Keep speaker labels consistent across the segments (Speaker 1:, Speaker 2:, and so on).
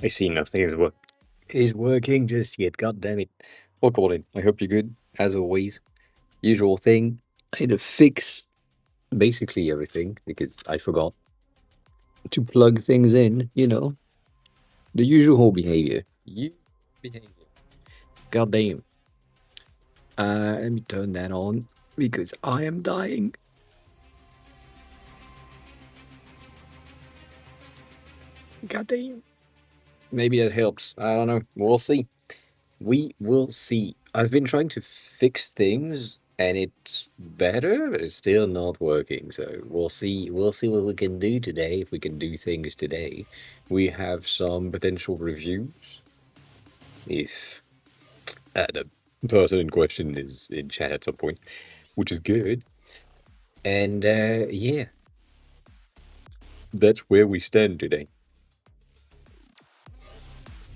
Speaker 1: I see nothing is working just yet. God damn it. Well, Colin, I hope you're good. As always, usual thing. I had to fix basically everything because I forgot to plug things in. The usual behavior. You behavior. God damn. Let me turn that on because I am dying. God damn. Maybe that helps. I don't know. We'll see. We will see. I've been trying to fix things and it's better, but it's still not working. So we'll see. We'll see what we can do today, if we can do things today. We have some potential reviews. If the person in question is in chat at some point, which is good. And yeah, that's where we stand today.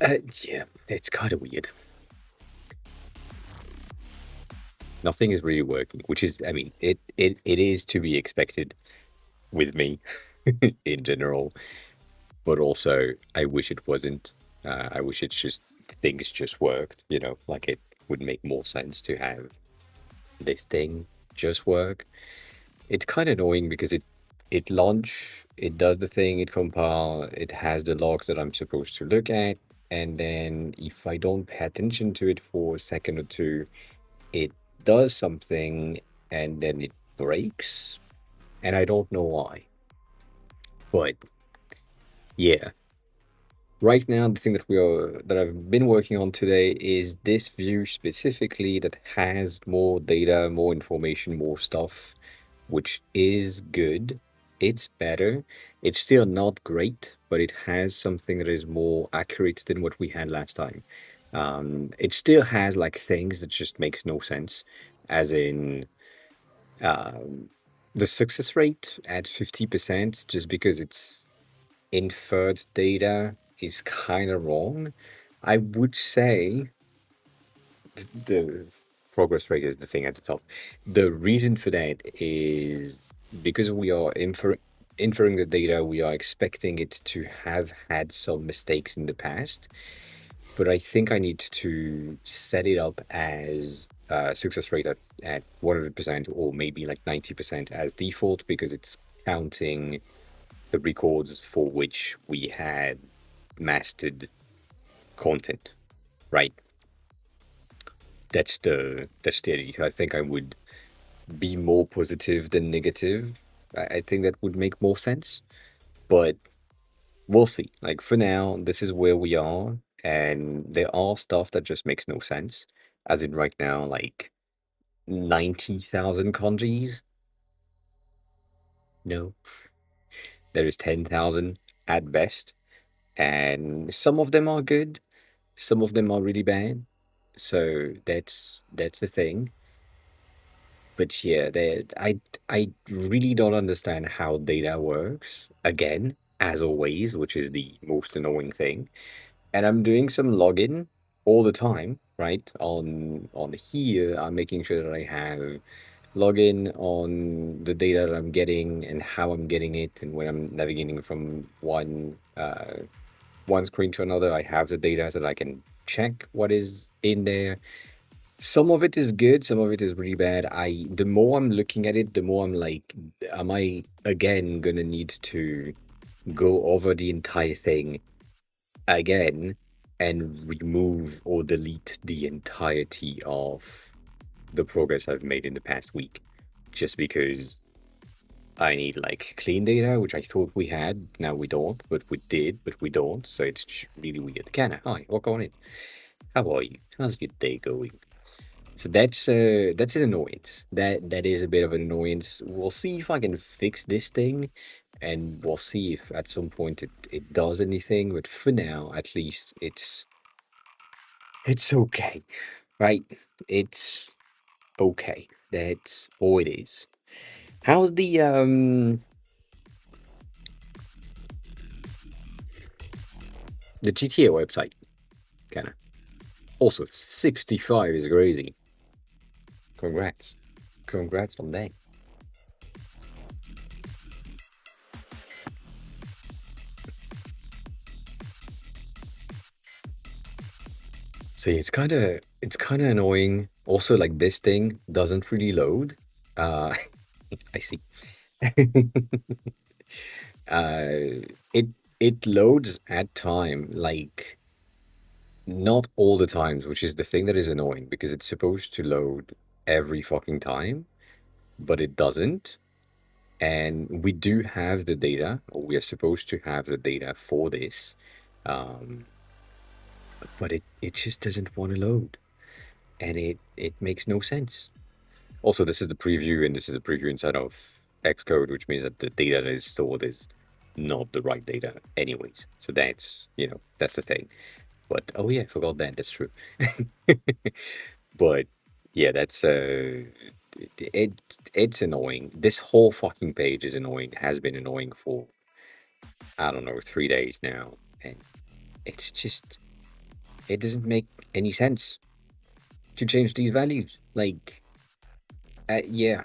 Speaker 1: Yeah, it's kind of weird. Nothing is really working, which is, I mean, it is to be expected with me in general, but also I wish it wasn't. I wish it's just things just worked, like it would make more sense to have this thing just work. It's kind of annoying because it launch, it does the thing, it compile, it has the logs that I'm supposed to look at, and then if I don't pay attention to it for a second or two, it does something and then it breaks, and I don't know why. But yeah, right now the thing that I've been working on today is this view specifically that has more data, more information, more stuff, which is good. It's better. It's still not great, but it has something that is more accurate than what we had last time. It still has like things that just makes no sense, as in um, the success rate at 50% just because it's inferred data is kind of wrong. I would say the progress rate is the thing at the top. The reason for that is because we are inferring the data, we are expecting it to have had some mistakes in the past. But I think I need to set it up as success rate at 100% or maybe like 90% as default because it's counting the records for which we had mastered content, right? That's the idea. I think I would be more positive than negative. I think that would make more sense, but we'll see. Like for now, this is where we are, and there are stuff that just makes no sense. As in right now, like 90,000 kanjis. No, there is 10,000 at best, and some of them are good, some of them are really bad. So that's the thing. But yeah, I really don't understand how data works. Again, as always, which is the most annoying thing. And I'm doing some login all the time, right? On here, I'm making sure that I have login on the data that I'm getting and how I'm getting it and when I'm navigating from one screen to another. I have the data so that I can check what is in there. Some of it is good, some of it is really bad. The more I'm looking at it, the more I'm like, am I again gonna need to go over the entire thing again and remove or delete the entirety of the progress I've made in the past week just because I need like clean data, which I thought we had. Now we don't, but we did, but we don't. So it's really weird. Canna, hi, welcome on in. How are you? How's your day going? So that's an annoyance. That is a bit of an annoyance. We'll see if I can fix this thing, and we'll see if at some point it does anything. But for now, at least it's okay, right? It's okay. That's all it is. How's the GTA website? Kinda. Also, 65 is crazy. Congrats. Congrats on that. See, it's kind of annoying. Also, like this thing doesn't really load. Uh, I see. It it loads at time, like not all the times, which is the thing that is annoying because it's supposed to load every fucking time, but it doesn't. And we do have the data, or we are supposed to have the data for this, um, but it just doesn't want to load, and it makes no sense. Also, this is the preview, and this is a preview inside of Xcode, which means that the data that is stored is not the right data, anyways. So that's the thing. But oh yeah, I forgot that. That's true. But yeah, it. It's annoying. This whole fucking page is annoying. Has been annoying for I don't know 3 days now, and it's just it doesn't make any sense to change these values. Like, yeah,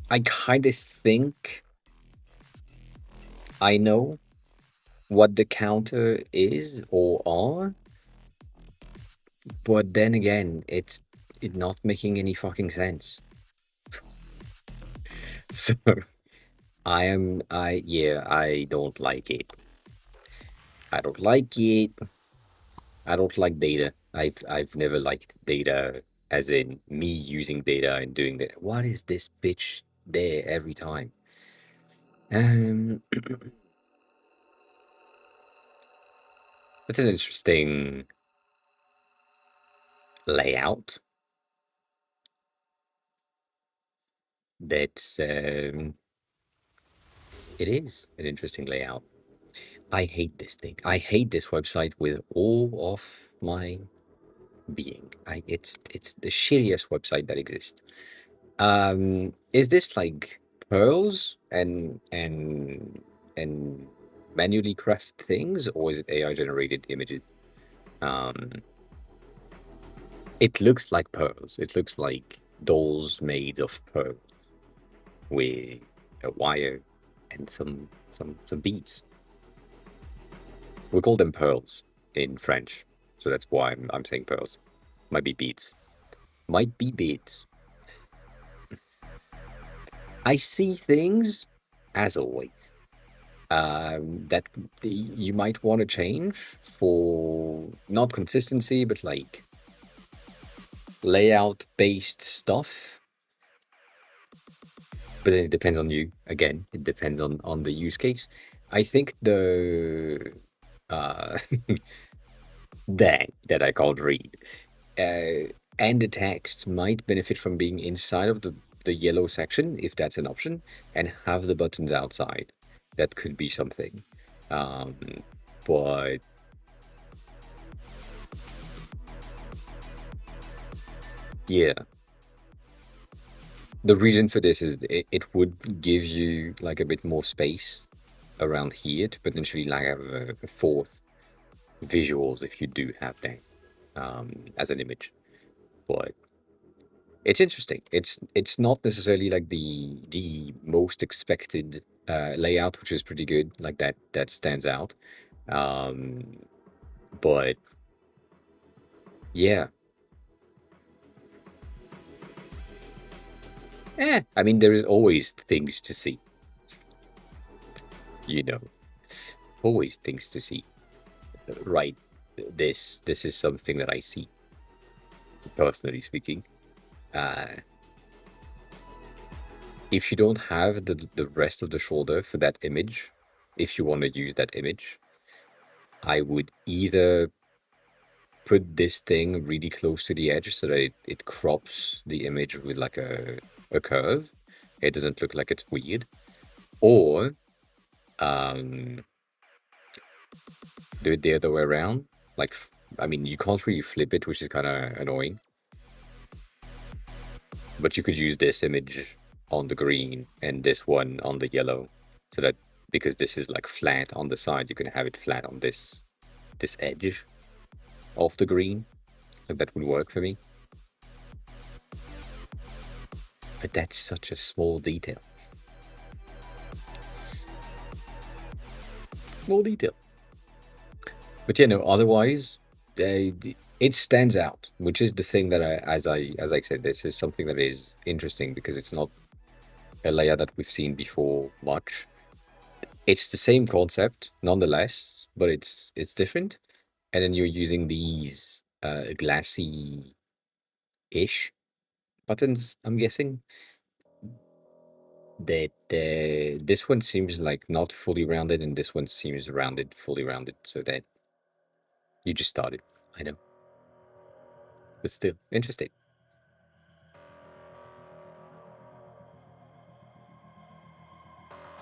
Speaker 1: I kind of think I know what the counter is or are, but then again, it's not making any fucking sense. So I don't like it. I don't like it. I don't like data. I've never liked data as in me using data and doing that. What is this bitch there every time? Um, it's an interesting layout. That's it is an interesting layout. I hate this thing. I hate this website with all of my being. It's the shittiest website that exists. Is this like pearls and manually craft things, or is it AI generated images? Um, it looks like pearls. It looks like dolls made of pearl with a wire and some beads. We call them pearls in French, so that's why I'm saying pearls. Might be beads. Might be beads. I see things, as always, that you might want to change for not consistency, but like layout based stuff. But then it depends on you. Again, it depends on the use case. I think the uh, that I can't read and the text might benefit from being inside of the yellow section if that's an option, and have the buttons outside. That could be something. Um, but yeah, the reason for this is it would give you like a bit more space around here to potentially like have a fourth visuals if you do have that as an image. But it's interesting. It's not necessarily like the most expected layout, which is pretty good. Like that stands out. Um, but yeah, I mean, there is always things to see. You know, always things to see. Right. This is something that I see, personally speaking. Uh, if you don't have the rest of the shoulder for that image, if you want to use that image, I would either put this thing really close to the edge so that it crops the image with like a curve. It doesn't look like it's weird. Or um, do it the other way around. Like, I mean, you can't really flip it, which is kind of annoying. But you could use this image on the green and this one on the yellow, so that because this is like flat on the side, you can have it flat on this edge of the green. Like that would work for me. But that's such a small detail. Small detail. But you know, otherwise, it stands out, which is the thing that as I said, this is something that is interesting because it's not a layer that we've seen before much. It's the same concept, nonetheless, but it's different. And then you're using these glassy-ish buttons, I'm guessing. That this one seems like not fully rounded, and this one seems rounded, fully rounded. So that you just started. I know, but still interesting.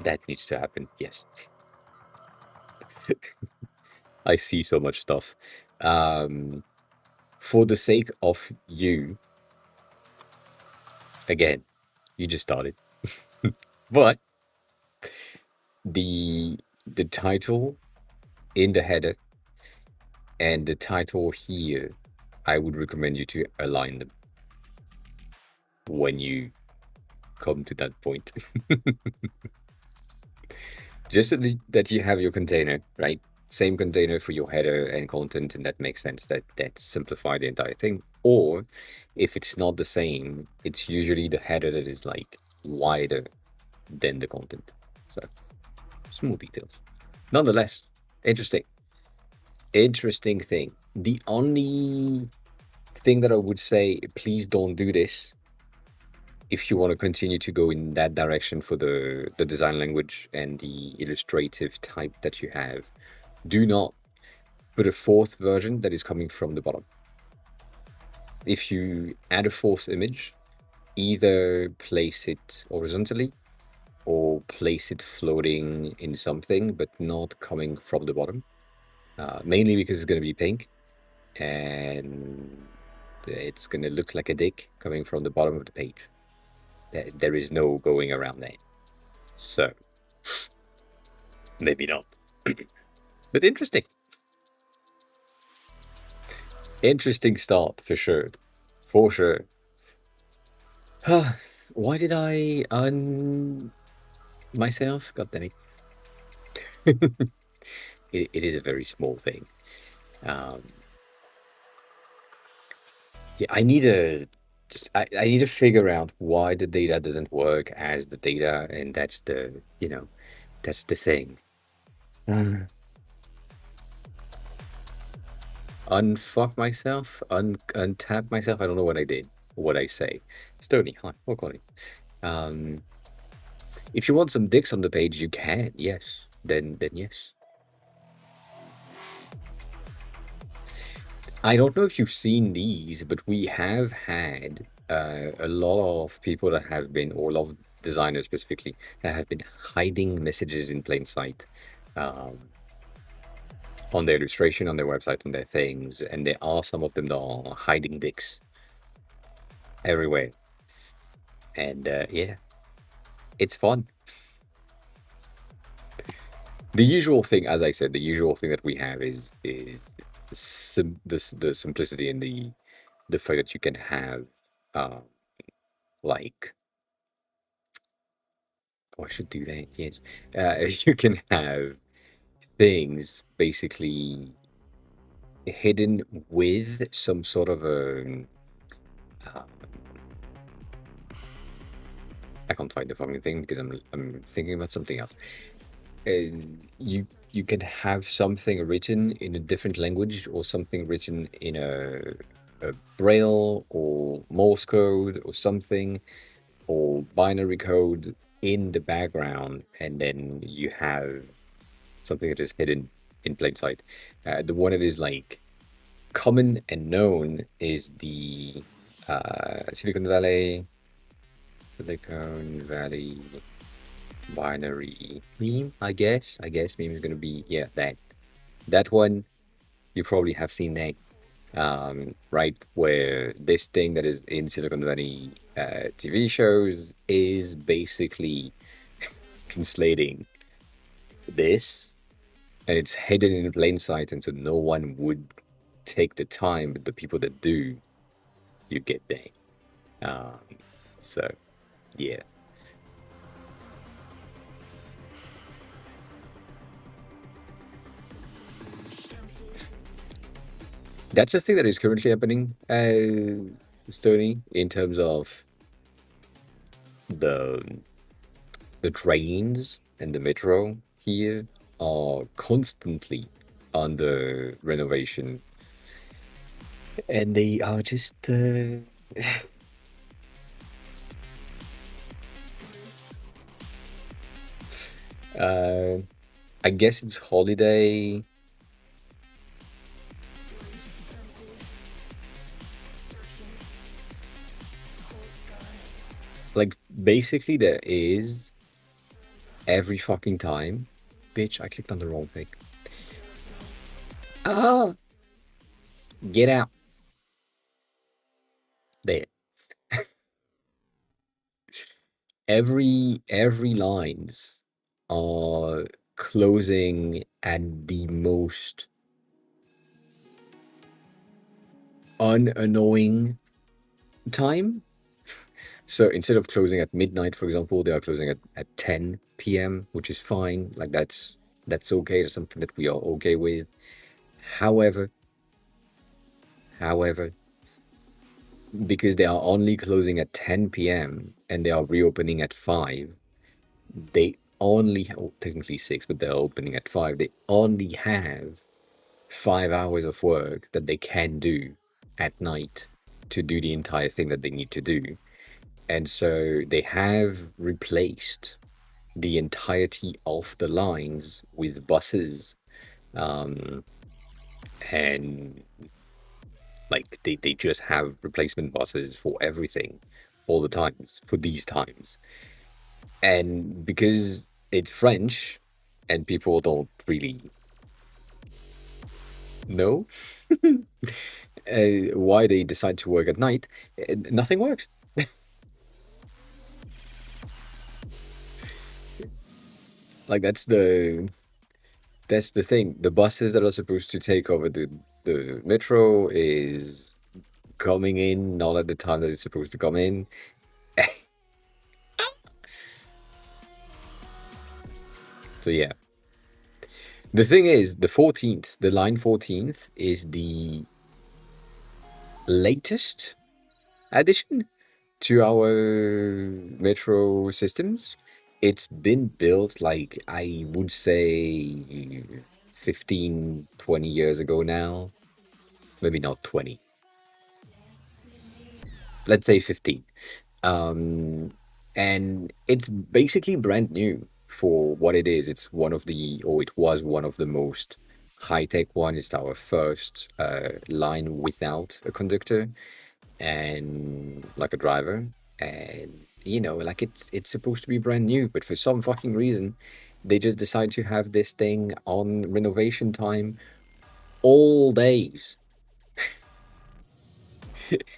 Speaker 1: That needs to happen. Yes, I see so much stuff. Um, for the sake of you, again, you just started. But the the title in the header and the title here, I would recommend you to align them when you come to that point. Just so that you have your container, right? Same container for your header and content, and that makes sense. That simplify the entire thing. Or if it's not the same, it's usually the header that is like wider than the content. So small details. Nonetheless, interesting. Interesting thing. The only thing that I would say, please don't do this if you want to continue to go in that direction for the design language and the illustrative type that you have. Do not put a fourth version that is coming from the bottom. If you add a fourth image, either place it horizontally or place it floating in something, but not coming from the bottom. Mainly because it's going to be pink and it's going to look like a dick coming from the bottom of the page. There is no going around that. So, maybe not. But interesting. Interesting start for sure. For sure. Why did I myself? God damn it. It is a very small thing. Um, yeah, I need to figure out why the data doesn't work as the data, and that's that's the thing. Uh, Unfuck myself, untap myself. I don't know what I did, what I say. Stony, hi, welcome. Um, if you want some dicks on the page, you can. Yes, then yes. I don't know if you've seen these, but we have had a lot of people that have been, or a lot of designers specifically, that have been hiding messages in plain sight um, on their illustration, on their website, on their things. And there are some of them that are hiding dicks everywhere. And yeah, it's fun. The usual thing, as I said, the usual thing that we have is the simplicity and the fact that you can have uh, like oh, I should do that. Yes, you can have things basically hidden with some sort of a. Uh, I can't find the fucking thing because I'm thinking about something else. You can have something written in a different language or something written in a braille or Morse code or something or binary code in the background, and then you have something that is hidden in plain sight. The one that is like common and known is the Silicon Valley binary meme. I guess meme is gonna be yeah that one. You probably have seen that, right? Where this thing that is in Silicon Valley TV shows is basically translating this, and it's hidden in plain sight, and so no one would take the time. But the people that do, you get there. Um, so yeah, That's the thing that is currently happening, Stony, in terms of the the trains and the metro here are constantly under renovation, and they are just uh, I guess it's holiday. Like basically there is every fucking time. Bitch, I clicked on the wrong thing. Ah, get out. There. Every lines are closing at the most unannoying time. So instead of closing at midnight, for example, they are closing at 10 p.m., which is fine. Like that's okay. That's something that we are okay with. However, however, because they are only closing at 10 p.m. and they are reopening at 5, they only technically 6, but they're opening at 5. They only have 5 hours of work that they can do at night to do the entire thing that they need to do. And so they have replaced the entirety of the lines with buses. Um, and like they just have replacement buses for everything all the times for these times. And because it's French and people don't really know why they decide to work at night, nothing works. Like that's the thing. The buses that are supposed to take over the metro is coming in not at the time that it's supposed to come in. So yeah. The thing is, the 14th, the line 14th is the latest addition to our metro systems. It's been built like I would say 15, 20 years ago now. Maybe not 20. Let's say 15. Um, and it's basically brand new for what it is. It's one of the, or it was one of the most high tech one. It's our first line without a conductor and like a driver. And like it's supposed to be brand new, but for some fucking reason, they just decide to have this thing on renovation time all days.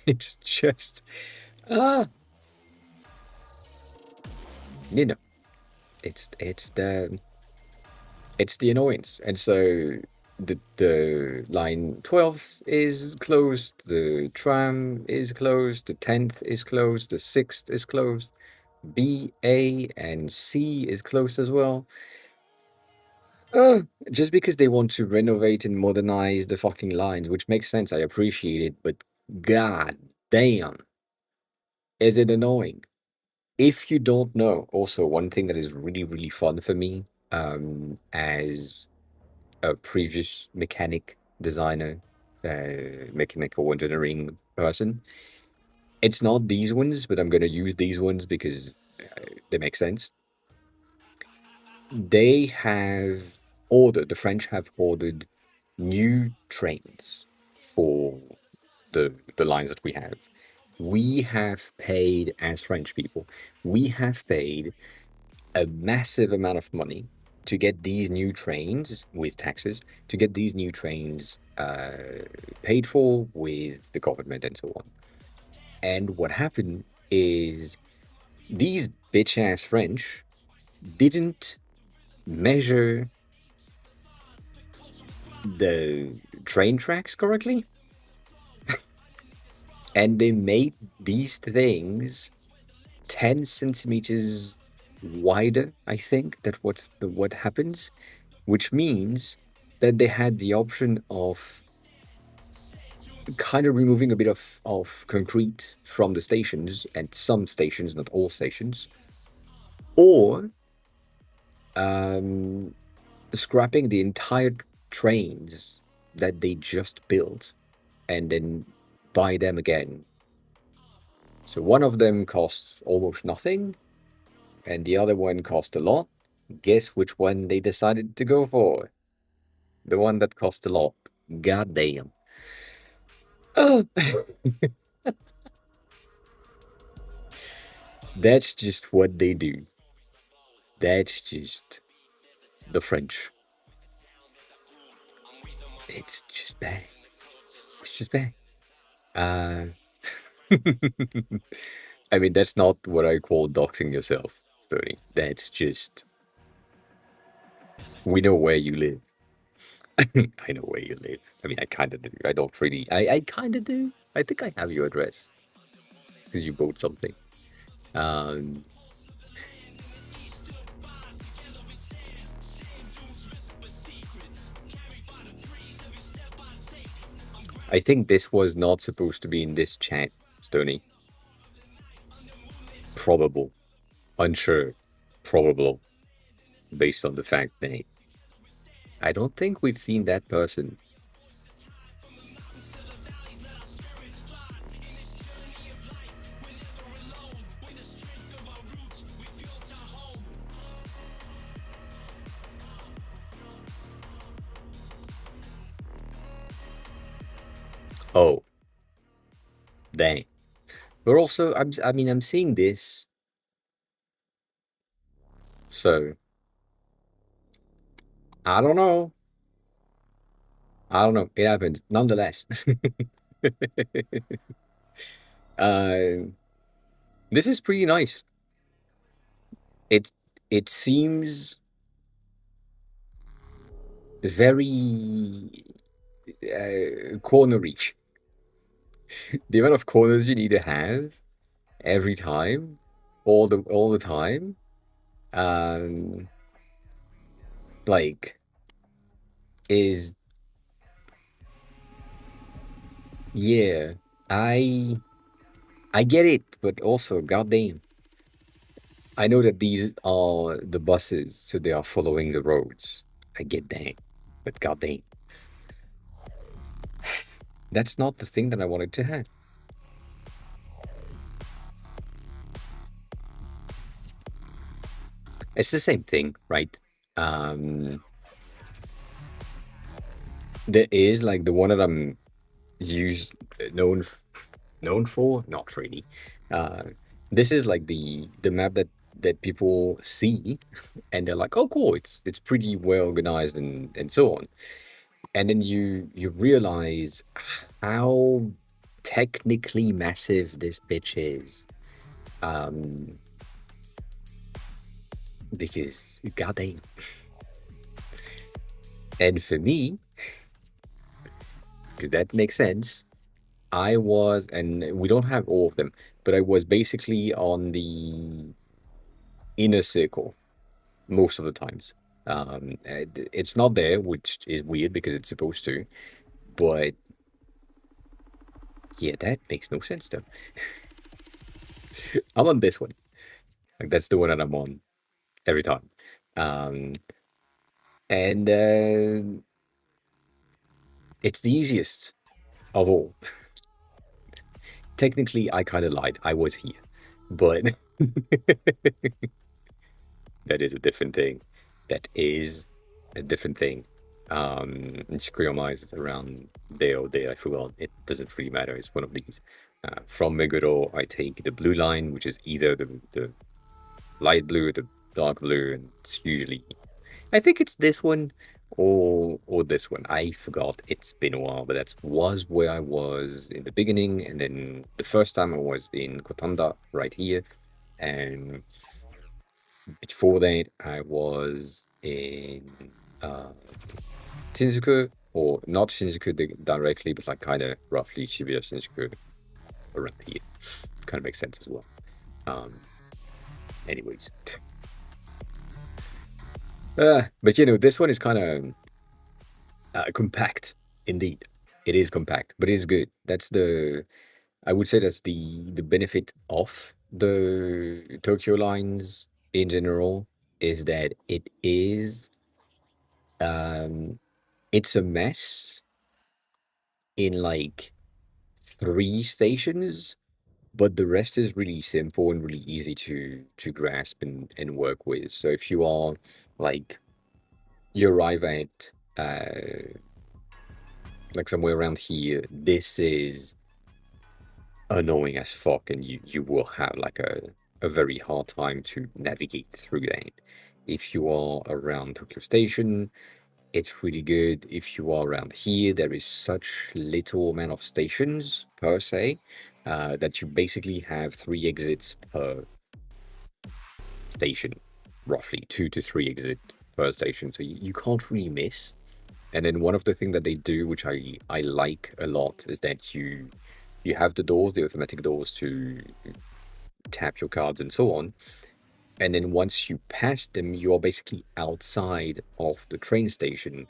Speaker 1: It's just ah, you know, it's the annoyance. And so the line 12 is closed, the tram is closed, the 10th is closed, the 6th is closed, B, A, and C is closed as well. Uh, just because they want to renovate and modernize the fucking lines, which makes sense, I appreciate it, but god damn, is it annoying. If you don't know, also one thing that is really, really fun for me, as a previous mechanic designer, mechanical engineering person. It's not these ones, but I'm going to use these ones because they make sense. They have the French have ordered new trains for the lines that we have. We have paid, as French people, we have paid a massive amount of money to get these new trains with taxes, to get these new trains paid for with the government and so on. And what happened is these bitch ass French didn't measure the train tracks correctly, and they made these things 10 centimeters wider, I think, that what happens, which means that they had the option of kind of removing a bit of concrete from the stations, and some stations, not all stations, or um, scrapping the entire trains that they just built and then buy them again. So one of them costs almost nothing, and the other one cost a lot. Guess which one they decided to go for? The one that cost a lot. God damn. Oh. That's just what they do. That's just the French. It's just bad. It's just bad. Uh, I mean, that's not what I call doxing yourself, Tony. That's just, we know where you live. I know where you live. I mean, I kind of do. I don't really. I kind of do. I think I have your address because you bought something. Um, I think this was not supposed to be in this chat, Stony. Probable. Unsure. Probable. Based on the fact that I don't think we've seen that person. Oh, dang. But also, I mean, I'm seeing this. So, I don't know. I don't know. It happened. Nonetheless. uh, this is pretty nice. It it seems very cornery. The amount of corners you need to have every time, all the time, um, like is yeah. I I get it, but also, goddamn, I know that these are the buses, so they are following the roads. I get that, but goddamn, that's not the thing that I wanted to have. It's the same thing, right? Um, there is like the one that I'm used known for, not really. Uh, this is like the map that people see, and they're like, "Oh, cool! It's pretty well organized and so on." And then you realize how technically massive this bitch is, um, because goddamn. And for me, because that makes sense, I was, and we don't have all of them, but I was basically on the inner circle most of the times. It's not there, which is weird because it's supposed to, but yeah, that makes no sense though. I'm on this one. Like that's the one that I'm on every time. Um, and it's the easiest of all. Technically, I kind of lied. I was here, but that is a different thing. That is a different thing. Screamize around there or there. I forgot. It doesn't really matter. It's one of these. From Meguro, I take the blue line, which is either the light blue or the dark blue, and it's usually, I think it's this one or this one. I forgot. It's been a while, but that was where I was in the beginning, and then the first time I was in Kotanda, right here, and before that I was in Shinjuku, or not Shinjuku directly, but like kind of roughly Shibuya Shinjuku around here. Kind of makes sense as well. Anyways, but you know, this one is kind of compact indeed. it is compact, but it's good. That's the I would say that's the benefit of the Tokyo lines in general is that um it's a mess in like three stations, but the rest is really simple and really easy to grasp and work with. So if you are like you arrive at like somewhere around here, this is annoying as fuck, and you will have like a very hard time to navigate through that. If you are around Tokyo Station, it's really good. If you are around here, there is such little amount of stations per se that you basically have three exits per station, roughly 2 to 3 exit per station. So you can't really miss. And then one of the things that they do, which I like a lot, is that you have the doors, the automatic doors to tap your cards and so on. And then once you pass them, you are basically outside of the train station.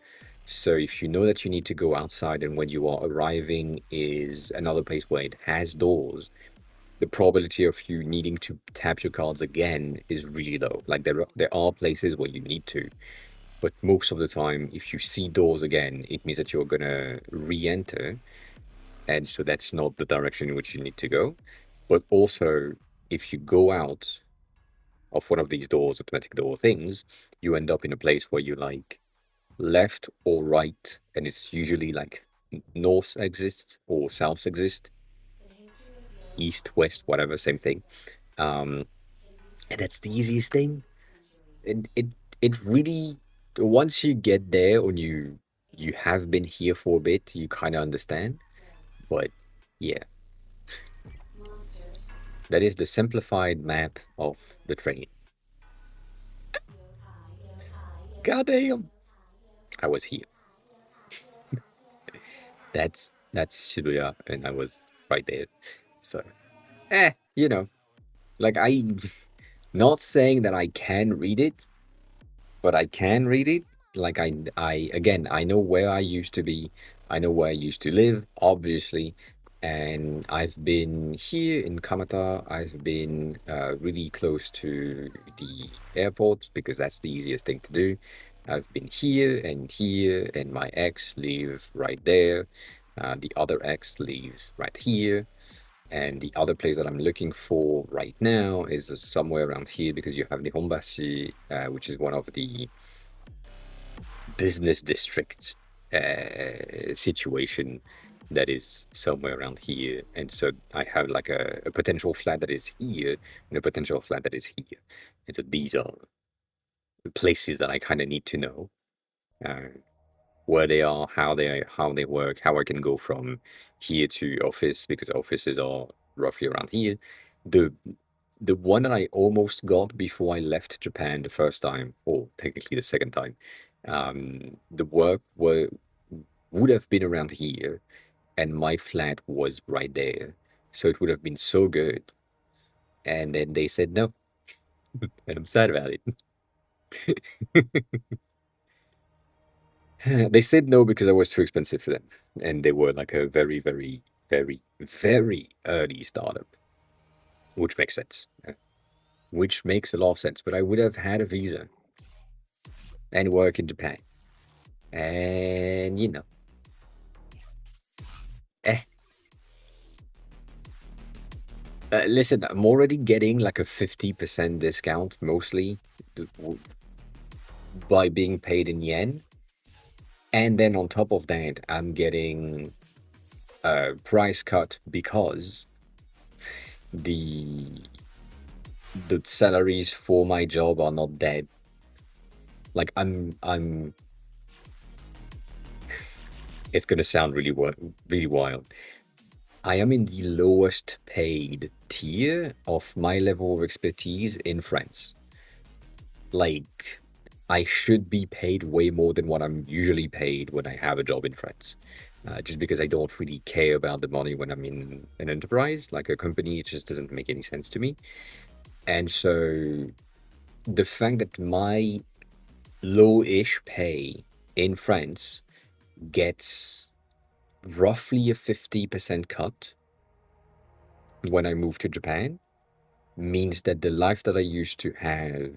Speaker 1: So if you know that you need to go outside and when you are arriving is another place where it has doors, the probability of you needing to tap your cards again is really low. Like there are places where you need to, but most of the time, if you see doors again, it means that you're gonna re-enter, and so that's not the direction in which you need to go. But also, if you go out of one of these doors, automatic door things, you end up in a place where you like left or right, and it's usually like north exists or south exists, east, west, whatever, same thing. Um, and that's the easiest thing. It really once you get there and you have been here for a bit, you kind of understand. But yeah, that is the simplified map of the train. Goddamn, I was here. That's Shibuya, and I was right there. So, you know, like I, not saying that I can read it, but I can read it. Like I again, I know where I used to be. I know where I used to live, obviously, and I've been here in Kamata. I've been really close to the airport because that's the easiest thing to do. I've been here, and my ex live right there. The other ex lives right here. And the other place that I'm looking for right now is somewhere around here because you have the Hombashi, which is one of the business district situation that is somewhere around here. And so I have like a potential flat that is here and a potential flat that is here. And so these are the places that I kind of need to know uh, where they are, how they work, how I can go from here to office because offices are roughly around here. The the one that I almost got before I left Japan the first time, or technically the second time, the work would have been around here, and my flat was right there, so it would have been so good. And then they said no, and I'm sad about it. They said no because I was too expensive for them, and they were like a very, very, very, very early startup, which makes sense. Which makes a lot of sense. But I would have had a visa and work in Japan, and eh. Listen, I'm already getting like a 50% discount mostly by being paid in yen. And then on top of that, I'm getting a price cut because the the salaries for my job are not that like I'm it's gonna sound really wild. I am in the lowest paid tier of my level of expertise in France. Like I should be paid way more than what I'm usually paid when I have a job in France. Just because I don't really care about the money when I'm in an enterprise, like a company, it just doesn't make any sense to me. And so the fact that my low-ish pay in France gets roughly a 50% cut when I moved to Japan, means that the life that I used to have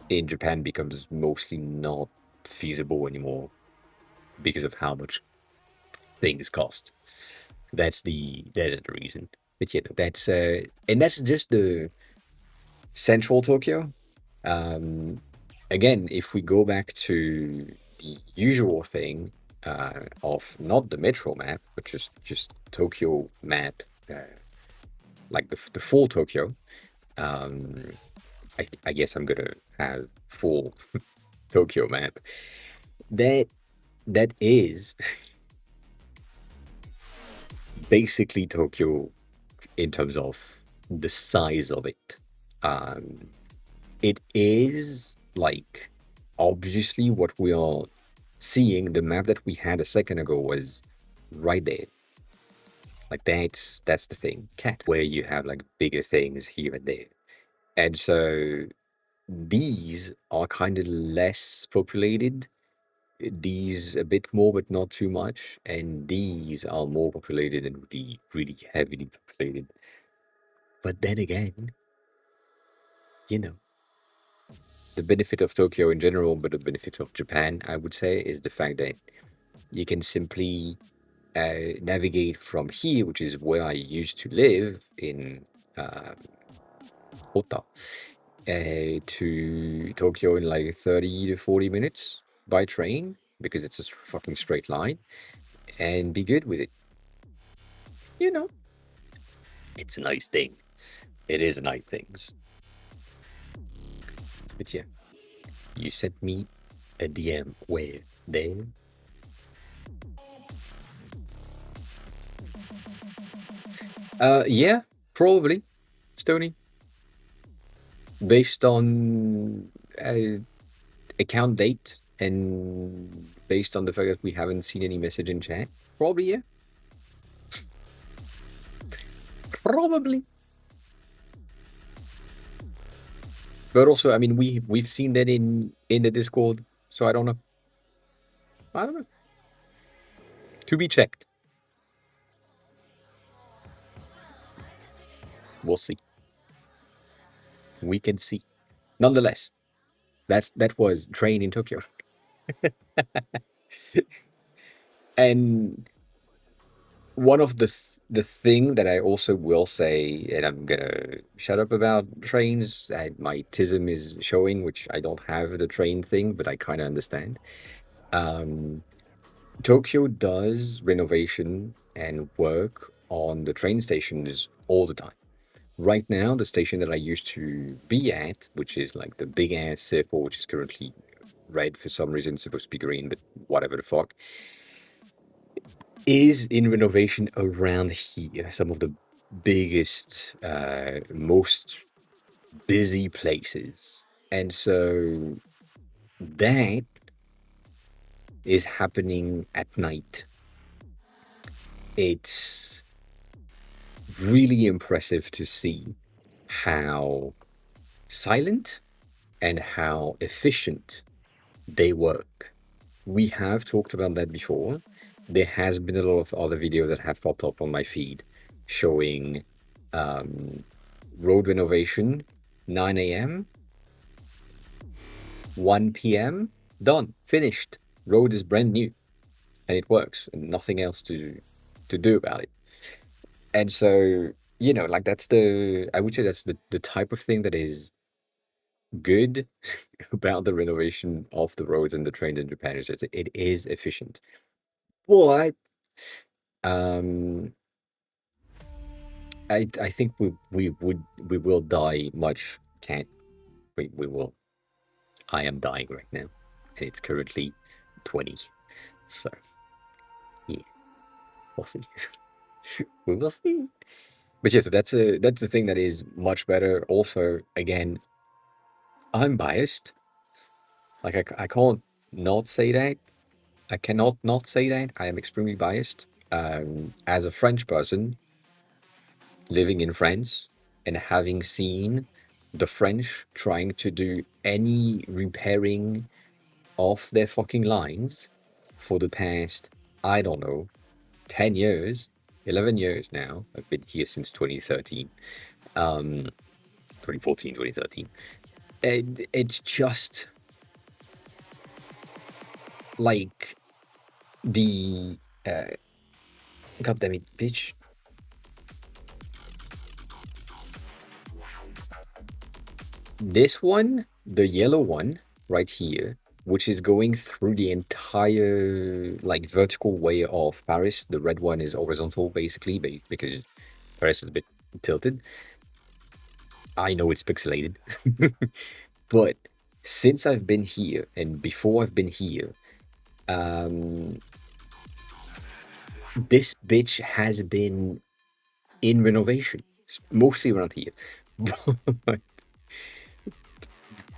Speaker 1: in Japan becomes mostly not feasible anymore because of how much things cost. That is the reason. But yeah, that's and that's just the central Tokyo. Um, Again, if we go back to the usual thing of not the metro map, but just Tokyo map, like the full Tokyo. Um, I guess I'm gonna have full Tokyo map. That that is basically Tokyo in terms of the size of it. Um, it is like obviously what we are seeing. The map that we had a second ago was right there. Like that's the thing. Cat where you have like bigger things here and there. And so these are kind of less populated. These a bit more, but not too much. And these are more populated and really, really heavily populated. But then again, you know, the benefit of Tokyo in general, but the benefit of Japan, I would say, is the fact that you can simply navigate from here, which is where I used to live in uh, Ota, to Tokyo in like 30 to 40 minutes by train because it's a fucking straight line and be good with it. You know, it's a nice thing. It is a nice thing. But yeah, you sent me a DM where there. Yeah, probably, Stony, based on account date and based on the fact that we haven't seen any message in chat. Probably, yeah. Probably. But also, I mean, we've seen that in the Discord, so I don't know. I don't know. To be checked. We'll see. We can see. Nonetheless, that was Train in Tokyo. And one of the thing that I also will say, and I'm gonna shut up about trains. My tism is showing, which I don't have the train thing, but I kind of understand. Um, Tokyo does renovation and work on the train stations all the time. Right now, the station that I used to be at, which is like the big ass circle, which is currently red for some reason, supposed to be green, but whatever the fuck, is in renovation around here. Some of the biggest, most busy places. And so that is happening at night. It's really impressive to see how silent and how efficient they work. We have talked about that before. There has been a lot of other videos that have popped up on my feed showing road renovation, 9 a.m., 1 p.m., done, finished. Road is brand new and it works and nothing else to do about it. And so, like I would say that's the type of thing that is good about the renovation of the roads and the trains in Japan is that it is efficient. But um, I think we will die much. Can't we will. I am dying right now, and it's currently 20. So yeah, we'll see. We will see. But yeah, so that's the thing that is much better. Also, again, I'm biased. Like I can't not say that. I cannot not say that. I am extremely biased. As a French person living in France and having seen the French trying to do any repairing of their fucking lines for the past I don't know, 10 years, 11 years now. I've been here since 2013, um, 2014, 2013. And it's just like the, uh, God damn it, bitch. This one, the yellow one right here, which is going through the entire like vertical way of Paris. The red one is horizontal basically because Paris is a bit tilted. I know it's pixelated, but since I've been here and before I've been here, um, this bitch has been in renovation, mostly around here. But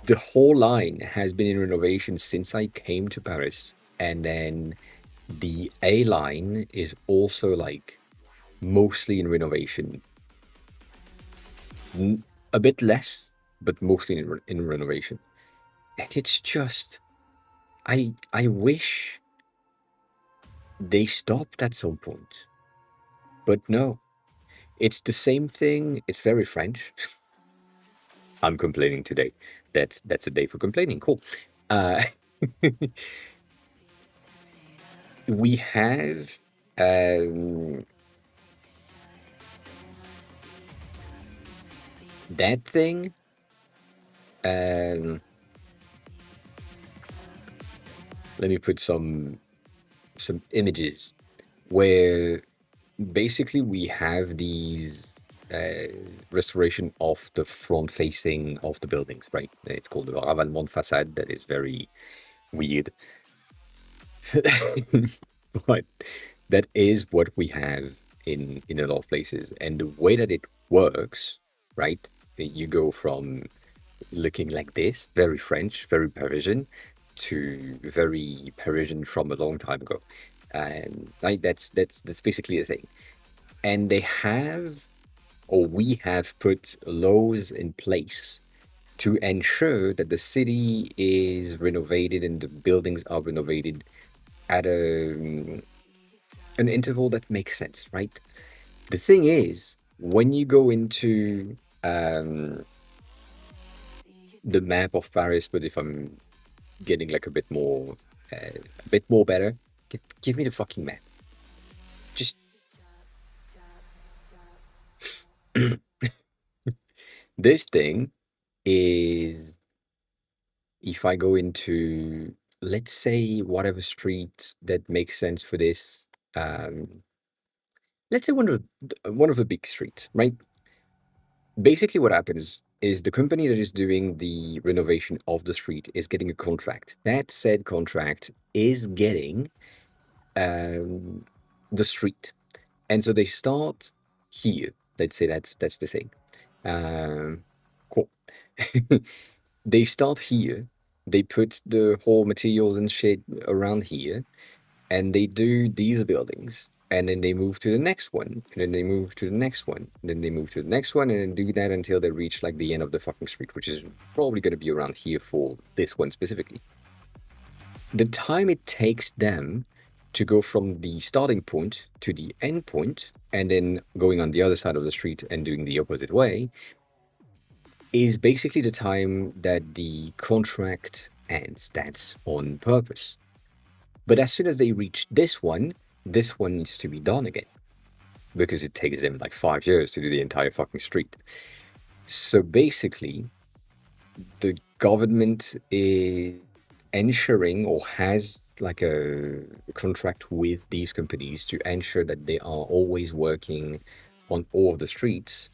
Speaker 1: the whole line has been in renovation since I came to Paris. And then the A line is also like mostly in renovation. A bit less, but mostly in renovation. And it's just, I wish they stopped at some point. But no, it's the same thing. It's very French. I'm complaining today. That's a day for complaining. Cool. Uh, we have um, that thing. Um, Let me put some images where basically we have these restoration of the front facing of the buildings, right? It's called the ravalement façade. That is very weird. But that is what we have in a lot of places, and the way that it works, right? You go from looking like this, very French, very Parisian, to very Parisian from a long time ago, and like that's basically the thing. And they have, or we have put laws in place to ensure that the city is renovated and the buildings are renovated at an interval that makes sense, right? The thing is, when you go into um, the map of Paris, but if I'm getting like a bit more better, give me the fucking map. Just this thing is, if I go into, let's say, whatever street that makes sense for this, um, let's say one of the big streets, right? Basically what happens is the company that is doing the renovation of the street is getting a contract. That said contract is getting um, the street, and so they start here. Let's say that's the thing. um, cool. They start here, they put the whole materials and shit around here, and they do these buildings, and then they move to the next one, and then they move to the next one, and then they move to the next one, and then do that until they reach like the end of the fucking street, which is probably going to be around here for this one specifically. The time it takes them to go from the starting point to the end point, and then going on the other side of the street and doing the opposite way, is basically the time that the contract ends. That's on purpose. But as soon as they reach this one needs to be done again, because it takes them like 5 years to do the entire fucking street. So basically, the government is ensuring, or has like a contract with these companies to ensure that they are always working on all of the streets,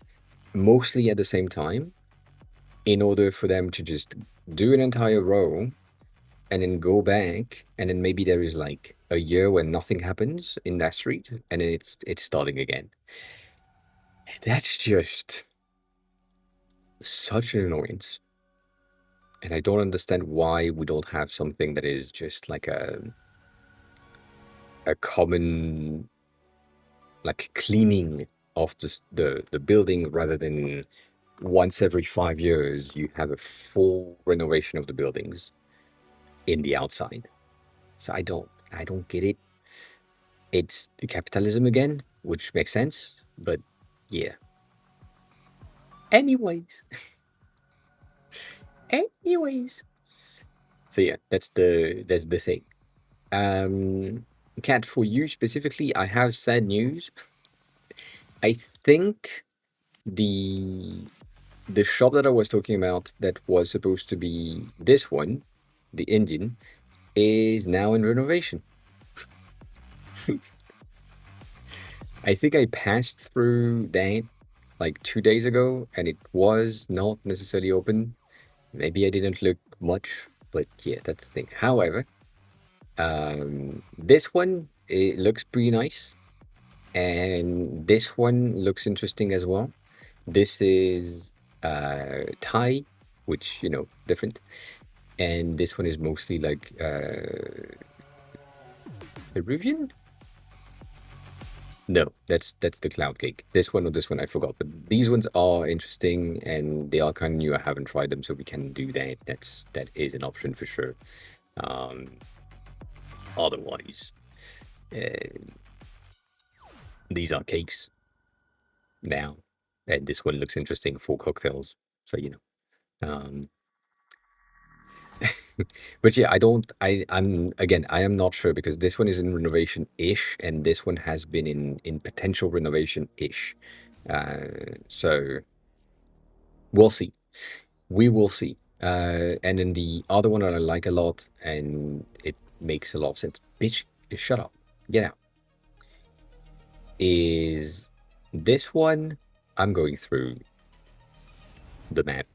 Speaker 1: mostly at the same time, in order for them to just do an entire row and then go back, and then maybe there is like a year when nothing happens in that street, and then it's starting again. That's just such an annoyance. And I don't understand why we don't have something that is just like a common like cleaning of the building, rather than once every 5 years you have a full renovation of the buildings in the outside. So I don't get it. It's capitalism again, which makes sense, but yeah. Anyways, anyways. So yeah, that's the thing. Cat, for you specifically, I have sad news. I think the the shop that I was talking about that was supposed to be this one, the engine, is now in renovation. I think I passed through that like 2 days ago, and it was not necessarily open. Maybe I didn't look much, but yeah, that's the thing. However, this one, it looks pretty nice, and this one looks interesting as well. This is Thai, which different, and this one is mostly like Peruvian. No, that's the cloud cake. This one or this one, I forgot. But these ones are interesting and they are kind of new. I haven't tried them, so we can do that. That is an option for sure. Um, Otherwise, uh, these are cakes now, and this one looks interesting for cocktails. So Um, but yeah, I don't. I'm again. I am not sure because this one is in renovation ish, and this one has been in potential renovation ish. So we'll see. We will see. And then the other one that I like a lot, and it makes a lot of sense. Bitch, shut up. Get out. Is this one? I'm going through the map.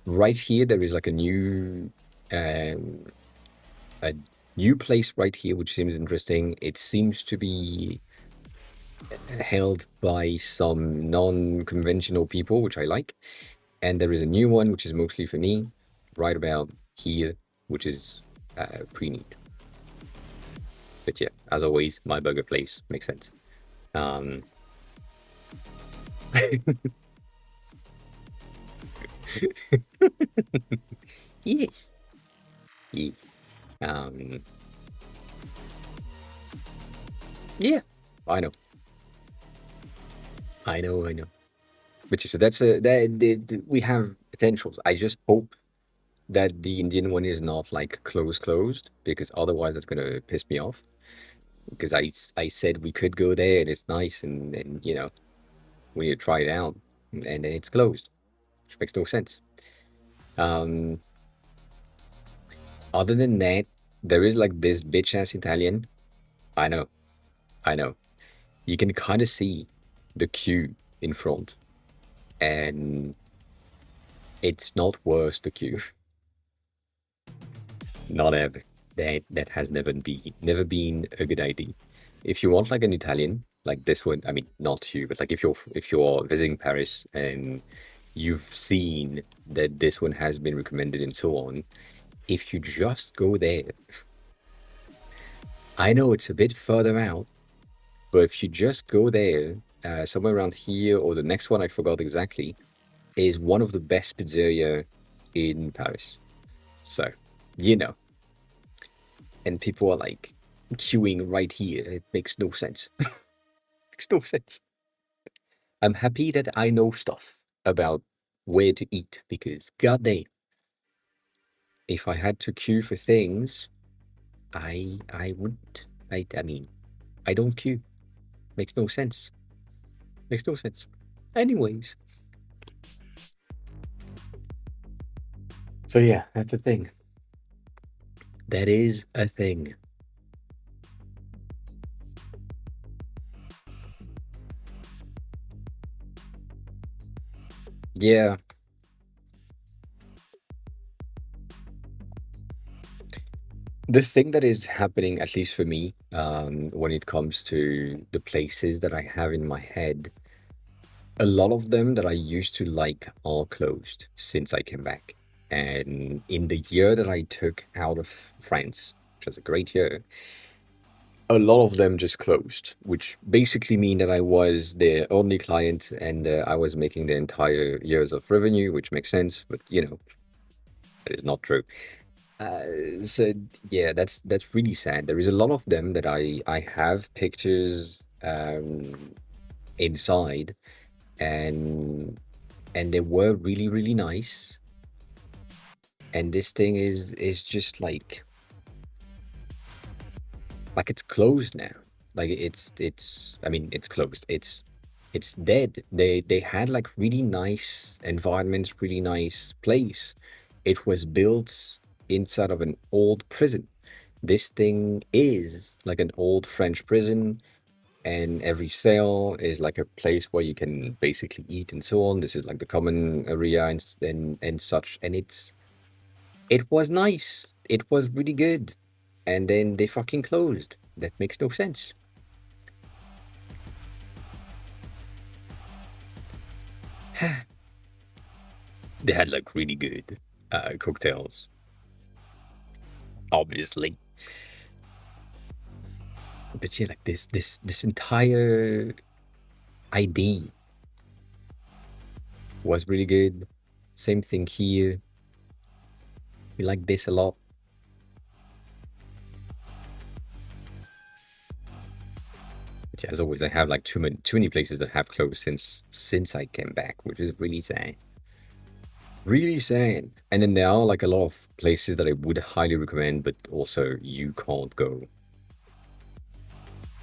Speaker 1: Right here, there is like um, a new place right here, which seems interesting. It seems to be held by some non-conventional people, which I like. And there is a new one, which is mostly for me, right about here, which is pretty neat. But yeah, as always, my burger place makes sense. Um, yes, yes. Um, yeah, I know, I know, I know. But yeah, so that's we have potentials. I just hope that the Indian one is not like closed because otherwise that's gonna piss me off. Because I said we could go there and it's nice and we need to try it out and then it's closed, which makes no sense. Um, Other than that, there is like this bitch ass Italian. I know, I know. You can kind of see the queue in front, and it's not worth the queue. Not ever. That has never been a good idea. If you want like an Italian, like this one, I mean not you, but like if you're visiting Paris and you've seen that this one has been recommended and so on, if you just go there, I know it's a bit further out, but if you just go there, somewhere around here or the next one I forgot exactly, is one of the best pizzeria in Paris. So, you know, and people are like queuing right here. It makes no sense. Makes no sense. I'm happy that I know stuff about where to eat because goddamn, if I had to queue for things, I wouldn't. I mean, I don't queue. Makes no sense. Makes no sense. Anyways, so yeah, that's a thing. That is a thing. Yeah, the thing that is happening, at least for me, when it comes to the places that I have in my head, a lot of them that I used to like are closed since I came back. And in the year that I took out of France, which was a great year, a lot of them just closed, which basically mean that I was their only client and I was making the entire years of revenue, which makes sense, but that is not true. So yeah, that's really sad. There is a lot of them that I have pictures inside, and they were really nice. And this thing is just like it's closed now. Like it's I mean it's closed. It's dead. They had like really nice environments, really nice place. It was built inside of an old prison. This thing is like an old French prison, and every cell is like a place where you can basically eat and so on. This is like the common area and such. And it was nice. It was really good. And then they fucking closed. That makes no sense. They had like really good cocktails, obviously. But yeah, like this entire ID was really good. Same thing here. We like this a lot. But yeah, as always, I have like too many places that have closed since I came back, which is really sad. Really sad. And then there are like a lot of places that I would highly recommend, but also you can't go.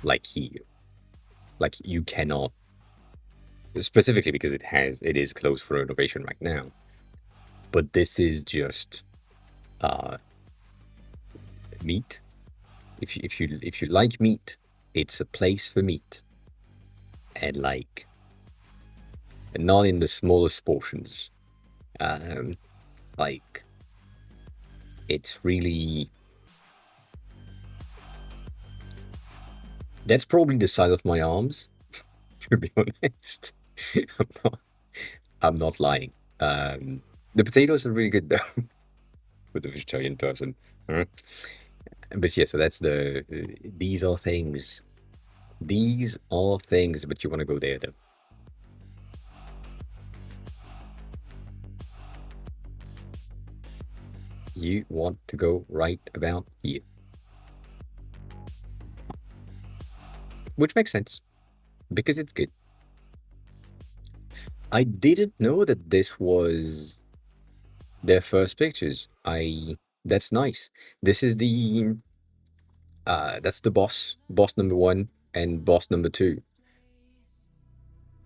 Speaker 1: Like here. Like you cannot, specifically because it is closed for renovation right now. But this is just uh meat. If you like meat, it's a place for meat. And like not in the smallest portions. Um like it's really, that's probably the size of my arms, to be honest. I'm not, I'm not lying. The potatoes are really good though, for the vegetarian person. Uh, But yeah, so that's these are things. These are things, but you want to go there though. You want to go right about here, which makes sense because it's good. I didn't know that this was their first pictures. That's nice. This is that's the boss number one and boss number two.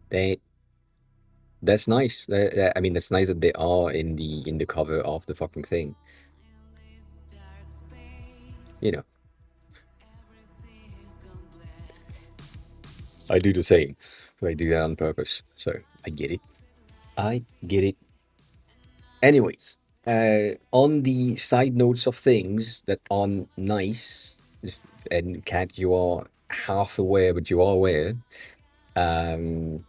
Speaker 1: That that's nice. I mean, that's nice that they are in the cover of the fucking thing. You know, I do the same, but I do that on purpose. So I get it. I get it. Anyways, on the side notes of things that are nice, and Cat, you are half aware, but you are aware. Um,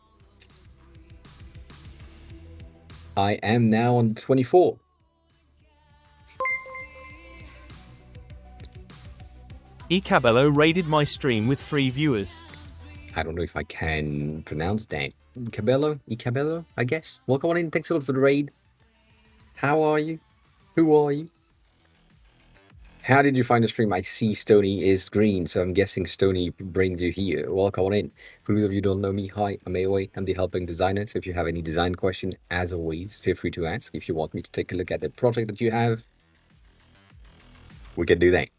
Speaker 1: I am now on 24.
Speaker 2: Ecabello raided my stream with 3 viewers.
Speaker 1: I don't know if I can pronounce that. Icabello, I guess. Welcome on in. Thanks a lot for the raid. How are you? Who are you? How did you find the stream? I see Stony is green, so I'm guessing Stony brings you here. Welcome on in. For those of you who don't know me, hi, I'm AOA. I'm the helping designer. So if you have any design question, as always, feel free to ask. If you want me to take a look at the project that you have, we can do that.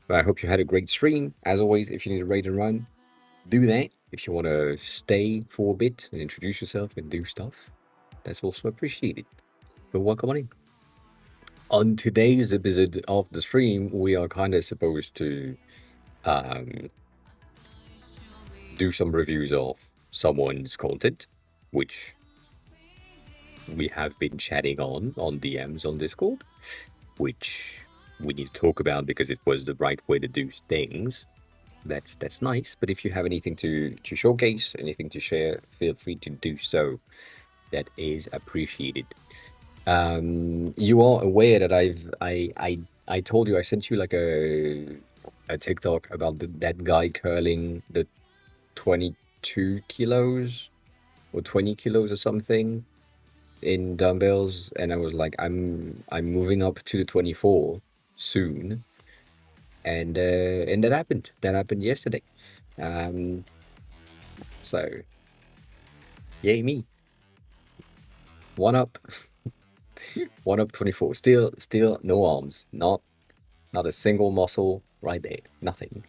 Speaker 1: But I hope you had a great stream. As always, if you need a raid and run, do that. If you want to stay for a bit and introduce yourself and do stuff, that's also appreciated. But welcome on in. On today's episode of the stream, we are kind of supposed to um, do some reviews of someone's content, which we have been chatting on DMs on Discord, which we need to talk about because it was the right way to do things. That's nice. But if you have anything to showcase, anything to share, feel free to do so. That is appreciated. You are aware that I told you I sent you like a TikTok about that guy curling the 22 kilos or 20 kilos or something. in dumbbells, and I was like, I'm moving up to the 24 soon, and that happened. That happened yesterday. Um, so yay me, one up, one up 24. Still no arms, not a single muscle right there, nothing,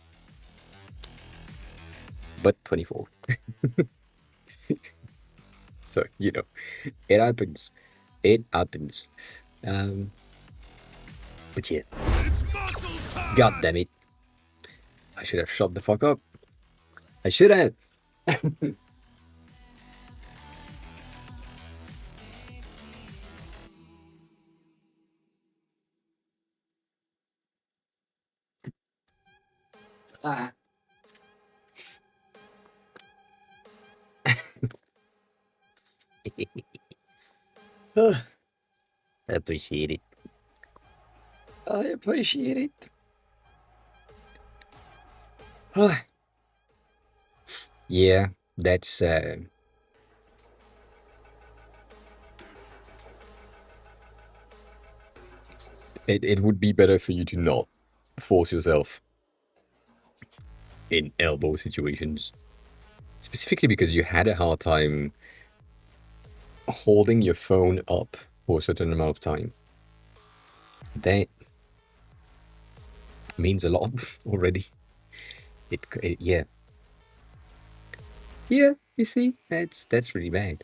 Speaker 1: but 24. So it happens. It happens. Um, but yeah, god damn it, I should have shut the fuck up. I should have. Ah. Appreciate it. I appreciate it. Yeah, that's it would be better for you to not force yourself in elbow situations. Specifically because you had a hard time holding your phone up for a certain amount of time. That means a lot already. Yeah. Yeah, you see, that's really bad.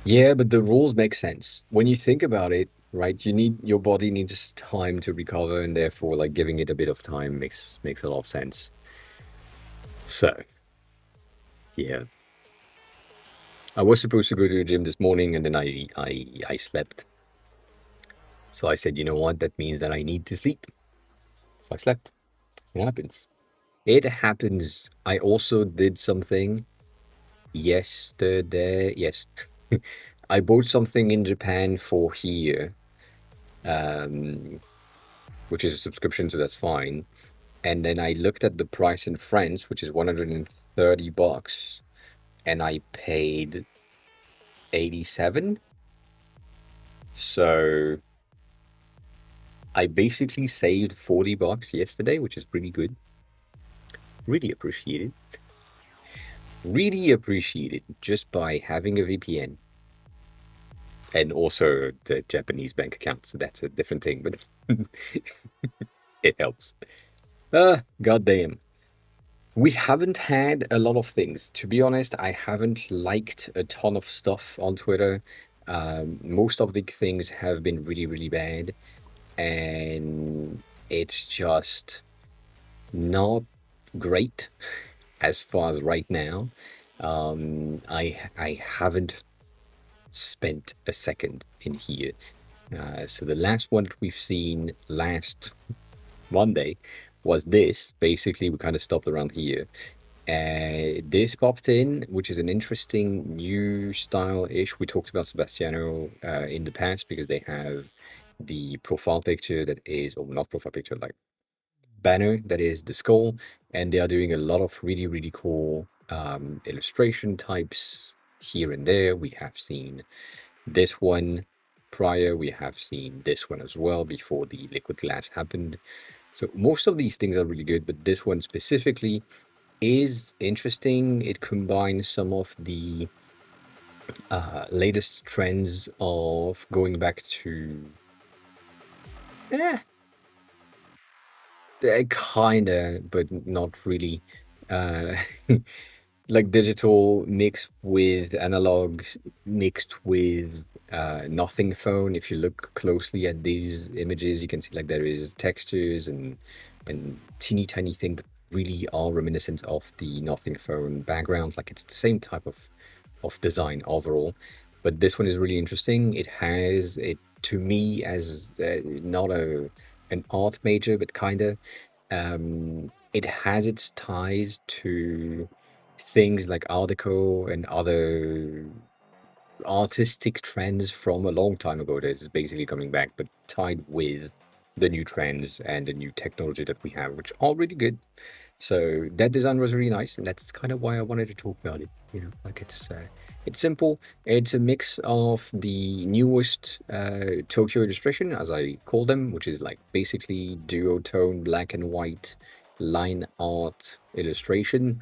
Speaker 1: Yeah, but the rules make sense. When you think about it, right? Your body needs time to recover, and therefore like giving it a bit of time makes a lot of sense. So, yeah. I was supposed to go to the gym this morning and then I slept. So I said, you know what? That means that I need to sleep. So I slept. It happens. It happens. I also did something yesterday. Yes. I bought something in Japan for here, um, which is a subscription, so that's fine. And then I looked at the price in France, which is 130 bucks, and I paid 87. So I basically saved 40 bucks yesterday, which is pretty good. Really appreciate it. Really appreciate it just by having a VPN. And also the Japanese bank account, so that's a different thing, but it helps. Goddamn. We haven't had a lot of things. To be honest, I haven't liked a ton of stuff on Twitter. Most of the things have been really, really bad. And it's just not great as far as right now. I haven't spent a second in here. So the last one that we've seen last Monday was this. Basically, we kind of stopped around here. This popped in, which is an interesting new style-ish. We talked about Sebastiano in the past because they have the profile picture that is, or not profile picture, like banner that is the skull, and they are doing a lot of really, really cool illustration types here and there. We have seen this one prior, we have seen this one as well before the liquid glass happened. So most of these things are really good, but this one specifically is interesting. It combines some of the latest trends of going back to eh, kinda, but not really. Uh, like digital mixed with analog, mixed with nothing phone. If you look closely at these images, you can see like there is textures and teeny tiny things that really are reminiscent of the nothing phone background. Like it's the same type of design overall. But this one is really interesting. It has it to me as not an art major, but kinda. It has its ties to things like Art Deco and other artistic trends from a long time ago that is basically coming back, but tied with the new trends and the new technology that we have, which are really good. So that design was really nice, and that's kind of why I wanted to talk about it. Like it's simple. It's a mix of the newest Tokyo illustration, as I call them, which is like basically duotone black and white line art illustration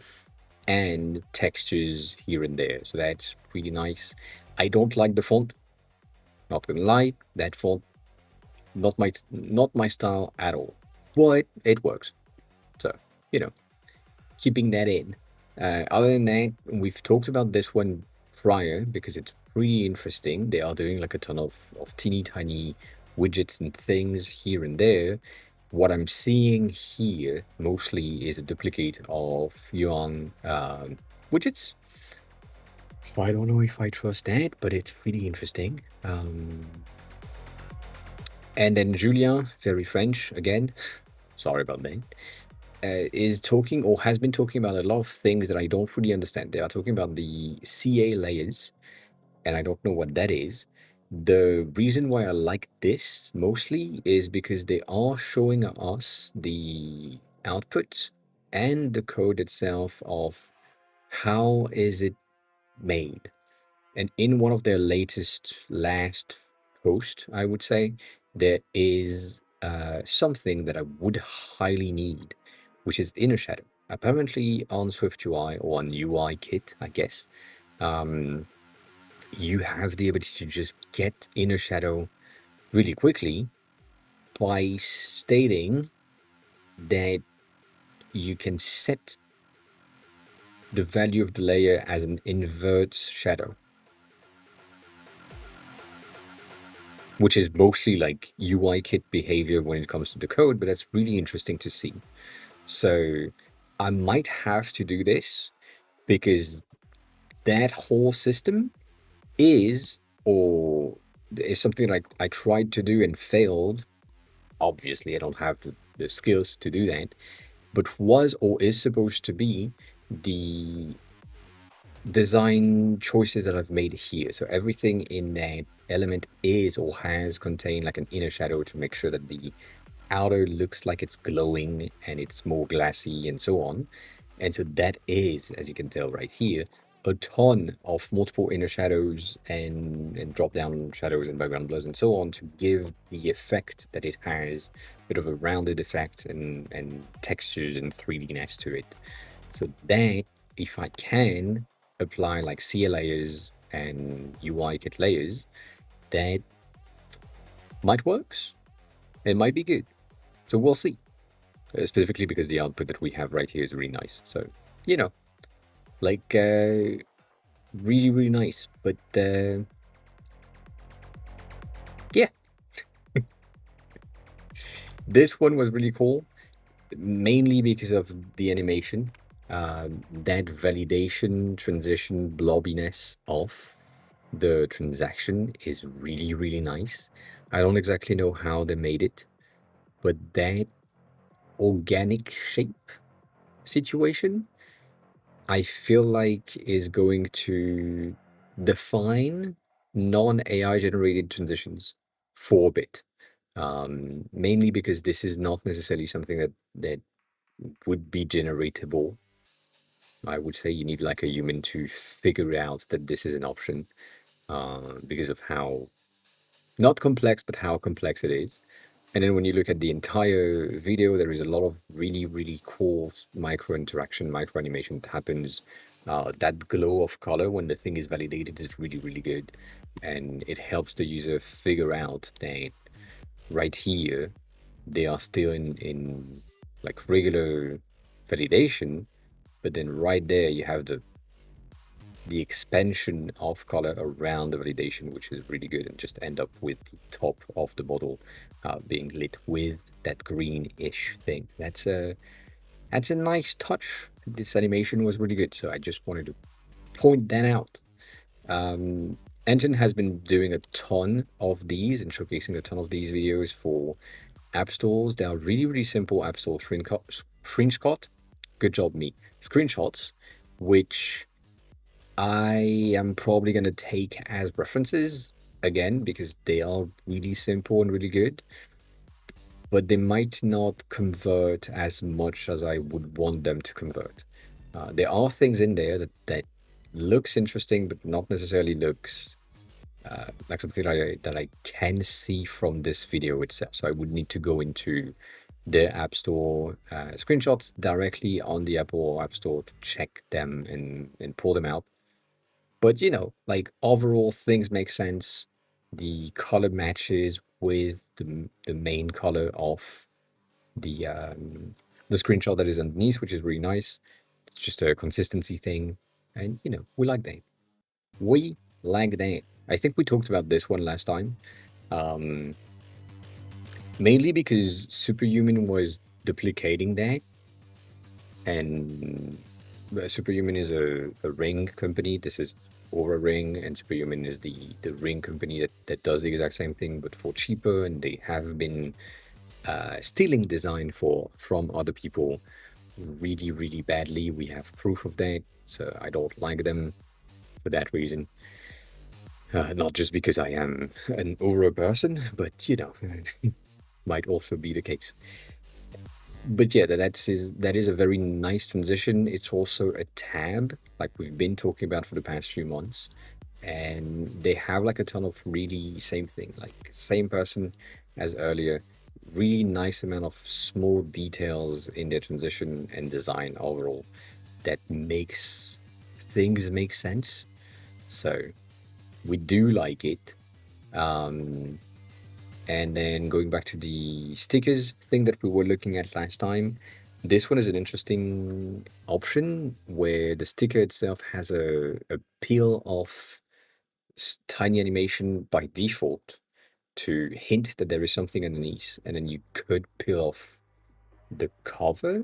Speaker 1: and textures here and there. So that's really nice. I don't like the font. Not gonna lie, that font not my style at all, but it works. So you know, keeping that in. Other than that, we've talked about this one prior because it's pretty interesting. They are doing like a ton of teeny tiny widgets and things here and there. What I'm seeing here mostly is a duplicate of Yuan widgets. I don't know if I trust that, but it's really interesting. And then Julien, very French again. Sorry about that. Is talking or has been talking about a lot of things that I don't really understand. They are talking about the CA layers, and I don't know what that is. The reason why I like this mostly is because they are showing us the output and the code itself of how is it made. And in one of their last post, I would say, there is something that I would highly need, which is inner shadow. Apparently, on SwiftUI or on UI Kit, I guess, um, you have the ability to just get inner shadow really quickly by stating that you can set the value of the layer as an invert shadow, which is mostly like UI kit behavior when it comes to the code, but that's really interesting to see. So I might have to do this because that whole system is or is something like I tried to do and failed. Obviously, I don't have the skills to do that, but was or is supposed to be the design choices that I've made here. So everything in that element is or has contained like an inner shadow to make sure that the outer looks like it's glowing and it's more glassy and so on. And so that is, as you can tell right here, a ton of multiple inner shadows and drop down shadows and background blurs and so on to give the effect that it has, a bit of a rounded effect and textures and 3D next to it. So that, if I can apply like CA layers and UI kit layers, that might works. It might be good. So we'll see. Specifically because the output that we have right here is really nice. So, you know, like really, really nice. But yeah, this one was really cool, mainly because of the animation. That validation transition blobbiness of the transaction is really, really nice. I don't exactly know how they made it, but that organic shape situation, I feel like is going to define non-AI generated transitions for a bit. Mainly because this is not necessarily something that would be generatable. I would say you need like a human to figure out that this is an option because of how not complex, but how complex it is. And then when you look at the entire video, there is a lot of really, really cool micro interaction, micro animation that happens. That glow of color when the thing is validated is really, really good. And it helps the user figure out that right here, they are still in like regular validation, but then right there you have the expansion of color around the validation, which is really good, and just end up with the top of the bottle being lit with that greenish thing. That's a nice touch. This animation was really good, so I just wanted to point that out. Engine has been doing a ton of these and showcasing a ton of these videos for app stores. They are really, really simple app store screenshot. Good job, me. Screenshots, which I am probably going to take as references again because they are really simple and really good. but they might not convert as much as I would want them to convert. There are things in there that looks interesting, but not necessarily looks like something that I can see from this video itself. So I would need to go into their App Store screenshots directly on the Apple App Store to check them and pull them out. But like overall things make sense. The color matches with the main color of the screenshot that is underneath, which is really nice. It's just a consistency thing, and we like that. We like that. I think we talked about this one last time, um, mainly because Superhuman was duplicating that, and Superhuman is a ring company. This is Aura Ring, and Superhuman is the ring company that does the exact same thing, but for cheaper, and they have been stealing design from other people really, really badly. We have proof of that, so I don't like them for that reason. Not just because I am an Aura person, but might also be the case. But yeah, that is a very nice transition. It's also a tab, like we've been talking about for the past few months, and they have like a ton of really same thing, like same person as earlier. Really nice amount of small details in their transition and design overall that makes things make sense. So we do like it. Um, and then going back to the stickers thing that we were looking at last time, this one is an interesting option where the sticker itself has a peel off tiny animation by default to hint that there is something underneath, and then you could peel off the cover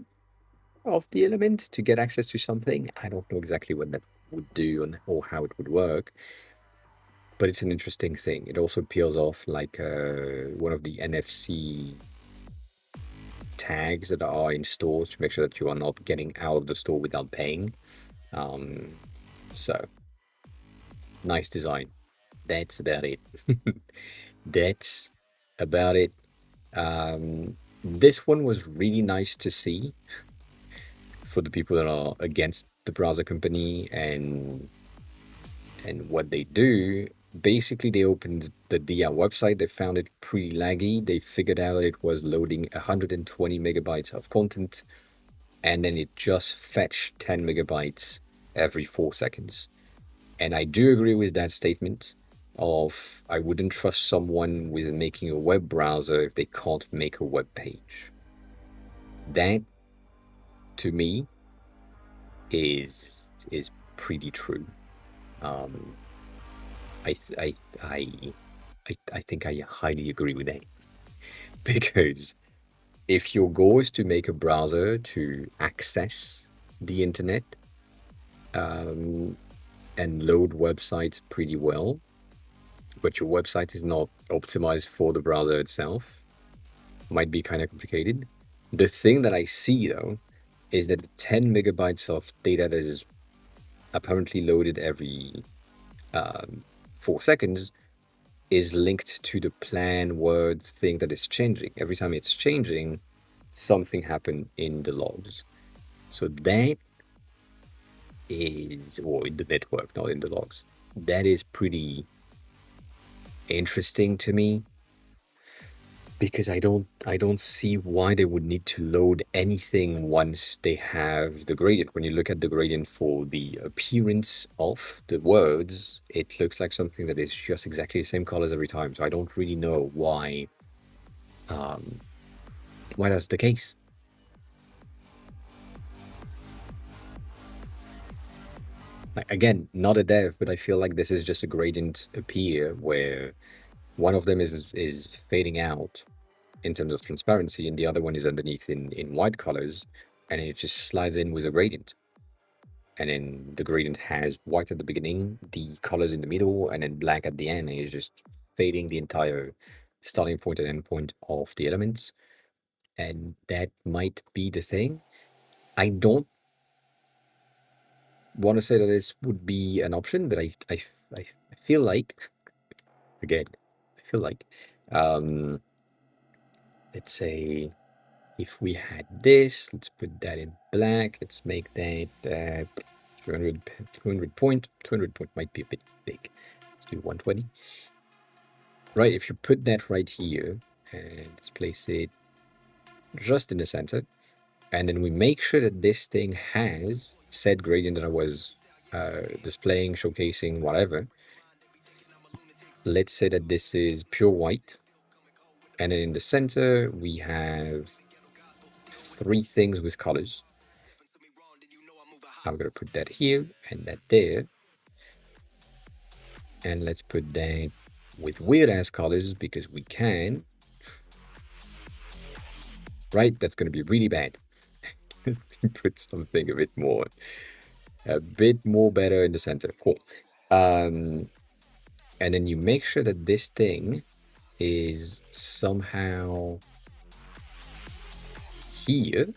Speaker 1: of the element to get access to something. I don't know exactly what that would do or how it would work, but it's an interesting thing. It also peels off like one of the NFC tags that are in stores to make sure that you are not getting out of the store without paying. Um, so nice design. That's about it. That's about it. This one was really nice to see for the people that are against the browser company and what they do. Basically, they opened the DIA website. They found it pretty laggy. They figured out it was loading 120 megabytes of content, and then it just fetched 10 megabytes every 4 seconds. And I do agree with that statement of I wouldn't trust someone with making a web browser if they can't make a web page. That to me is pretty true. Um, I I I I think I highly agree with that because if your goal is to make a browser to access the internet um, and load websites pretty well, but your website is not optimized for the browser itself, might be kind of complicated. The thing that I see though is that the 10 megabytes of data that is apparently loaded every 4 seconds is linked to the plan word thing that is changing. Every time it's changing, something happened in the logs. So that is, or in the network, not in the logs. That is pretty interesting to me because I don't see why they would need to load anything once they have the gradient. When you look at the gradient for the appearance of the words, it looks like something that is just exactly the same colors every time. So I don't really know why that's the case. Like, again, not a dev, but I feel like this is just a gradient appear where one of them is fading out in terms of transparency, and the other one is underneath in white colors, and it just slides in with a gradient. And then the gradient has white at the beginning, the colors in the middle, and then black at the end, and it's just fading the entire starting point and end point of the elements. And that might be the thing. I don't want to say that this would be an option, but I feel like, again, I feel like um, let's say if we had this, let's put that in black. Let's make that 200 point. 200 point might be a bit big. Let's do 120. Right, if you put that right here, and let's place it just in the center, and then we make sure that this thing has said gradient that I was displaying, showcasing, whatever. Let's say that this is pure white, and then in the center we have 3 things with colors. I'm gonna put that here and that there, and let's put that with weird ass colors because we can. Right, that's gonna be really bad. Put something a bit more better in the center. Cool. And then you make sure that this thing is somehow here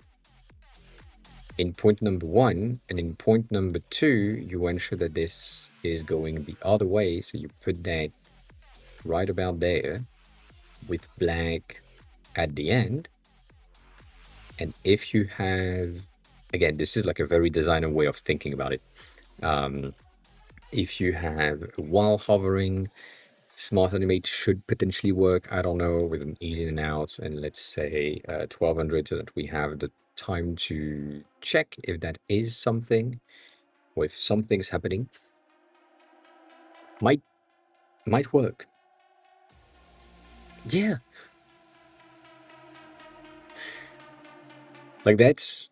Speaker 1: in point number 1, and in point number 2 you ensure that this is going the other way, so you put that right about there with black at the end. And if you have, again, this is like a very designer way of thinking about it. If you have while hovering, smart animate should potentially work. I don't know, with an easy in and out, and let's say 1200, so that we have the time to check if that is something, or if something's happening. Might work. Yeah. Like that's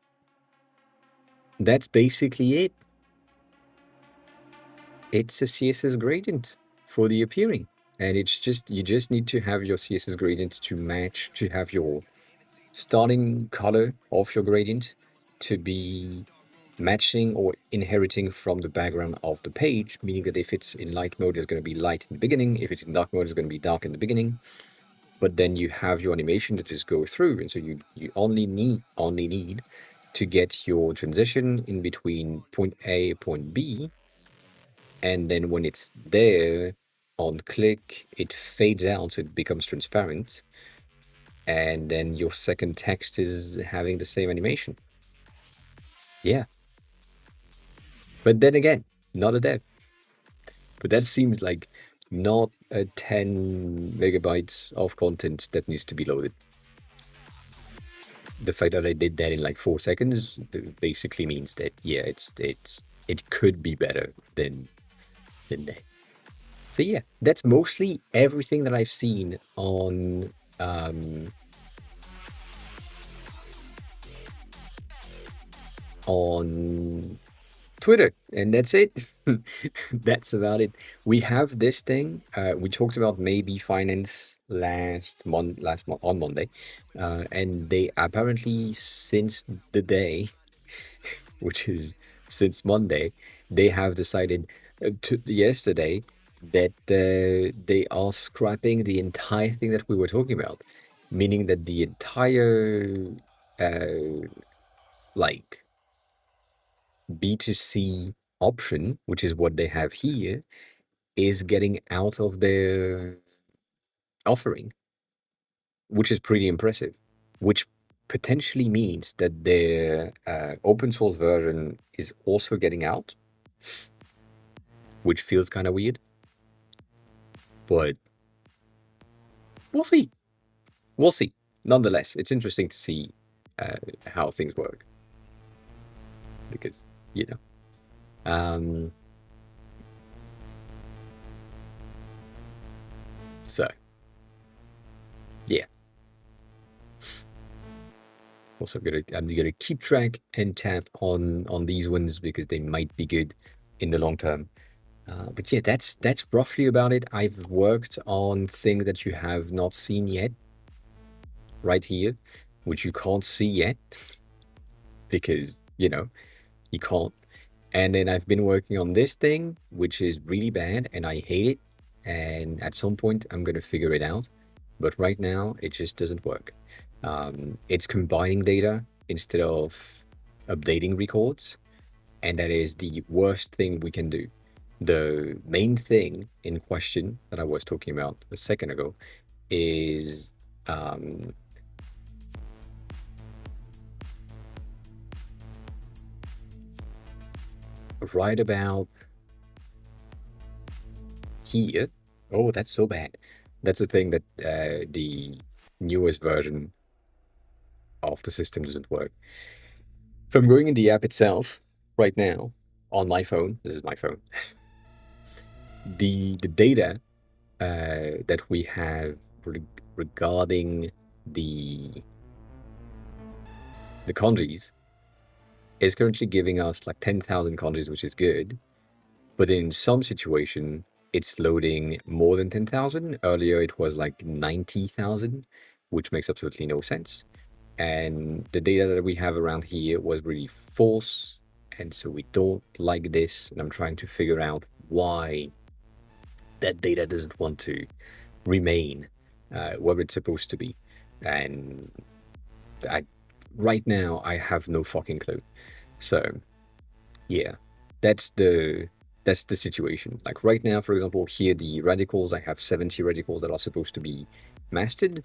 Speaker 1: basically it. It's a CSS gradient for the appearing. And it's just, you just need to have your CSS gradient to match, to have your starting color of your gradient to be matching or inheriting from the background of the page, meaning that if it's in light mode, it's going to be light in the beginning. If it's in dark mode, it's going to be dark in the beginning. But then you have your animation that just go through. And so you only need to get your transition in between point A, point B. And then when it's there on click, it fades out, so it becomes transparent. And then your second text is having the same animation. Yeah. But then again, not a dev. But that seems like not a 10 megabytes of content that needs to be loaded. The fact that I did that in like 4 seconds basically means that, yeah, it could be better than that. So yeah, that's mostly everything that I've seen on Twitter, and that's it. That's about it. We have this thing. We talked about maybe finance last month on Monday, and they apparently since the day, which is since Monday, they have decided yesterday that they are scrapping the entire thing that we were talking about, meaning that the entire like B2C option, which is what they have here, is getting out of their offering, which is pretty impressive, which potentially means that their open source version is also getting out, which feels kind of weird, but we'll see. We'll see. Nonetheless, it's interesting to see how things work, because, you know. So, yeah. Also, I'm gonna keep track and tap on these ones because they might be good in the long term. But yeah, that's roughly about it. I've worked on things that you have not seen yet, right here, which you can't see yet because, you know, you can't. And then I've been working on this thing, which is really bad and I hate it. And at some point, I'm gonna figure it out. But right now, it just doesn't work. It's combining data instead of updating records, and that is the worst thing we can do. The main thing in question that I was talking about a second ago is right about here. Oh, that's so bad. That's the thing that the newest version of the system doesn't work. If I'm going in the app itself right now on my phone, this is my phone, the data that we have regarding the kanjis is currently giving us like 10,000 kanjis, which is good. But in some situation, it's loading more than 10,000. Earlier, it was like 90,000, which makes absolutely no sense. And the data that we have around here was really false. And so we don't like this. And I'm trying to figure out why that data doesn't want to remain where it's supposed to be. And I, right now, I have no fucking clue. So yeah, that's the situation. Like right now, for example, here the radicals, I have 70 radicals that are supposed to be mastered,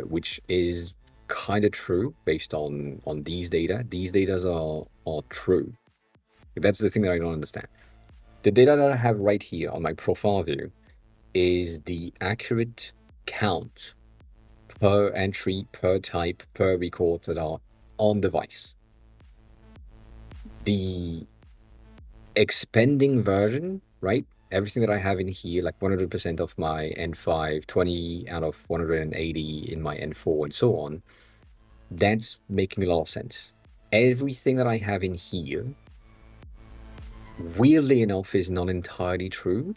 Speaker 1: which is kind of true based on these data. These data are true. That's the thing that I don't understand. The data that I have right here on my profile view is the accurate count per entry, per type, per record that are on device. The expanding version, right? Everything that I have in here, like 100% of my N5, 20 out of 180 in my N4, and so on, that's making a lot of sense. Everything that I have in here, weirdly enough, is not entirely true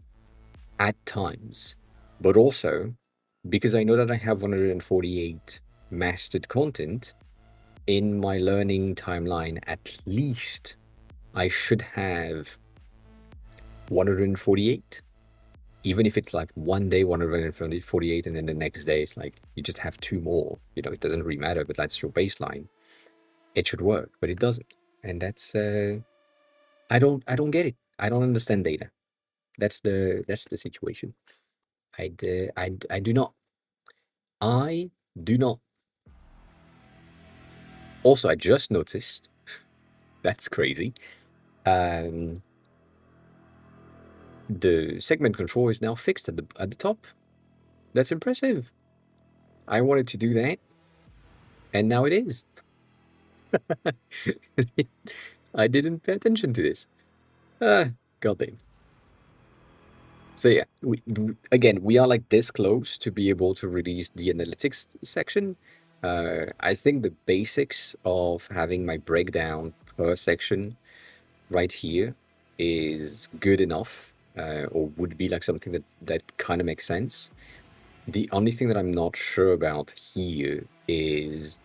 Speaker 1: at times. But also, because I know that I have 148 mastered content in my learning timeline, at least I should have 148, even if it's like one day 148 and then the next day it's like you just have two more, it doesn't really matter, but that's your baseline. It should work, but it doesn't. And that's I don't get it. I don't understand data. That's the situation. I do not. I do not. Also, I just noticed, that's crazy, um the segment control is now fixed at the top. That's impressive. I wanted to do that, and now it is. I didn't pay attention to this. Goddamn. So yeah, again, we are like this close to be able to release the analytics section. I think the basics of having my breakdown per section right here is good enough, or would be like something that kind of makes sense. The only thing that I'm not sure about here is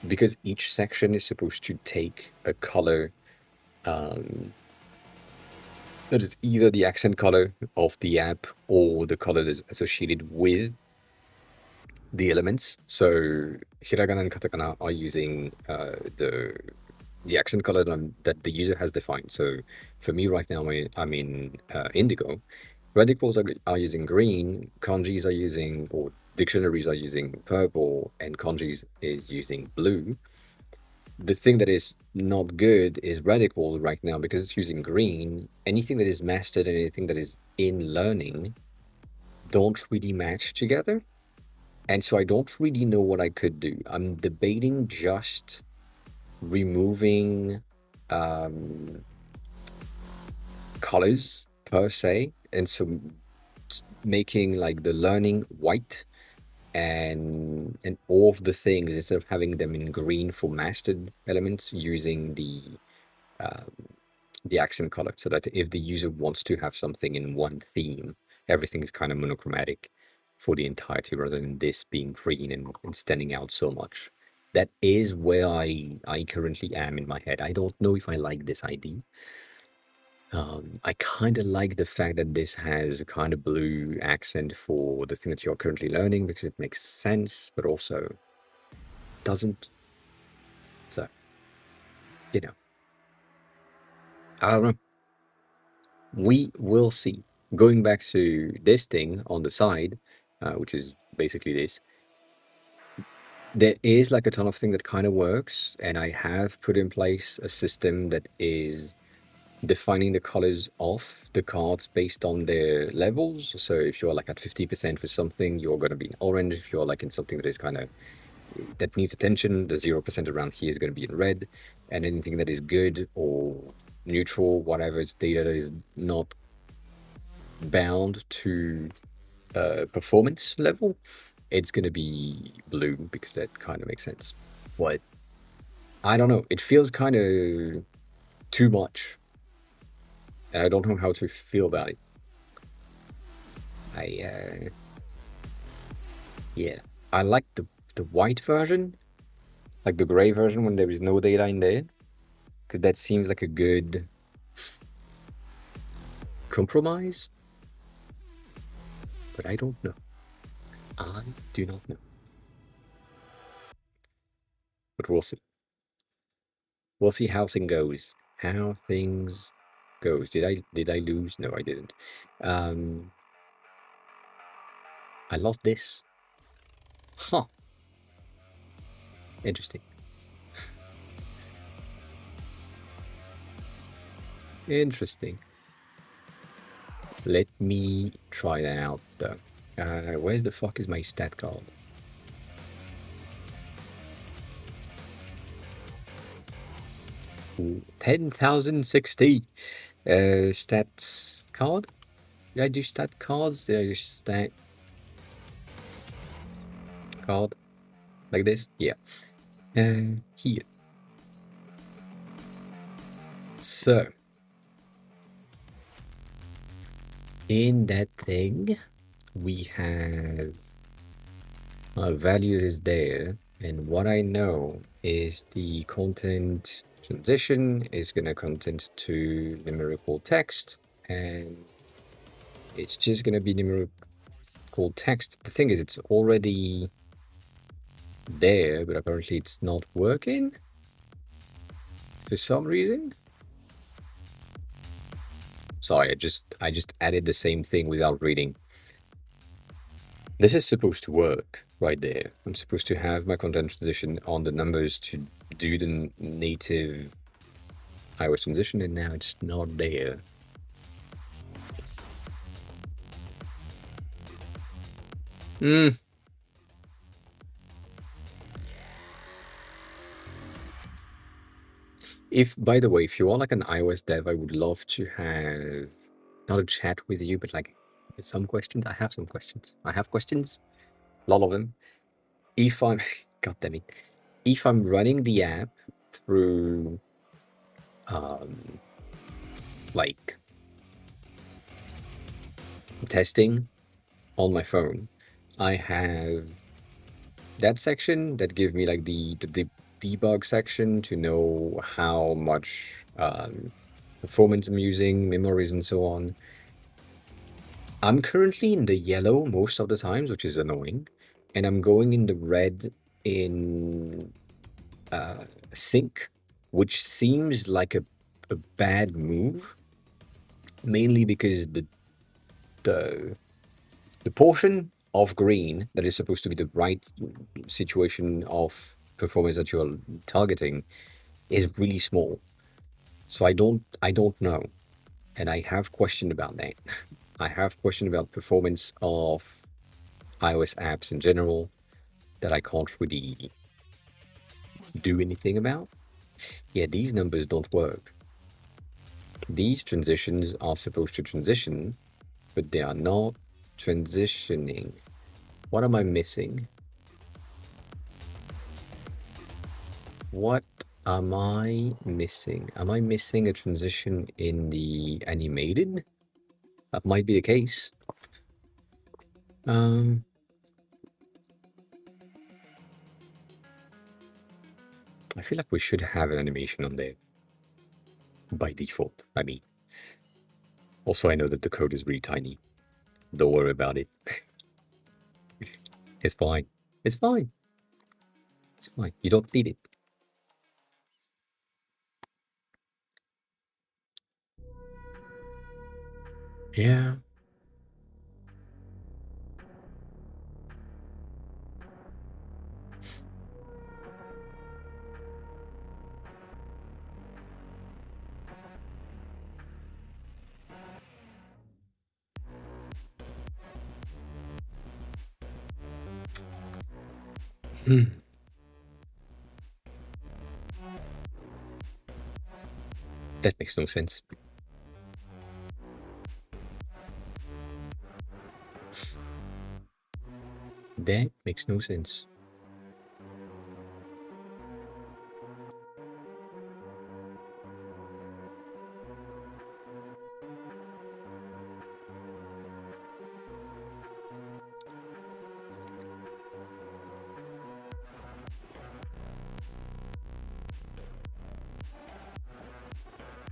Speaker 1: because each section is supposed to take a color that is either the accent color of the app or the color that is associated with the elements. So hiragana and katakana are using the accent color that the user has defined. So for me right now, I'm in indigo. Radicals are using green, kanjis are using, or dictionaries are using purple, and kanjis is using blue. The thing that is not good is radicals right now because it's using green. Anything that is mastered and anything that is in learning don't really match together. And so I don't really know what I could do. I'm debating just removing colors per se, and so making like the learning white and all of the things, instead of having them in green for mastered elements, using the accent color, so that if the user wants to have something in one theme, everything is kind of monochromatic for the entirety, rather than this being green and standing out so much. That is where I currently am in my head. I don't know if I like this idea. I kind of like the fact that this has a kind of blue accent for the thing that you're currently learning, because it makes sense, but also doesn't. So, you know, I don't know. We will see. Going back to this thing on the side, which is basically this, there is like a ton of thing that kind of works, and I have put in place a system that is defining the colors of the cards based on their levels. So if you're like at 50% for something, you're going to be in orange. If you're like in something that is kind of that needs attention, the 0% around here is going to be in red, and anything that is good or neutral, whatever, it's data that is not bound to performance level, it's going to be blue, because that kind of makes sense. But I don't know, it feels kind of too much, and I don't know how to feel about it. Yeah, I like the white version, like the gray version when there is no data in there, because that seems like a good compromise. But I don't know. I do not know. But we'll see. We'll see how things goes. How things goes. Did I lose? No, I didn't. Um, I lost this. Huh. Interesting. Interesting. Let me try that out though. Where's the fuck is my stat card? Ooh, 10,060. Stats card? Did I do stat cards? Did I do stat card? Like this? Yeah. Here. So, in that thing, we have a value is there, and what I know is the content transition is going to content to numerical text, and it's just going to be numerical text. The thing is, it's already there, but apparently it's not working for some reason. Sorry, I just added the same thing without reading. This is supposed to work right there. I'm supposed to have my content transition on the numbers to do the native iOS transition, and now it's not there. If, by the way, if you are like an iOS dev, I would love to have not a chat with you, but like some questions. I have some questions. I have questions, a lot of them. If I'm, God damn it, if I'm running the app through, like testing on my phone, I have that section that give me like the debug section to know how much performance I'm using, memories, and so on. I'm currently in the yellow most of the times, which is annoying, and I'm going in the red in sync, which seems like a bad move, mainly because the the portion of green that is supposed to be the right situation of performance that you're targeting is really small. So I don't know, and I have questioned about that. I have questioned about performance of iOS apps in general that I can't really do anything about. Yeah, these numbers don't work. These transitions are supposed to transition, but they are not transitioning. What am I missing? What am I missing? Am I missing a transition in the animated? That might be the case. I feel like we should have an animation on there by default. I mean, also I know that the code is really tiny. Don't worry about it. It's fine. It's fine. It's fine. You don't need it. Yeah. That makes no sense. That makes no sense.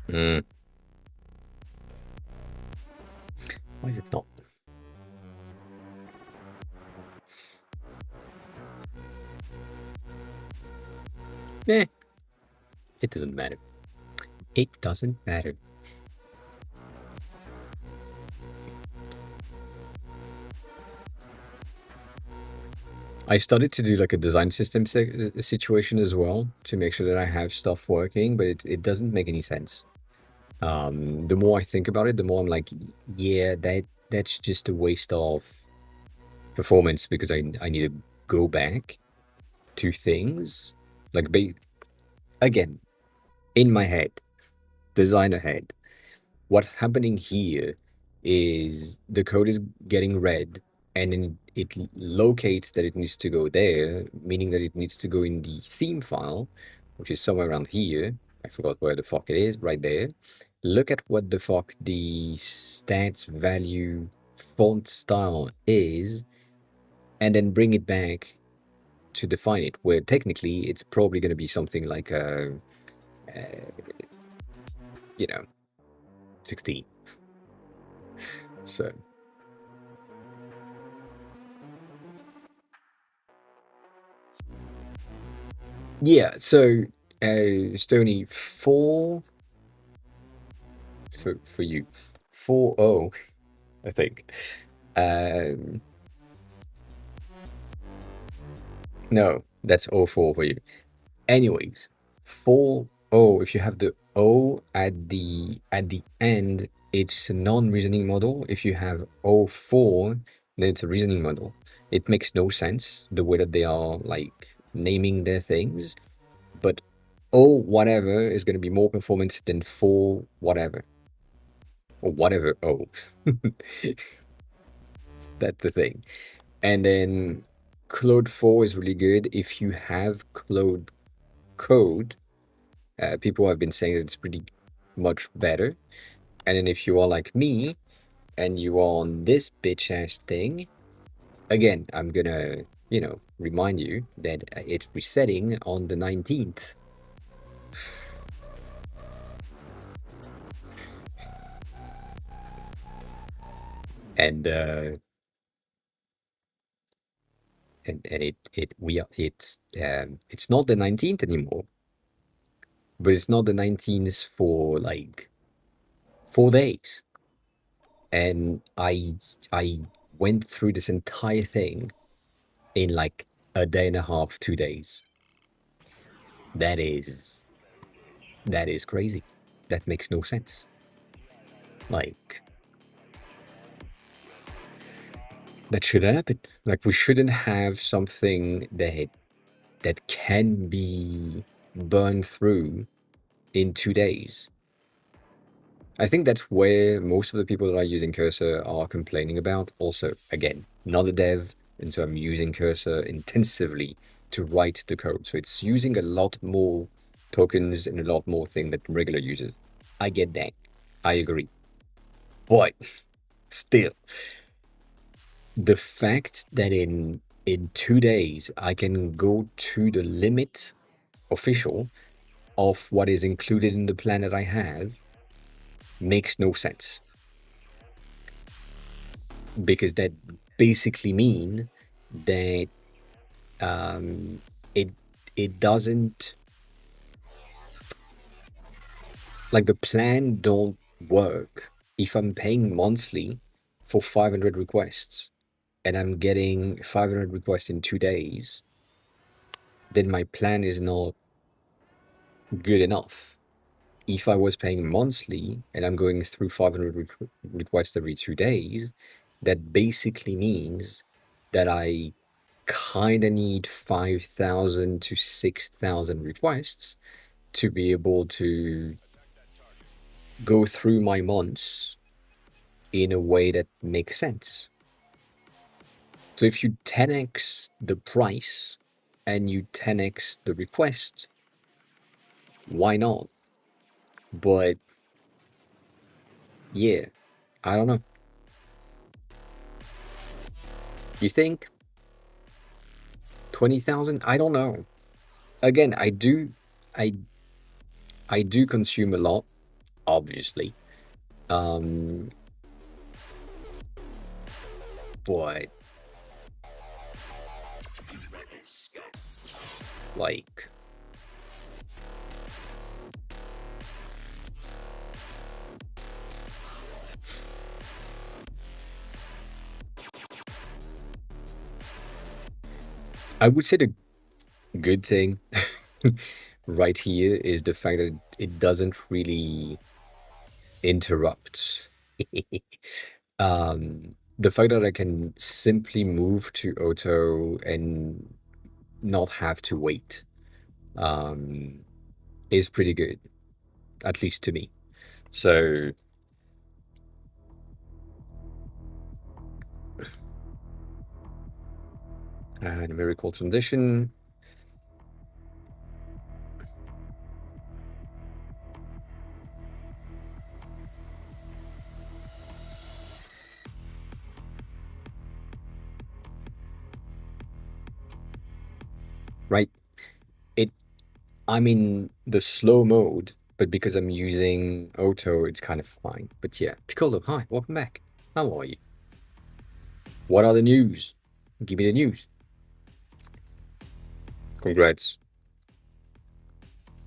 Speaker 1: Mm. Why is it not? Eh, it doesn't matter. It doesn't matter. I started to do like a design system situation as well to make sure that I have stuff working, but it doesn't make any sense. The more I think about it, the more I'm like, yeah, that's just a waste of performance because I need to go back to things like again in my head, designer head. What's happening here is the code is getting read and then it locates that it needs to go there, meaning that it needs to go in the theme file, which is somewhere around here. I forgot where the fuck it is, right there. Look at what the fuck the stats value font style is, and then bring it back to define it, where technically it's probably going to be something like you know, 16. So yeah, so Stony, for you, 4-0, I think. Um, no, that's 0-4 for you. Anyways, 4-0. If you have the O at the end, it's a non-reasoning model. If you have 0-4, then it's a reasoning model. It makes no sense the way that they are like naming their things, but O whatever is going to be more performance than 4 whatever or whatever O. That's the thing. And then Claude 4 is really good if you have Claude code. People have been saying that it's pretty much better. And then if you are like me and you are on this bitch ass thing, again, I'm gonna, remind you that it's resetting on the 19th. And it's not the 19th anymore, but it's not the 19th for like 4 days. And I went through this entire thing in like a day and a half, 2 days. That is that is crazy. That makes no sense. Like that shouldn't happen. Like we shouldn't have something that can be burned through in 2 days. I think that's where most of the people that are using Cursor are complaining about. Also, again, not a dev, and so I'm using Cursor intensively to write the code. So it's using a lot more tokens and a lot more thing that regular users. I get that. I agree. But still, the fact that in 2 days I can go to the limit official of what is included in the plan that I have makes no sense. Because that basically mean that it it doesn't, like, the plan don't work if I'm paying monthly for 500 requests and I'm getting 500 requests in 2 days, then my plan is not good enough. If I was paying monthly and I'm going through 500 requests every 2 days, that basically means that I kind of need 5,000 to 6,000 requests to be able to go through my months in a way that makes sense. So if you 10x the price and you 10x the request, why not? But yeah, I don't know. You think 20,000? I don't know. Again, I I do consume a lot, obviously. Um, but like I would say the good thing right here is the fact that it doesn't really interrupt. The fact that I can simply move to auto and not have to wait um, is pretty good, at least to me. So, numerical transition. Right? It I'm in the slow mode, but because I'm using auto, it's kind of fine. But yeah, Piccolo, hi, welcome back. How are you? What are the news? Give me the news. Congrats.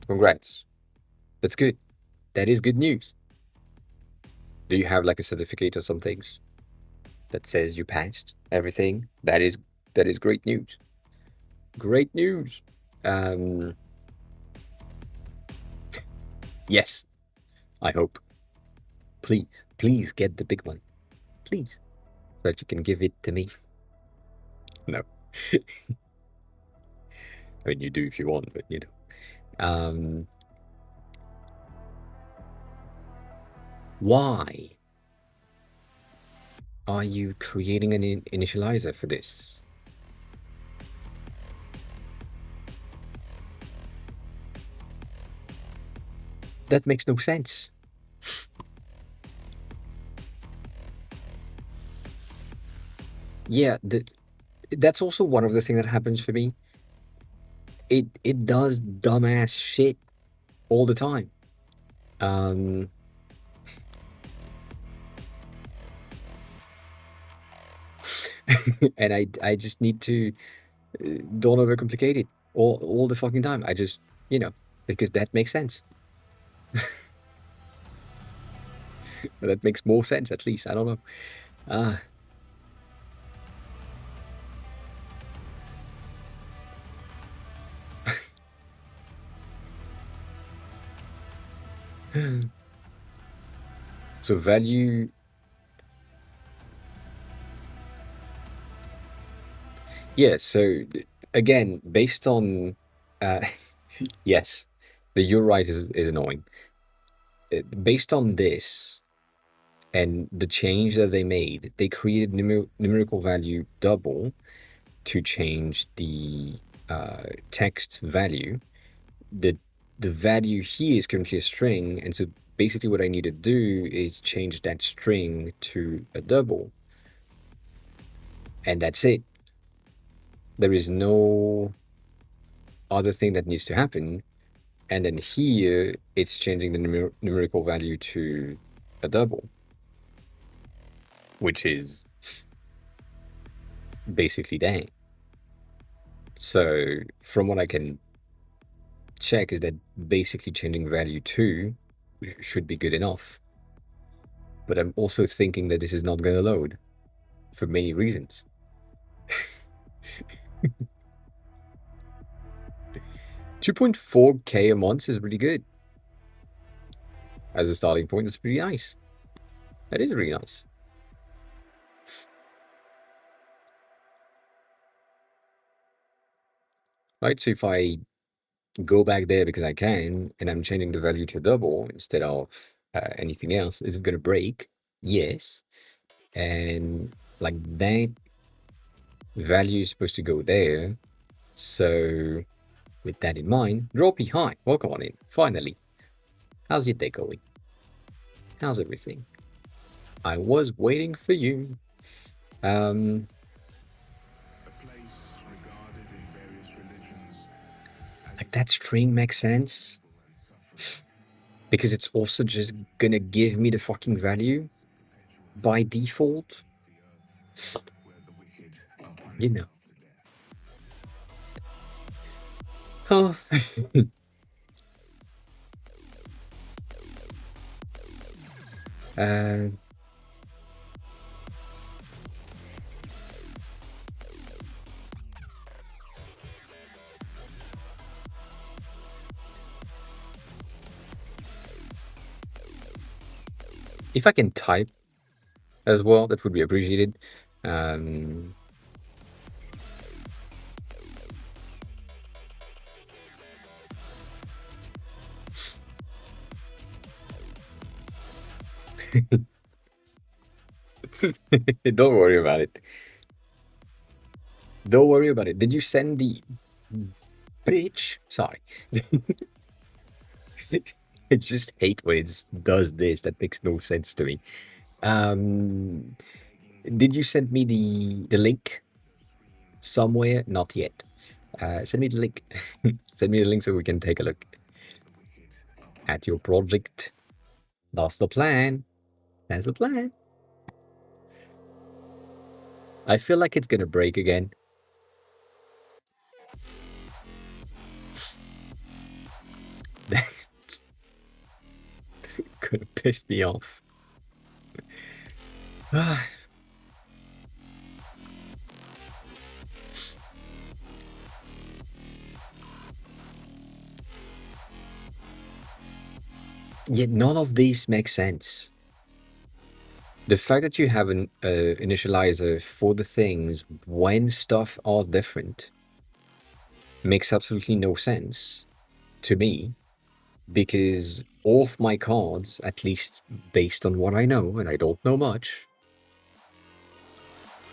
Speaker 1: Congrats. That's good. That is good news. Do you have like a certificate or some things that says you passed everything? That is great news. Great news. Um, yes, I hope. Please, please get the big one. Please. So that you can give it to me. No. I mean, you do if you want, but you know. Why are you creating an initializer for this? That makes no sense. Yeah, that's also one of the things that happens for me. It does dumbass shit all the time. Um, and I just need to don't overcomplicate it all the fucking time. I just because that makes sense. That makes more sense at least. I don't know. Ah, so value. Yeah. So again, based on uh, yes, the you're right is annoying. Based on this and the change that they made, they created numerical value double to change the text value. The the value here is currently a string, and so basically what I need to do is change that string to a double, and that's it. There is no other thing that needs to happen. And then here it's changing the numerical value to a double, which is basically that. So from what I can check is that basically changing value to should be good enough. But I'm also thinking that this is not going to load for many reasons. 2.4K a month is really good. As a starting point, that's pretty nice. That is really nice. right? So if I go back there because I can, and I'm changing the value to double instead of anything else, is it going to break? Yes. And like that value is supposed to go there. So with that in mind, Droppy, hi, welcome on in. Finally, how's your day going? How's everything? I was waiting for you. Um, like that string makes sense because it's also just gonna give me the fucking value by default. You know. Oh. uh, if I can type as well, that would be appreciated. Um, don't worry about it. Don't worry about it. Did you send the bitch? Sorry. I just hate when it does this. That makes no sense to me. Um, did you send me the link somewhere? Not yet. Send me the link. Send me the link so we can take a look at your project. That's the plan. That's the plan. I feel like it's gonna break again. That's gonna piss me off. Yet none of these make sense. The fact that you have an initializer for the things when stuff are different makes absolutely no sense to me, because all of my cards, at least based on what I know, and I don't know much,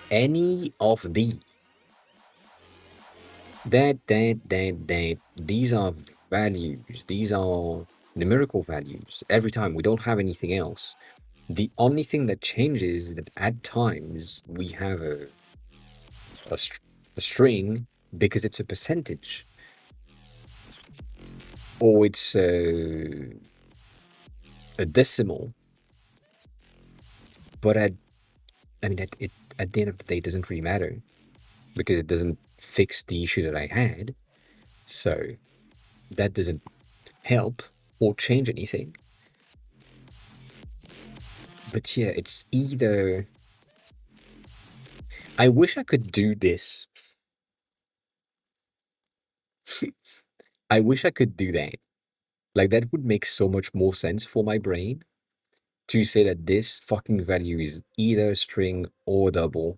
Speaker 1: any of these, these are values, these are numerical values. Every time we don't have anything else. The only thing that changes is that at times we have a, a string because it's a percentage, or it's a decimal. But I mean, at the end of the day, it doesn't really matter because it doesn't fix the issue that I had. So that doesn't help or change anything. But yeah, it's either. I wish I could do this. I wish I could do that. Like, that would make so much more sense for my brain to say that this fucking value is either string or double,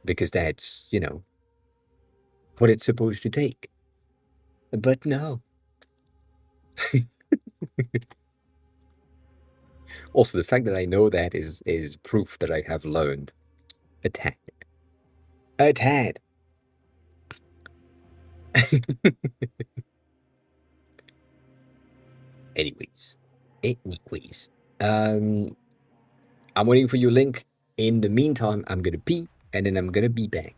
Speaker 1: because that's, what it's supposed to take. But no. Also, the fact that I know that is proof that I have learned a tad. A tad. Anyways. Anyways. Um, I'm waiting for your link. In the meantime, I'm gonna pee, and then I'm gonna be back.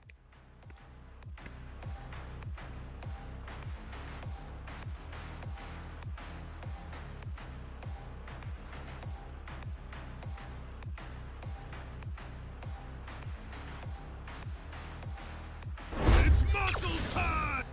Speaker 3: It's muscle time!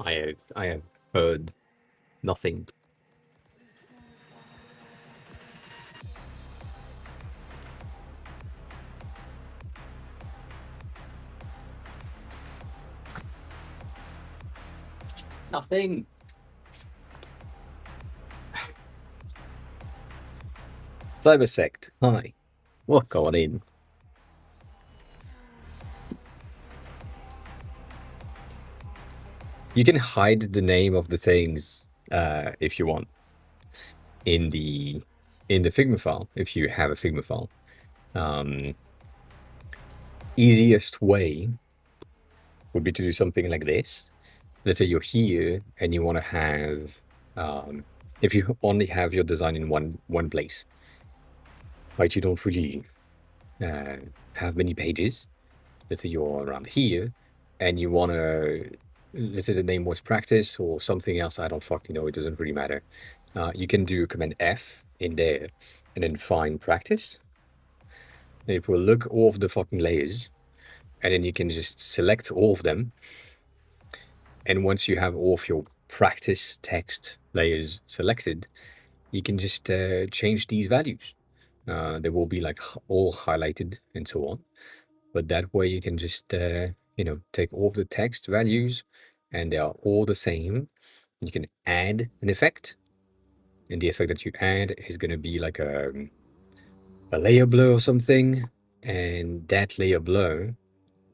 Speaker 1: I have heard nothing. Nothing. Cybersect. Hi. What going in? You can hide the name of the things if you want in the Figma file if you have a Figma file. Easiest way would be to do something like this. Let's say you're here and you want to have, if you only have your design in one place, right? You don't really have many pages. Let's say you're around here and you want to, let's say the name was practice or something else. I don't fucking know. It doesn't really matter. You can do Command F in there and then find practice. And it will look all of the fucking layers. And then you can just select all of them. And once you have all of your practice text layers selected, you can just change these values. They will be like all highlighted and so on. But that way you can just, take all of the text values and they are all the same. You can add an effect. And the effect that you add is going to be like a layer blur or something. And that layer blur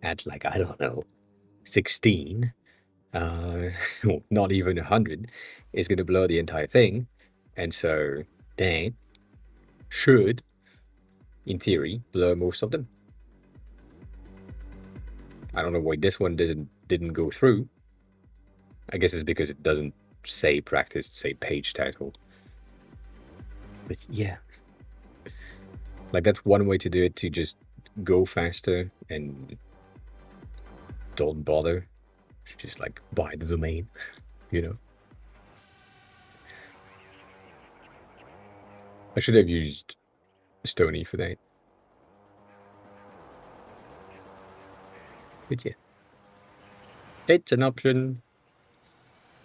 Speaker 1: at like, I don't know, 16, not even 100, is going to blur the entire thing. And so that should, in theory, blur most of them. I don't know why this one didn't go through. I guess it's because it doesn't say practice, say page title. But yeah, like that's one way to do it, to just go faster and don't bother. Just like buy the domain, I should have used Stony for that. But yeah, it's an option.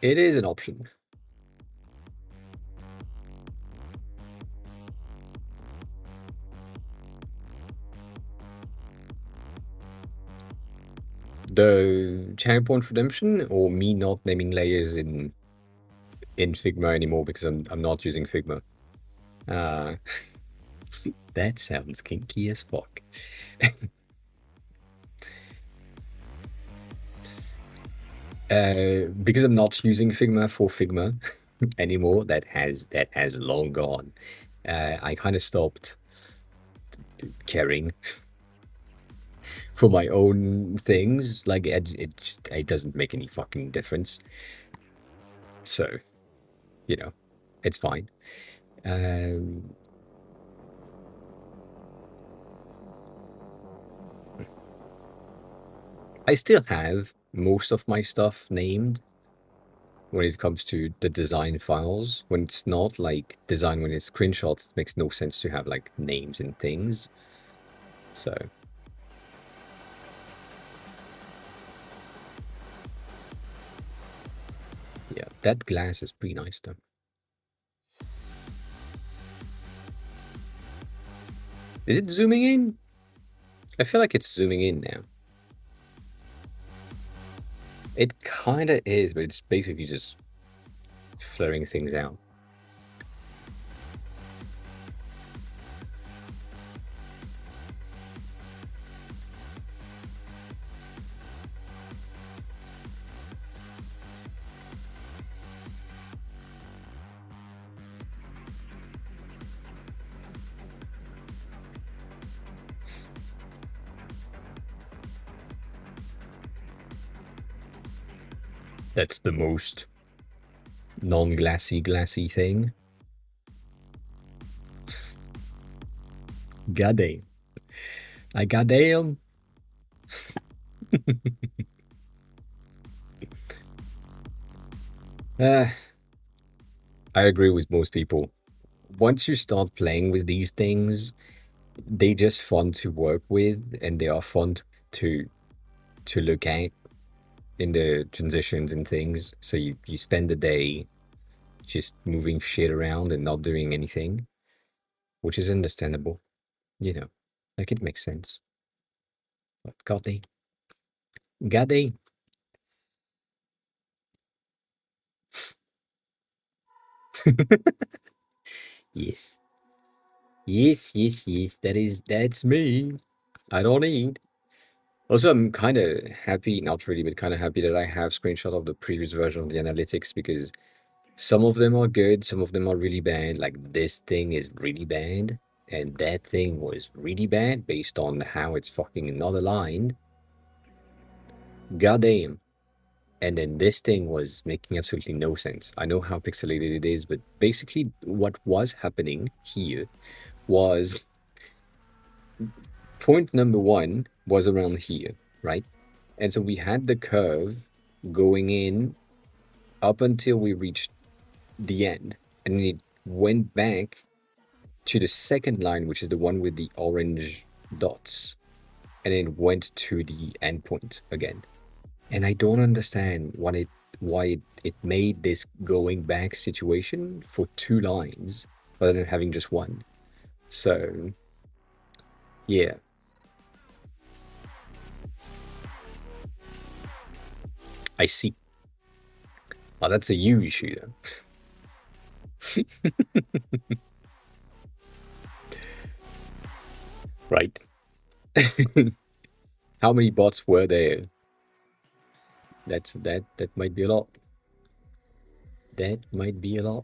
Speaker 1: It is an option. The Channel Point Redemption, or me not naming layers in Figma anymore because I'm not using Figma. That sounds kinky as fuck. Because I'm not using Figma for Figma anymore, that has long gone. I kind of stopped caring for my own things. Like it doesn't make any fucking difference. So, it's fine. I still have most of my stuff named when it comes to the design files. When it's not like design, when it's screenshots, it makes no sense to have like names and things. So yeah, that glass is pretty nice though. Is it zooming in? I feel like it's zooming in now. It kind of is, but it's basically just flaring things out. That's the most non-glassy thing. Goddamn. I goddamn. I agree with most people. Once you start playing with these things, they just fun to work with and they are fun to look at. in the transitions and things. So you spend the day just moving shit around and not doing anything, which is understandable, you know, like it makes sense. But God they, yes, yes. That's me. I don't need. Also, I'm kind of happy, not really, but kind of happy that I have screenshot of the previous version of the analytics because some of them are good, some of them are really bad. Like this thing is really bad, and that thing was really bad based on how it's fucking not aligned. Goddamn. And then this thing was making absolutely no sense. I know how pixelated it is, but basically what was happening here was point number one was around here, right? And so we had the curve going in up until we reached the end. And it went back to the second line, which is the one with the orange dots. And it went to the endpoint again. And I don't understand why it made this going back situation for two lines rather than having just one. So yeah, I see. Oh, that's a you issue then. Right. How many bots were there? That might be a lot. That might be a lot.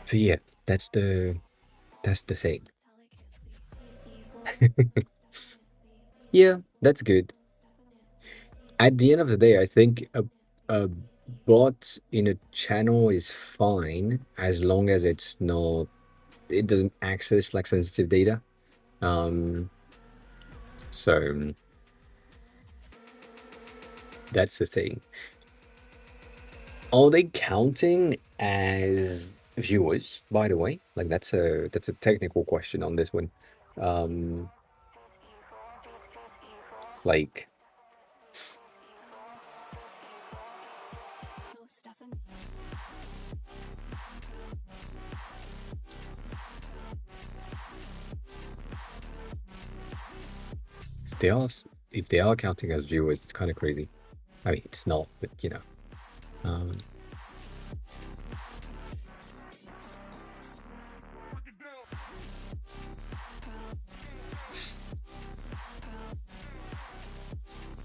Speaker 1: So yeah, that's the thing. Yeah, that's good. At the end of the day, I think a bot in a channel is fine as long as it doesn't access like sensitive data. Um, so that's the thing. Are they counting as viewers, by the way? Like that's a technical question on this one. Um, like if they are counting as viewers, it's kind of crazy. I mean, it's not, but you know. Um,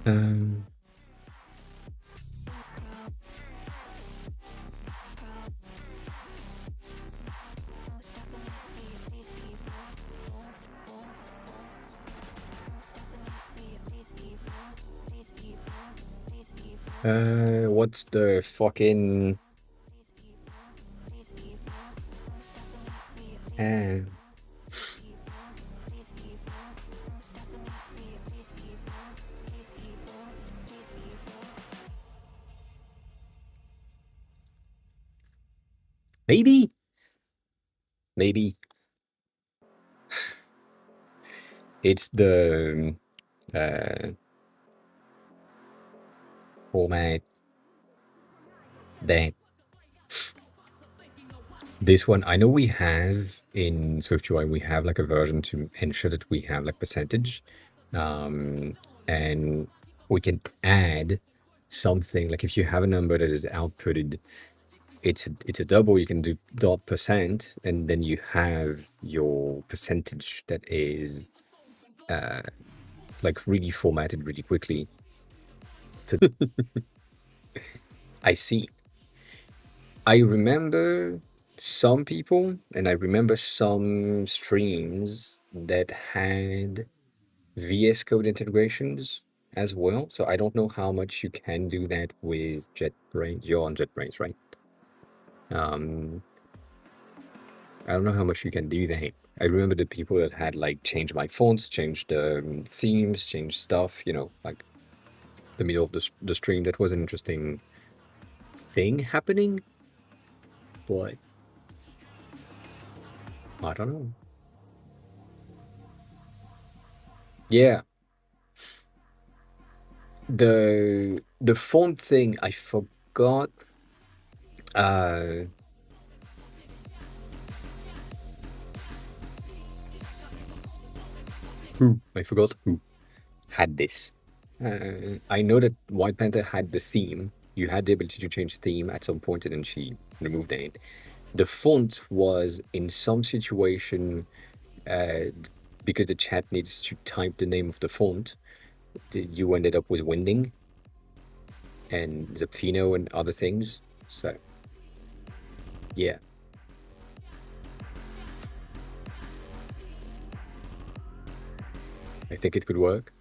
Speaker 1: um, what's the fucking uh, maybe maybe it's the uh format that this one, I know we have in SwiftUI, we have like a version to ensure that we have like percentage. And we can add something like if you have a number that is outputted, it's a double, you can do dot percent, and then you have your percentage that is like really formatted really quickly. I see. I remember some people and I remember some streams that had VS Code integrations as well. So I don't know how much you can do that with JetBrains. You're on JetBrains, right? Um, I don't know how much you can do that. I remember the people that had like changed my fonts, changed themes, changed stuff, like the middle of the stream. That was an interesting thing happening. What? I don't know. Yeah, the font thing I forgot. Uh, who I forgot who had this. I know that White Panther had the theme. You had the ability to change theme at some point, and then she removed it. The font was in some situation, uh, because the chat needs to type the name of the font. You ended up with Winding and Zapfino and other things. So, yeah, I think it could work.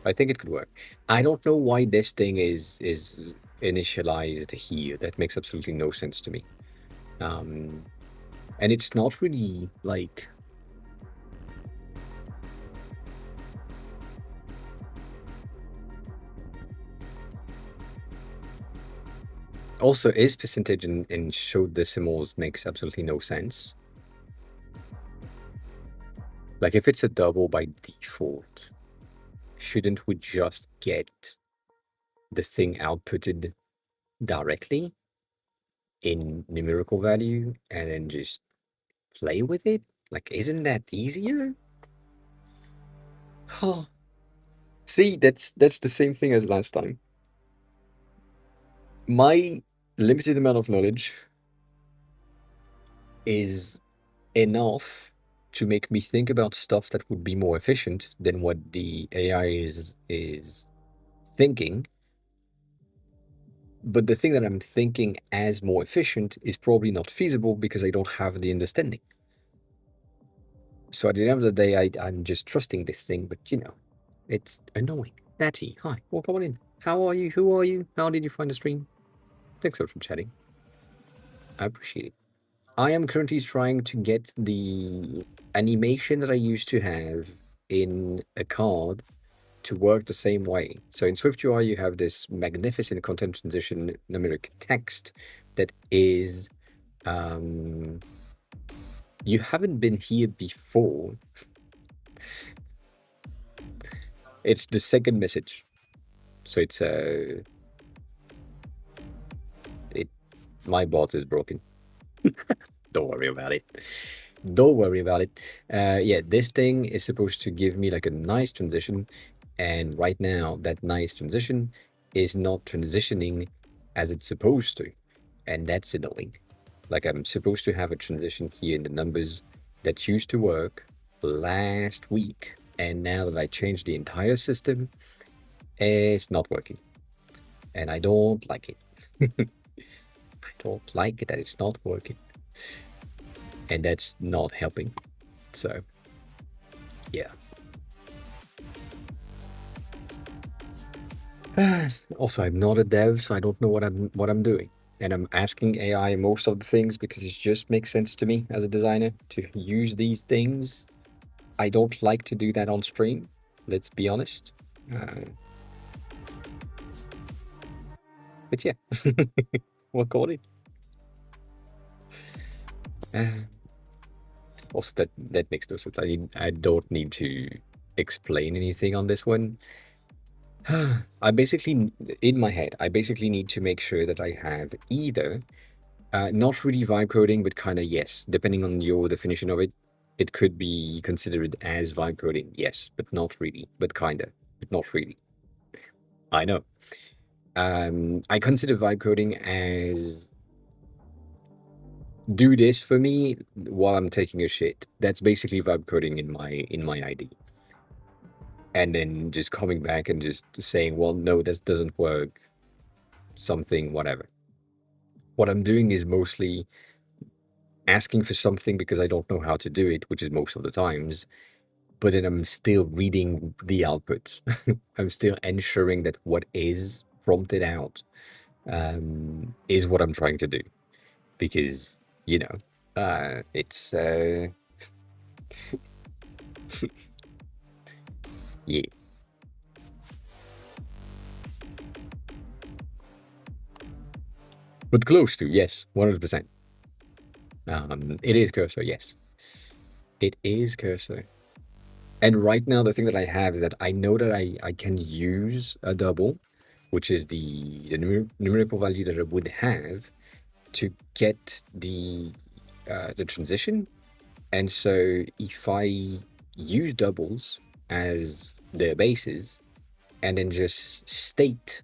Speaker 1: I think it could work. I don't know why this thing is initialized here. That makes absolutely no sense to me. Um, and it's not really like. Also, is percentage and show decimals makes absolutely no sense. Like if it's a double by default, shouldn't we just get the thing outputted directly in numerical value and then just play with it? Like, isn't that easier? Oh, see, that's the same thing as last time. My limited amount of knowledge is enough to make me think about stuff that would be more efficient than what the AI is thinking. But the thing that I'm thinking as more efficient is probably not feasible because I don't have the understanding. So at the end of the day, I'm just trusting this thing, but it's annoying. Natty, hi, welcome on in. How are you? Who are you? How did you find the stream? Thanks so much for chatting. I appreciate it. I am currently trying to get the animation that I used to have in a card to work the same way. So in SwiftUI, you have this magnificent content transition numeric text that is. You haven't been here before. It's the second message. So it's my bot is broken. Don't worry about it. Don't worry about it. Yeah, this thing is supposed to give me like a nice transition, and right now that nice transition is not transitioning as it's supposed to, and that's annoying. Like I'm supposed to have a transition here in the numbers that used to work last week, and now that I changed the entire system, it's not working, and I don't like it. I don't like it that it's not working, and that's not helping. So, yeah. Also, I'm not a dev, so I don't know what I'm doing, and I'm asking AI most of the things because it just makes sense to me as a designer to use these things. I don't like to do that on stream. Let's be honest. But yeah, what got it? Also, that makes no sense. I don't need to explain anything on this one. I basically, in my head, I basically need to make sure that I have either not really vibe coding, but kind of yes, depending on your definition of it, it could be considered as vibe coding, yes, but not really, but kind of, but not really. I know. I consider vibe coding as do this for me while I'm taking a shit. That's basically vibe coding in my ID. And then just coming back and just saying, well, no, that doesn't work. Something, whatever. What I'm doing is mostly asking for something because I don't know how to do it, which is most of the times. But then I'm still reading the output. I'm still ensuring that what is prompted out is what I'm trying to do. Because, it's, yeah. But close to, yes, 100%. It is cursor, yes. It is cursor. And right now, the thing that I have is that I know that I can use a double, which is the numerical value that I would have to get the transition. And so if I use doubles as their bases and then just state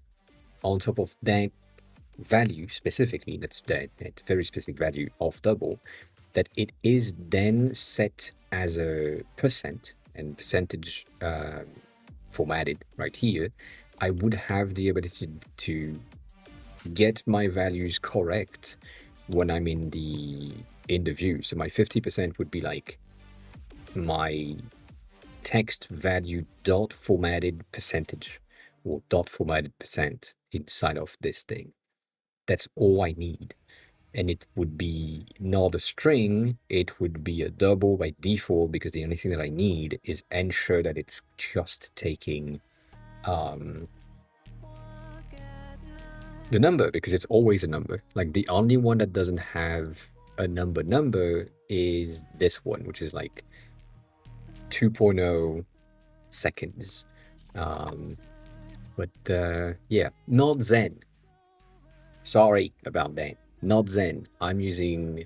Speaker 1: on top of that value specifically, that's that very specific value of double, that it is then set as a percent and percentage formatted right here, I would have the ability to get my values correct when I'm in the view. So my 50% would be like my text value dot formatted percentage or dot formatted percent inside of this thing. That's all I need. And it would be not a string, it would be a double by default, because the only thing that I need is ensure that it's just taking the number, because it's always a number. Like the only one that doesn't have a number is this one, which is like 2.0 seconds. But yeah, not Zen. Sorry about that. Not Zen. I'm using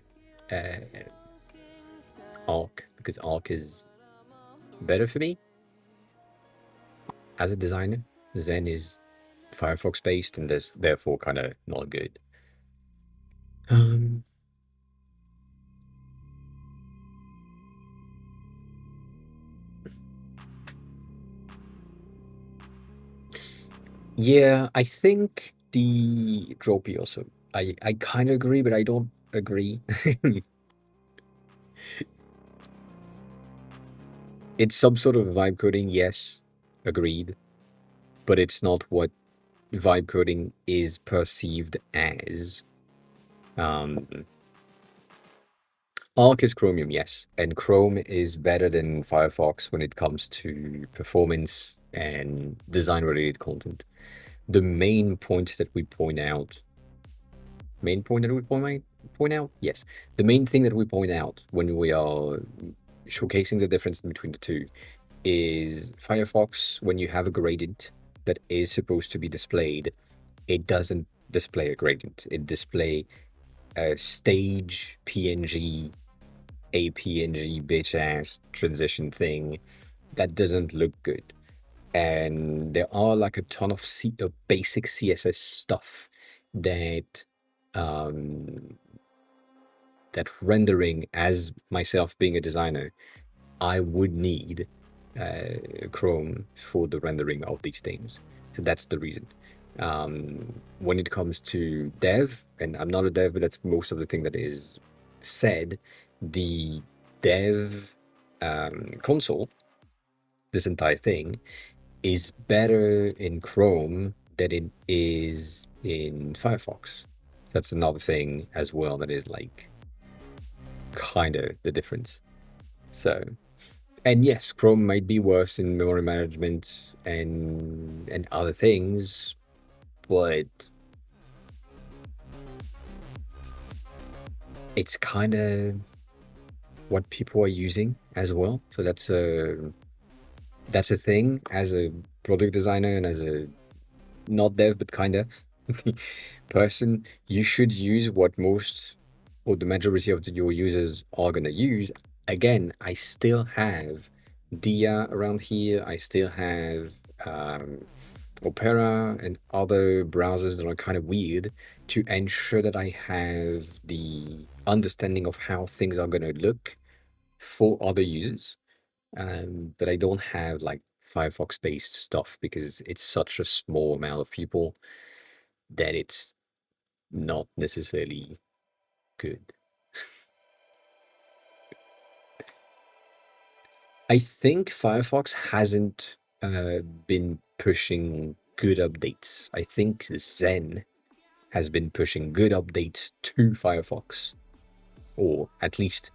Speaker 1: Arc because Arc is better for me as a designer. Zen is Firefox based and therefore kind of not good. Yeah, I think the Tropy also. I kind of agree, but I don't agree. It's some sort of vibe coding, yes, agreed, but it's not what vibe coding is perceived as. Arc is Chromium, yes, and Chrome is better than Firefox when it comes to performance and design-related content. The main point that we point out, yes, the main thing that we point out when we are showcasing the difference between the two is Firefox, when you have a gradient that is supposed to be displayed, it doesn't display a gradient. It display a stage PNG, a PNG bitch ass transition thing that doesn't look good. And there are like a ton of basic CSS stuff that that rendering, as myself being a designer, I would need Chrome for the rendering of these things. So that's the reason. When it comes to dev, and I'm not a dev, but that's most of the thing that is said, the dev console, this entire thing, is better in Chrome than it is in Firefox. That's another thing as well that is like kind of the difference. So, and yes, Chrome might be worse in memory management and other things, but it's kind of what people are using as well. So that's a thing as a product designer and as a not dev but kind of person. You should use what most or the majority of your users are gonna use. Again, I still have Dia around here. I still have Opera and other browsers that are kind of weird to ensure that I have the understanding of how things are going to look for other users. But I don't have like Firefox based stuff because it's such a small amount of people that it's not necessarily good. I think Firefox hasn't been pushing good updates. I think Zen has been pushing good updates to Firefox, or at least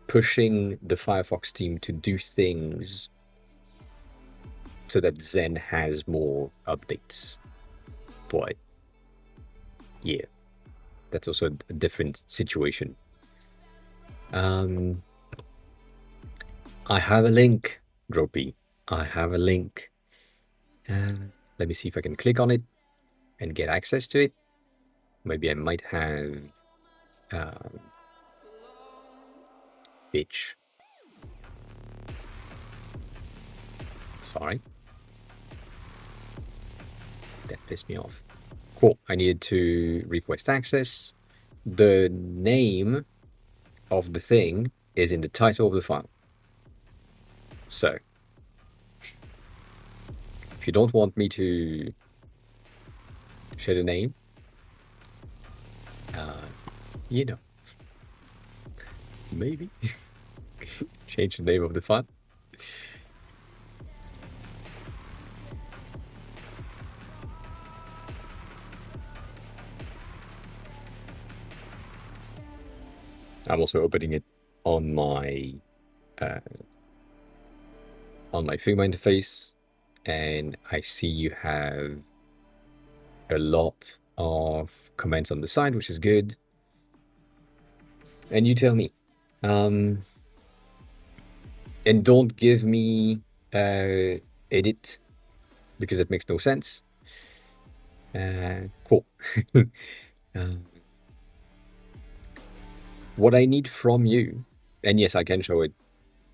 Speaker 1: pushing the Firefox team to do things so that Zen has more updates. But yeah, that's also a different situation. I have a link, Gropey. I have a link. Let me see if I can click on it and get access to it. Maybe I might have bitch. Sorry. That pissed me off. Cool. I needed to request access. The name of the thing is in the title of the file. So, if you don't want me to share the name, you know, maybe change the name of the file. I'm also opening it on my Figma interface, and I see you have a lot of comments on the side, which is good. And you tell me. And don't give me edit, because it makes no sense. Cool. What I need from you, and yes, I can show it,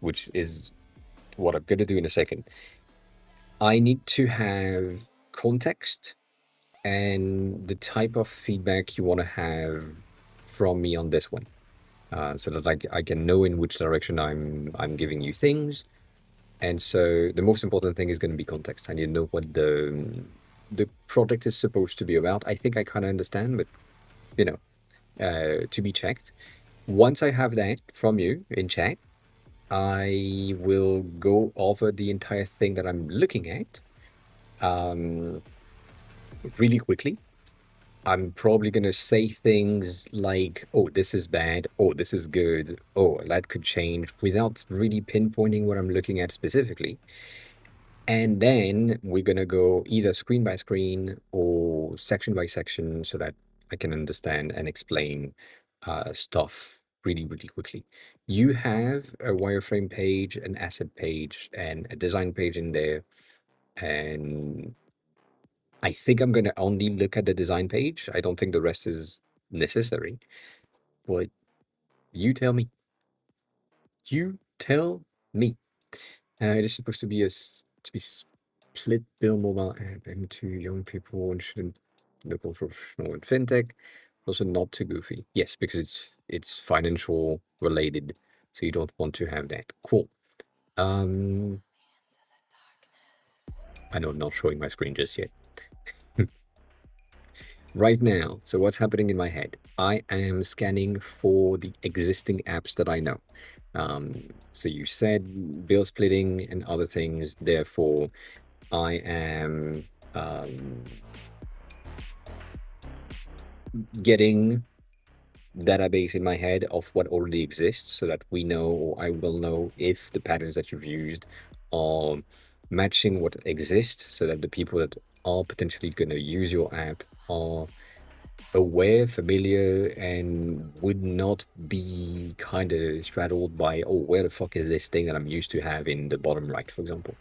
Speaker 1: which is what I'm going to do in a second. I need to have context and the type of feedback you want to have from me on this one, so that I can know in which direction I'm giving you things. And so the most important thing is going to be context. I need to know what the project is supposed to be about. I think I kind of understand, but you know, to be checked. Once I have that from you in chat, I will go over the entire thing that I'm looking at really quickly. I'm probably going to say things like, oh, this is bad. Oh, this is good. Oh, that could change, without really pinpointing what I'm looking at specifically. And then we're going to go either screen by screen or section by section, so that I can understand and explain stuff really, really quickly. You have a wireframe page, an asset page, and a design page in there. And I think I'm going to only look at the design page. I don't think the rest is necessary. But you tell me. You tell me. It is supposed to be to be split bill mobile app into young people and shouldn't look professional in fintech. Also not too goofy. Yes, because it's financial related, so you don't want to have that. Cool. I know I'm not showing my screen just yet. Right now, so what's happening in my head? I am scanning for the existing apps that I know. So you said bill splitting and other things, therefore I am getting database in my head of what already exists, so that we know, or I will know, if the patterns that you've used are matching what exists, so that the people that are potentially going to use your app are aware, familiar, and would not be kind of straddled by, oh, where the fuck is this thing that I'm used to have in the bottom right, for example.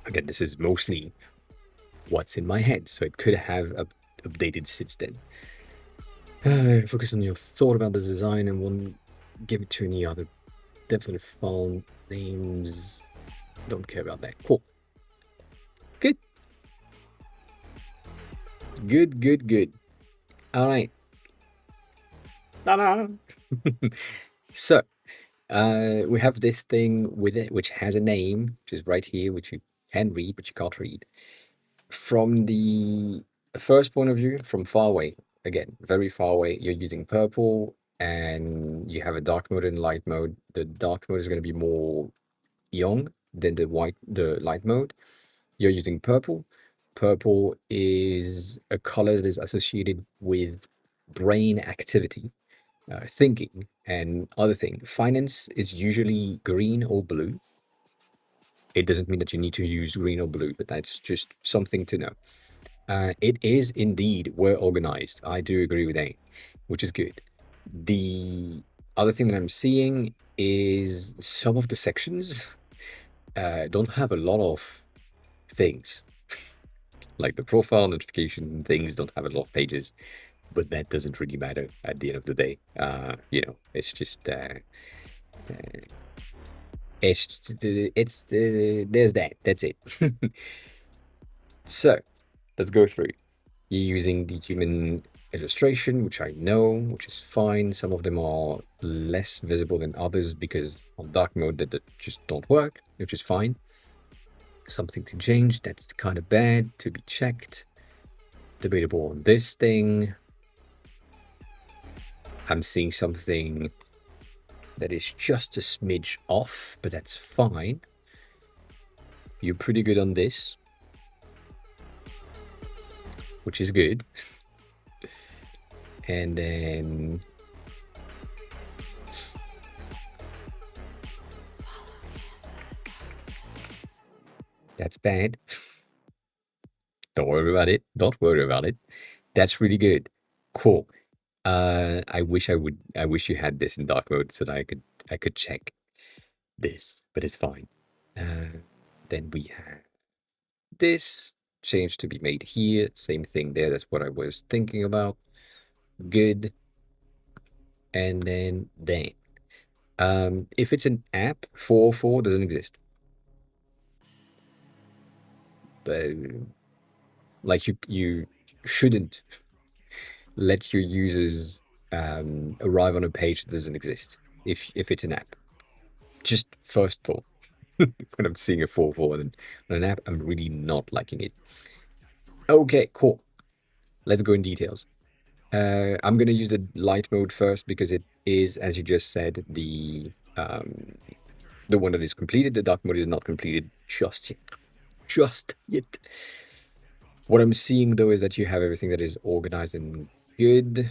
Speaker 1: Again, this is mostly what's in my head, so it could have updated since then. Focus on your thought about the design and won't give it to any other definite font names. Don't care about that. Cool. Good. Good. All right. Ta-da! So, we have this thing with it, which has a name, which is right here, which you can read, but you can't read. From the first point of view, from far away, again, very far away, you're using purple, and you have a dark mode and light mode. The dark mode is going to be more young than the light mode. You're using purple. Purple is a color that is associated with brain activity, thinking, and other things. Finance is usually green or blue. It doesn't mean that you need to use green or blue, but that's just something to know. It is indeed well organized. I do agree with that, which is good. The other thing that I'm seeing is some of the sections don't have a lot of things. Like the profile notification things don't have a lot of pages, but that doesn't really matter at the end of the day. It's just there's that. That's it. So let's go through. You're using the human illustration, which I know, which is fine. Some of them are less visible than others because on dark mode that just don't work, which is fine. Something to change, that's kind of bad, to be checked. Debatable on this thing. I'm seeing something that is just a smidge off, but that's fine. You're pretty good on this, which is good. And then that's bad. Don't worry about it. Don't worry about it. That's really good. Cool. I wish you had this in dark mode so that I could check this, but it's fine. Then we have this change to be made here. Same thing there. That's what I was thinking about. Good. And then. If it's an app, 404 doesn't exist. Like you shouldn't let your users arrive on a page that doesn't exist if it's an app. Just first thought. When I'm seeing a 404 on an app, I'm really not liking it. Okay, cool. Let's go in details. I'm gonna use the light mode first because it is, as you just said, the one that is completed. The dark mode is not completed just yet. Just yet. What I'm seeing though is that you have everything that is organized and good.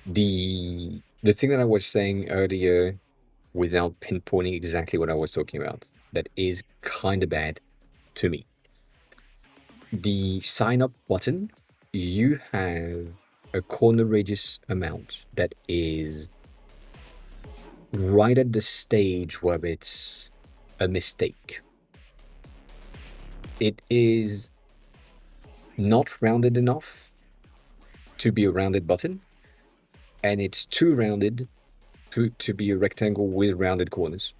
Speaker 1: The thing that I was saying earlier, without pinpointing exactly what I was talking about, that is kind of bad to me. The sign up button, you have a corner radius amount that is right at the stage where it's a mistake. It is not rounded enough to be a rounded button, and it's too rounded to be a rectangle with rounded corners.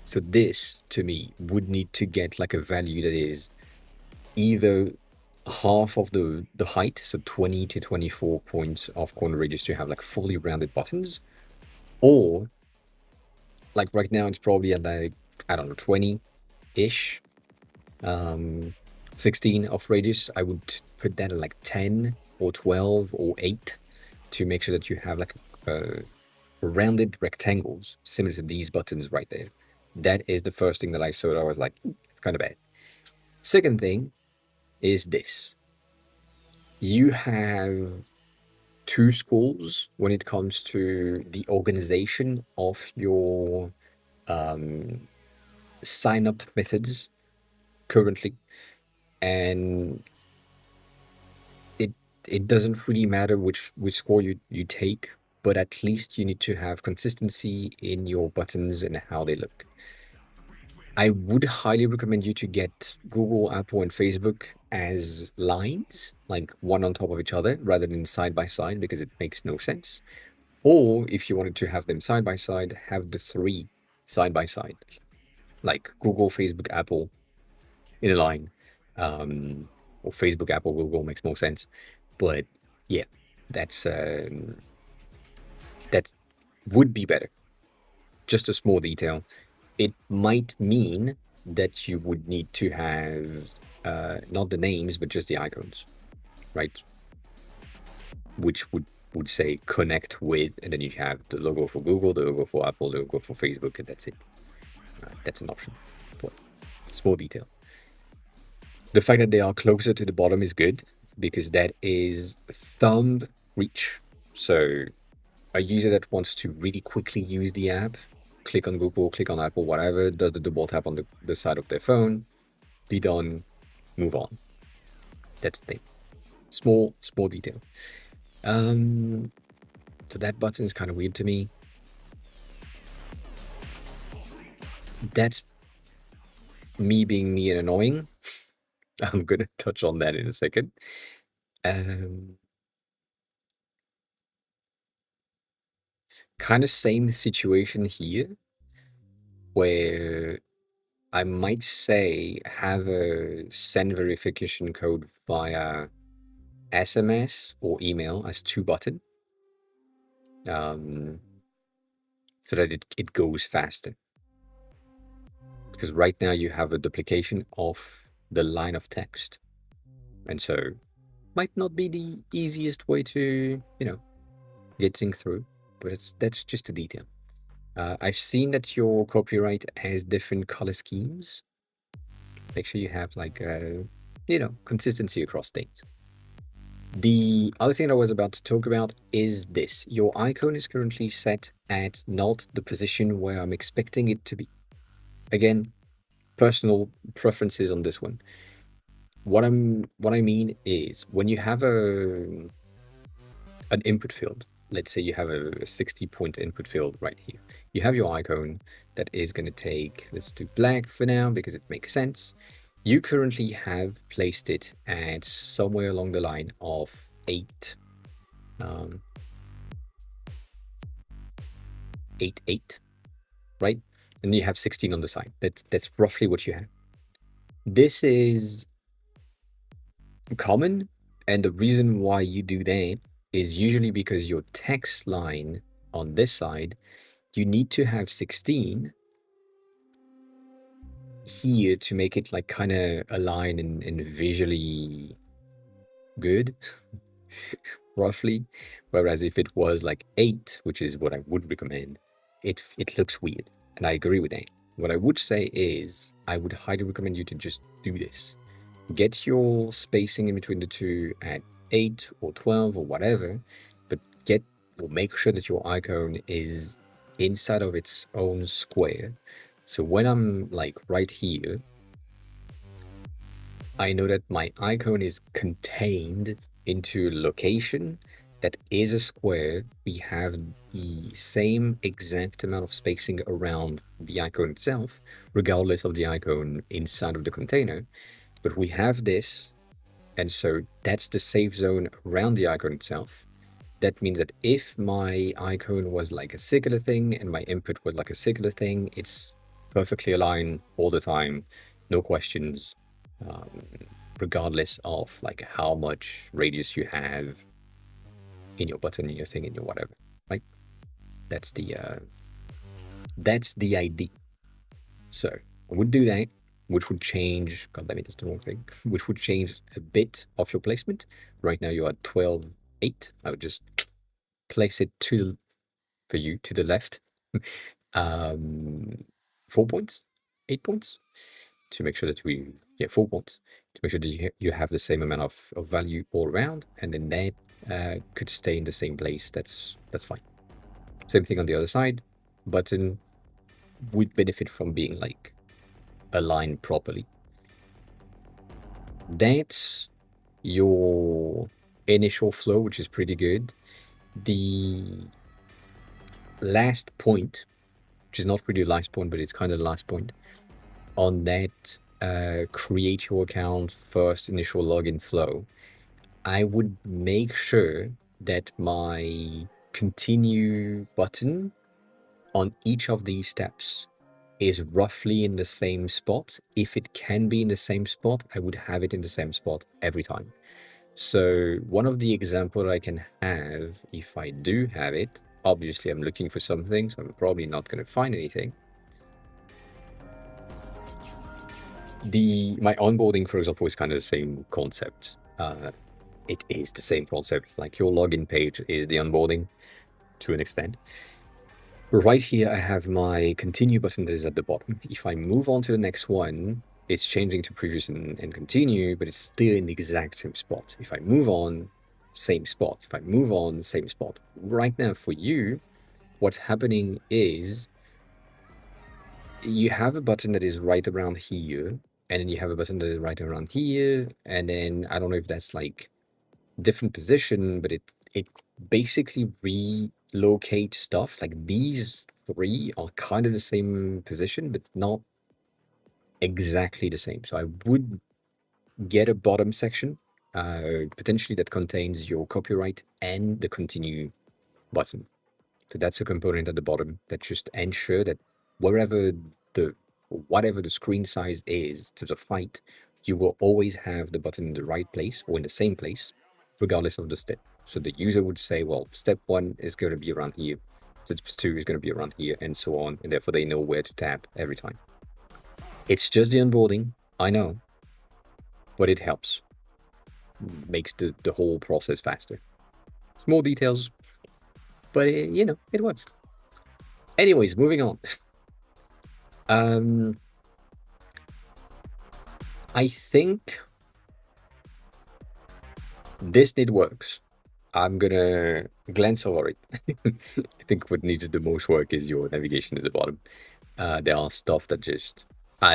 Speaker 1: So this, to me, would need to get like a value that is either half of the height, so 20 to 24 points of corner radius to have like fully rounded buttons, or like right now it's probably at like, I don't know, 20-ish, 16 of radius. I would put that at like 10 or 12 or 8 to make sure that you have like rounded rectangles similar to these buttons right there. That is the first thing that I saw. I was like, kind of bad. Second thing is this. You have two schools when it comes to the organization of your sign up methods currently, and it doesn't really matter which score you take, but at least you need to have consistency in your buttons and how they look. I would highly recommend you to get Google, Apple, and Facebook as lines, like one on top of each other, rather than side by side, because it makes no sense. Or if you wanted to have them side by side, have the three side by side, like Google, Facebook, Apple in a line. Or Facebook, Apple, Google makes more sense. But yeah, that's would be better. Just a small detail. It might mean that you would need to have not the names, but just the icons, right? Which would say connect with, and then you have the logo for Google, the logo for Apple, the logo for Facebook, and that's it. That's an option. But small detail. The fact that they are closer to the bottom is good because that is thumb reach. So a user that wants to really quickly use the app, click on Google, click on Apple, whatever, does the double tap on the side of their phone, be done, move on. That's the thing. Small detail. So that button is kind of weird to me. That's me being me and annoying. I'm gonna touch on that in a second. Kind of same situation here, where I might say have a send verification code via SMS or email as 2 button, so that it goes faster. Because right now you have a duplication of the line of text, and so might not be the easiest way to, get things through, but that's just a detail. I've seen that your copyright has different color schemes. Make sure you have like consistency across things. The other thing I was about to talk about is this. Your icon is currently set at not the position where I'm expecting it to be. Again, personal preferences on this one. What I mean is when you have an input field, let's say you have a 60-point input field right here. You have your icon that is going to take, let's do black for now because it makes sense. You currently have placed it at somewhere along the line of 8, 8, right? And you have 16 on the side. That's roughly what you have. This is common, and the reason why you do that is usually because your text line on this side, you need to have 16 here to make it like kind of align and visually good, roughly. Whereas if it was like 8, which is what I would recommend, it looks weird, and I agree with that. What I would say is I would highly recommend you to just do this. Get your spacing in between the two at 8 or 12 or whatever, but make sure that your icon is inside of its own square. So when I'm like right here, I know that my icon is contained into a location that is a square. We have the same exact amount of spacing around the icon itself, regardless of the icon inside of the container. But we have this, and so that's the safe zone around the icon itself. That means that if my icon was like a circular thing and my input was like a circular thing, it's perfectly aligned all the time, no questions, regardless of like how much radius you have in your button, in your thing, in your whatever, right? That's the idea. So I would do that, which would change, god damn it, that's the wrong thing, which would change a bit of your placement. Right now you're at 12, 8. I would just place it for you to the left. 4 points, 8 points, to make sure that 4 points, to make sure that you have the same amount of value all around, and then that could stay in the same place. That's fine. Same thing on the other side. Button would benefit from being like aligned properly. That's your initial flow, which is pretty good. The last point, which is not really a last point, but it's kind of the last point on that create your account first initial login flow, I would make sure that my continue button on each of these steps is roughly in the same spot. If it can be in the same spot, I would have it in the same spot every time. So one of the examples I can have, if I do have it, obviously I'm looking for something, so I'm probably not going to find anything. My onboarding, for example, is kind of the same concept. It is the same concept. Like your login page is the onboarding to an extent. Right here, I have my continue button that is at the bottom. If I move on to the next one, it's changing to previous and continue, but it's still in the exact same spot. If I move on, same spot. If I move on, same spot. Right now for you, what's happening is you have a button that is right around here, and then you have a button that is right around here, and then I don't know if that's like different position, but it basically relocates stuff. Like these three are kind of the same position, but not exactly the same. So I would get a bottom section, potentially that contains your copyright and the continue button. So that's a component at the bottom that just ensure that wherever the whatever the screen size is in terms of height, you will always have the button in the right place or in the same place, regardless of the step. So the user would say, well, step 1 is going to be around here, step 2 is going to be around here, and so on, and therefore they know where to tap every time. It's just the onboarding, I know, but it helps. Makes the whole process faster. Small details, but it works. Anyways, moving on. I think this need works. I'm gonna glance over it. I think what needs the most work is your navigation at the bottom. There are stuff that just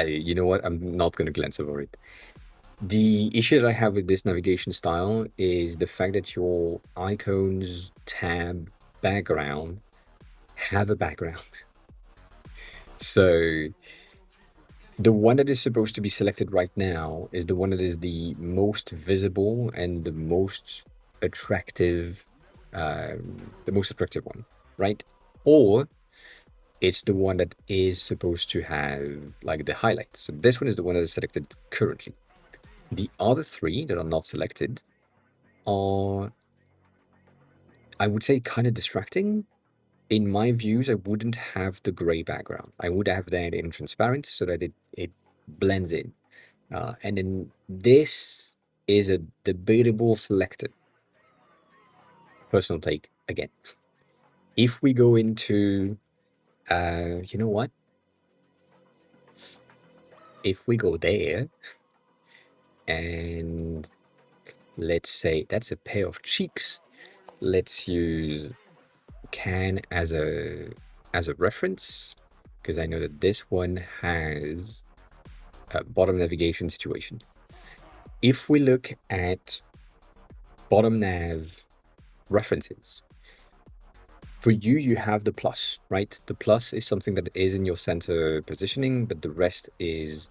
Speaker 1: you know what? I'm not gonna glance over it. The issue that I have with this navigation style is the fact that your icons, tab, background have a background. So the one that is supposed to be selected right now is the one that is the most visible and the most attractive one, right? Or it's the one that is supposed to have like the highlight. So this one is the one that is selected currently. The other three that are not selected are, I would say, kind of distracting. In my views, I wouldn't have the gray background. I would have that in transparent so that it blends in. And then this is a debatable selected. Personal take again. If we go into, you know what? If we go there and let's say that's a pair of cheeks, let's use can as a reference, because I know that this one has a bottom navigation situation. If we look at bottom nav references, for you, you have the plus, right? The plus is something that is in your center positioning, but the rest is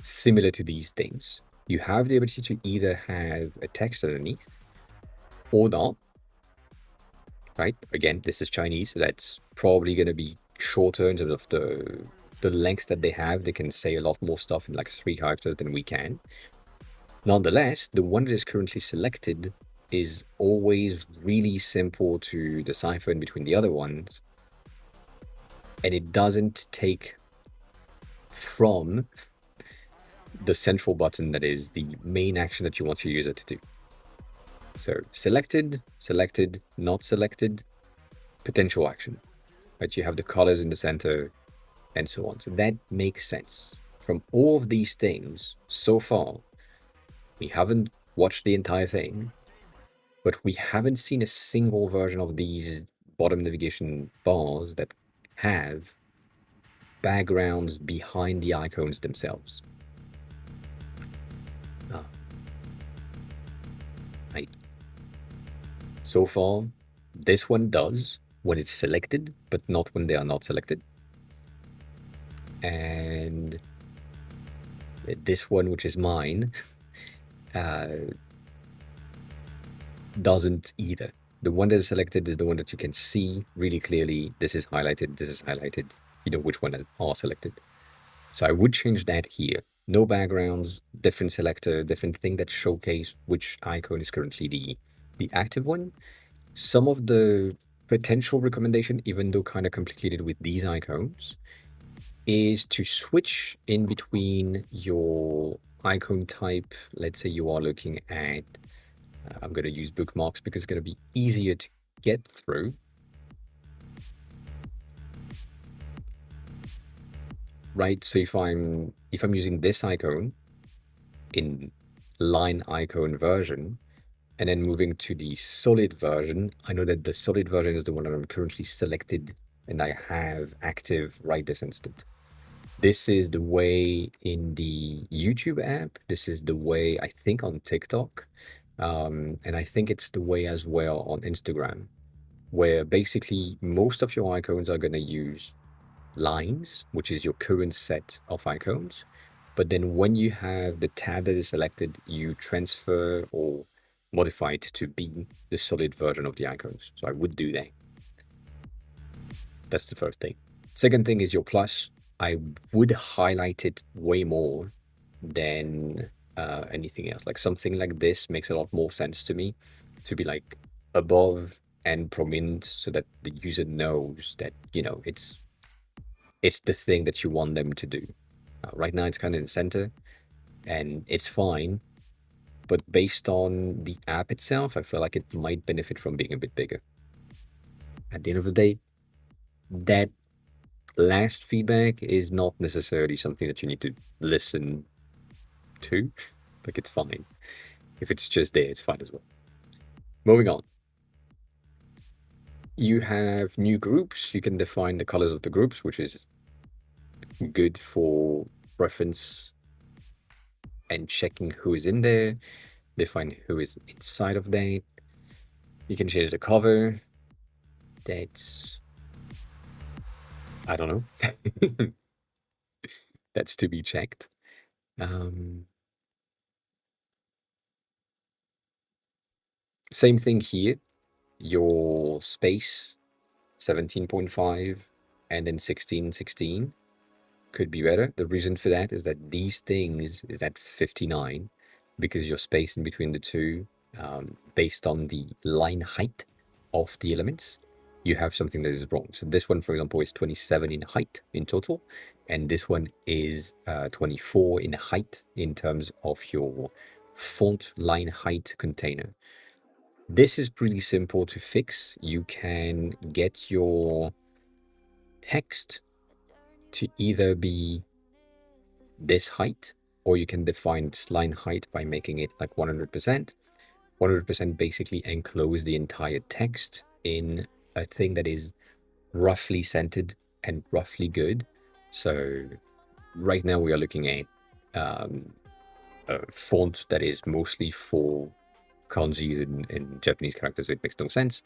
Speaker 1: similar to these things. You have the ability to either have a text underneath or not, right? Again, this is Chinese, so that's probably going to be shorter in terms of the length that they have. They can say a lot more stuff in like 3 characters than we can. Nonetheless, the one that is currently selected is always really simple to decipher in between the other ones, and it doesn't take from the central button that is the main action that you want your user to do. So selected, not selected, potential action, right? You have the colors in the center and so on. So that makes sense. From all of these things so far, we haven't watched the entire thing, but we haven't seen a single version of these bottom navigation bars that have backgrounds behind the icons themselves. Right. So far, this one does when it's selected, but not when they are not selected. And this one, which is mine, doesn't either. The one that is selected is the one that you can see really clearly. This is highlighted, this is highlighted. You know which one are selected. So I would change that here. No backgrounds, different selector, different thing that showcase which icon is currently the active one. Some of the potential recommendation, even though kind of complicated with these icons, is to switch in between your icon type. Let's say you are looking at, I'm going to use bookmarks because it's going to be easier to get through. Right, so if I'm using this icon in line icon version, and then moving to the solid version, I know that the solid version is the one that I'm currently selected and I have active right this instant. This is the way in the YouTube app. This is the way I think on TikTok. And I think it's the way as well on Instagram, where basically most of your icons are going to use lines, which is your current set of icons. But then when you have the tab that is selected, you transfer or modify it to be the solid version of the icons. So I would do that. That's the first thing. Second thing is your plus. I would highlight it way more than anything else. Like something like this makes a lot more sense to me, to be like above and prominent, so that the user knows that, you know, it's the thing that you want them to do. Right now it's kind of in the center and it's fine, but based on the app itself, I feel like it might benefit from being a bit bigger. At the end of the day, that last feedback is not necessarily something that you need to listen to. Like, it's fine. If it's just there, it's fine as well. Moving on. You have new groups. You can define the colors of the groups, which is good for reference and checking who is in there. Define who is inside of that. You can change the cover. That's, I don't know. That's to be checked. Same thing here. Your space 17.5 and then 1616 could be better. The reason for that is that these things is at 59 because your space in between the two, based on the line height of the elements, you have something that is wrong. So this one, for example, is 27 in height in total, and this one is 24 in height in terms of your font line height container. This is pretty simple to fix. You can get your text to either be this height, or you can define its line height by making it like 100%. 100% basically enclose the entire text in a thing that is roughly centered and roughly good. So right now we are looking at a font that is mostly for kanjis in Japanese characters, so it makes no sense.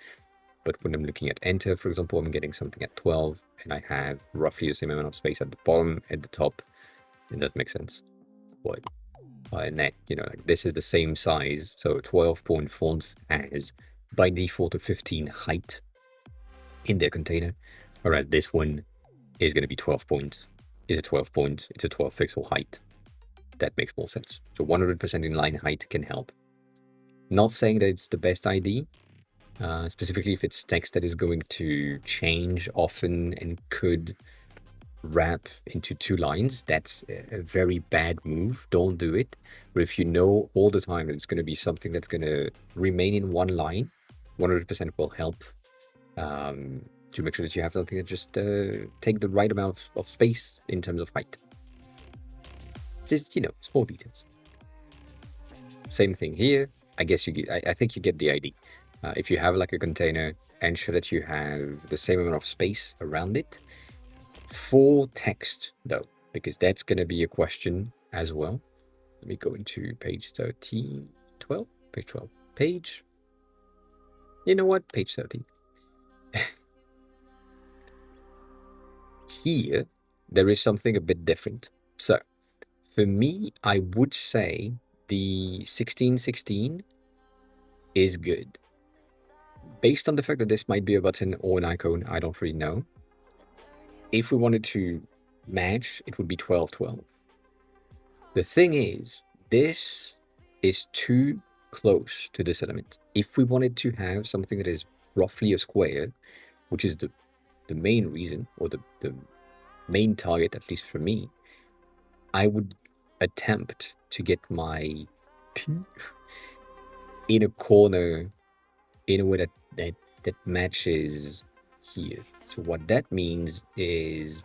Speaker 1: But when I'm looking at enter, for example, I'm getting something at 12, and I have roughly the same amount of space at the bottom, at the top, and that makes sense. But and that, you know, like this is the same size, so 12-point font has by default a 15 height in their container, whereas this one is going to be 12 point, is a 12 point, it's a 12 pixel height. That makes more sense. So 100% in line height can help. Not saying that it's the best idea, specifically if it's text that is going to change often and could wrap into two lines. That's a very bad move. Don't do it. But if you know all the time that it's going to be something that's going to remain in one line, 100% will help to make sure that you have something that just take the right amount of space in terms of height. Just, you know, small details. Same thing here. I guess you get, I think you get the idea. If you have like a container, ensure that you have the same amount of space around it. For text though, because that's going to be a question as well. Let me go into page 13, 12, page 12, page, you know what, page 13. Here, there is something a bit different. So, for me, I would say the 1616 is good. Based on the fact that this might be a button or an icon, I don't really know. If we wanted to match, it would be 1212. The thing is, this is too close to this element. If we wanted to have something that is roughly a square, which is the main reason, or the main target, at least for me, I would attempt to get my T in a corner in a way that matches here. So what that means is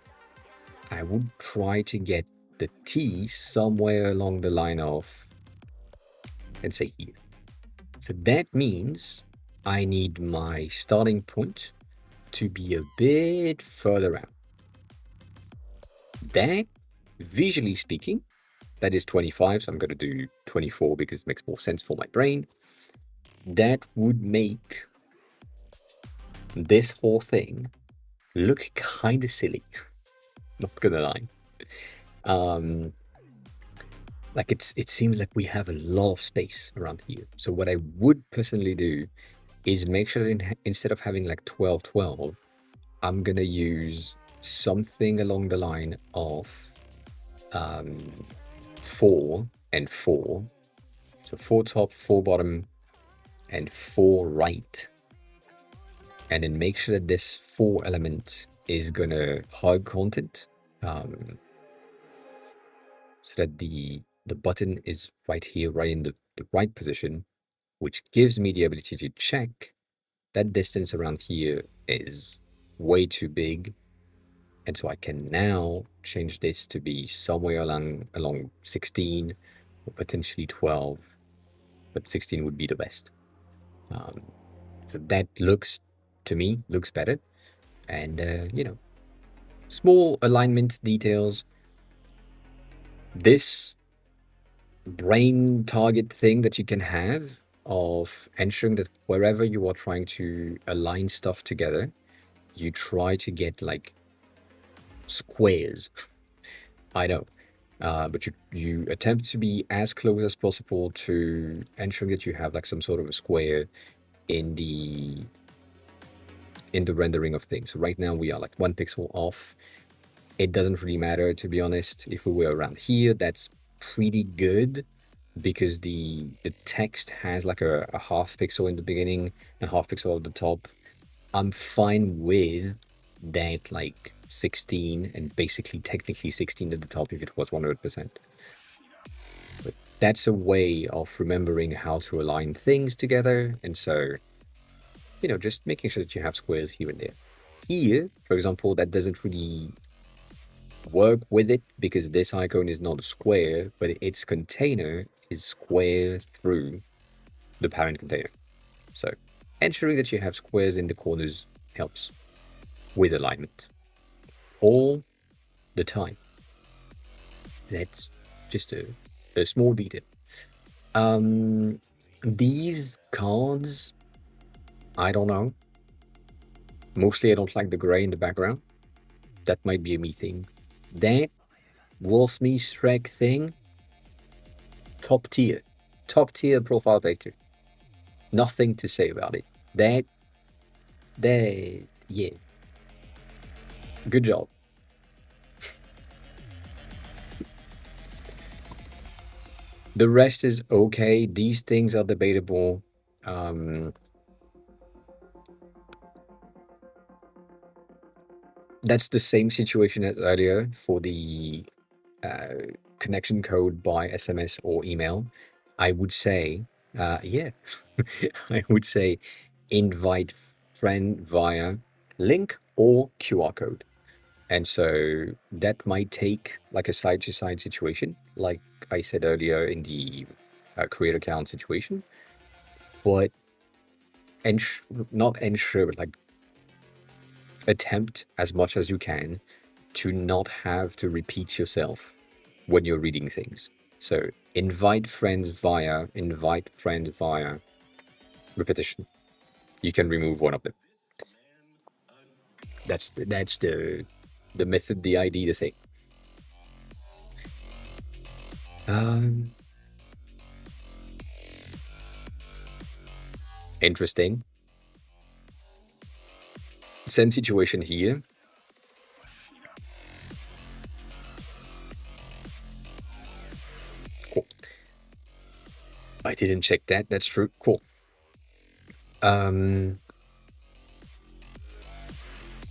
Speaker 1: I would try to get the T somewhere along the line of, let's say here. So that means I need my starting point to be a bit further out. That visually speaking, that is 25, so I'm going to do 24 because it makes more sense for my brain. That would make this whole thing look kind of silly. Not gonna lie. Um, like it seems like we have a lot of space around here. So what I would personally do is make sure that instead of having like 12, 12, I'm gonna use something along the line of 4 and 4. So 4 top, 4 bottom, and 4 right. And then make sure that this 4 element is gonna hug content, so that the button is right here, right in the right position, which gives me the ability to check that distance around here is way too big. And so I can now change this to be somewhere along 16 or potentially 12, but 16 would be the best. So that looks, to me, looks better. And, small alignment details. This brain target thing that you can have of ensuring that wherever you are trying to align stuff together, you try to get like squares. I know. But you attempt to be as close as possible to ensuring that you have like some sort of a square in the rendering of things. So right now we are like 1 pixel off. It doesn't really matter, to be honest. If we were around here, that's pretty good because the text has like a half pixel in the beginning and half pixel at the top. I'm fine with that, like 16 and basically technically 16 at the top if it was 100%. But that's a way of remembering how to align things together. And so, just making sure that you have squares here and there. Here, for example, that doesn't really work with it because this icon is not a square, but its container is square through the parent container. So ensuring that you have squares in the corners helps with alignment all the time. That's just a small detail. These cards, I don't know. Mostly I don't like the gray in the background. That might be a me thing. That Will Smith Shrek thing, top tier profile picture. Nothing to say about it. That, yeah. Good job. The rest is okay. These things are debatable. That's the same situation as earlier for the connection code by SMS or email. I would say, yeah, I would say invite friend via link or QR code. And so that might take like a side to side situation, like I said earlier in the create account situation, but not ensure, but like attempt as much as you can to not have to repeat yourself when you're reading things. So invite friends via repetition. You can remove one of them. That's the method, the idea, the thing. Interesting. Same situation here. Cool. I didn't check that. That's true. Cool.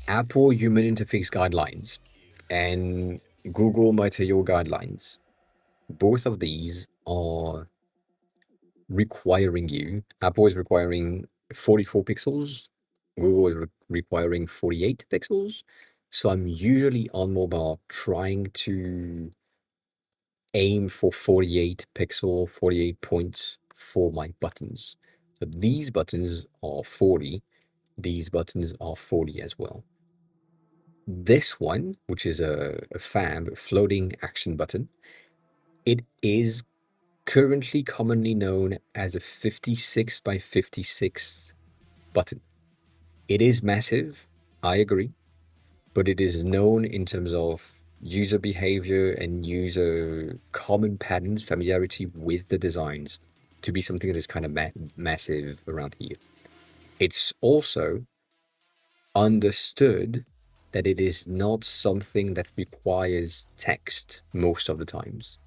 Speaker 1: Apple Human Interface Guidelines and Google Material Guidelines. Both of these are requiring you. Apple is requiring 44 pixels. Google is requiring 48 pixels. So I'm usually on mobile trying to aim for 48 points for my buttons. So these buttons are 40. These buttons are 40 as well. This one, which is a FAB, floating action button, it is currently commonly known as a 56 by 56 button. It is massive, I agree, but it is known in terms of user behavior and user common patterns, familiarity with the designs, to be something that is kind of massive around here. It's also understood that it is not something that requires text most of the times.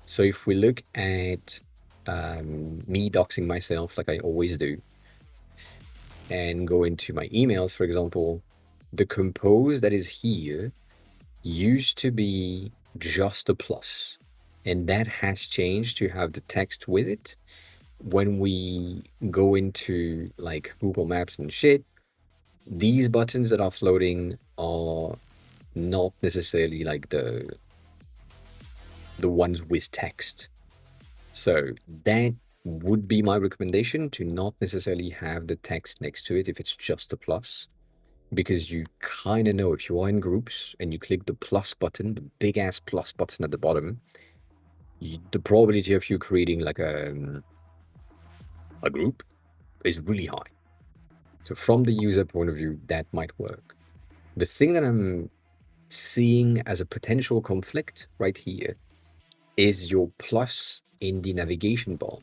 Speaker 1: So if we look at me doxing myself like I always do, and go into my emails, for example, the compose that is here used to be just a plus, and that has changed to have the text with it. When we go into like Google Maps and shit, these buttons that are floating are not necessarily like the ones with text. So that would be my recommendation, to not necessarily have the text next to it if it's just a plus, because you kind of know if you are in groups and you click the plus button, the big ass plus button at the bottom, the probability of you creating like a group is really high. So from the user point of view, that might work. The thing that I'm seeing as a potential conflict right here is your plus in the navigation bar.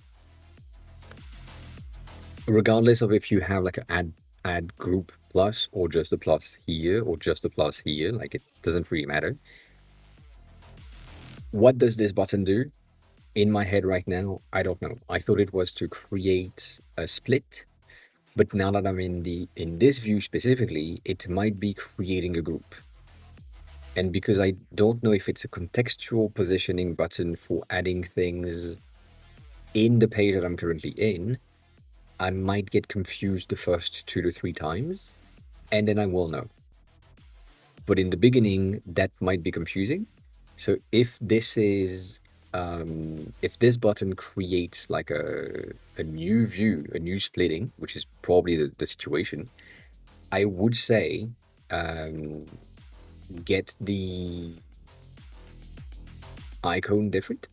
Speaker 1: Regardless of if you have like an add group plus or just a plus here or just a plus here, like it doesn't really matter. What does this button do? In my head right now, I don't know. I thought it was to create a split, but now that I'm in this view specifically, it might be creating a group. And because I don't know if it's a contextual positioning button for adding things in the page that I'm currently in, I might get confused the first 2 to 3 times, and then I will know. But in the beginning, that might be confusing. So if this is, if this button creates like a new view, a new splitting, which is probably the situation, I would say get the icon different.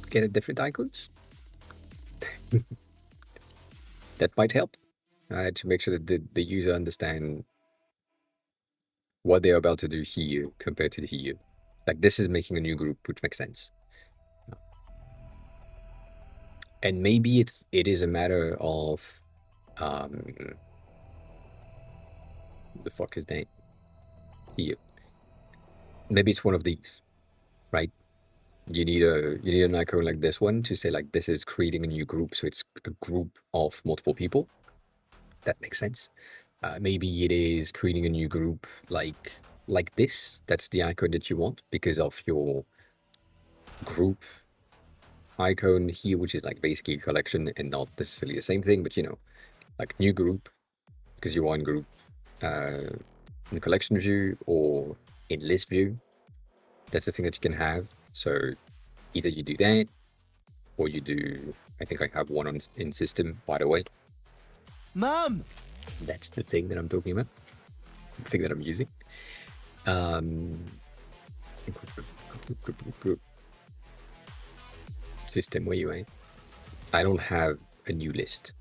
Speaker 1: Get a different icons. That might help to make sure that the user understand what they're about to do here compared to here. Like this is making a new group, which makes sense. And maybe it is a matter of the fuck is that here? Maybe it's one of these, right? You need an icon like this one to say like this is creating a new group, so it's a group of multiple people. That makes sense. Maybe it is creating a new group like this. That's the icon that you want because of your group icon here, which is like basically a collection and not necessarily the same thing, but you know, like new group because you are in group in the collection view or in list view. That's the thing that you can have. So either you do that or you do, I think I have one in system, by the way.
Speaker 3: Mom!
Speaker 1: That's the thing that I'm talking about, the thing that I'm using. System, where you at? I don't have a new list.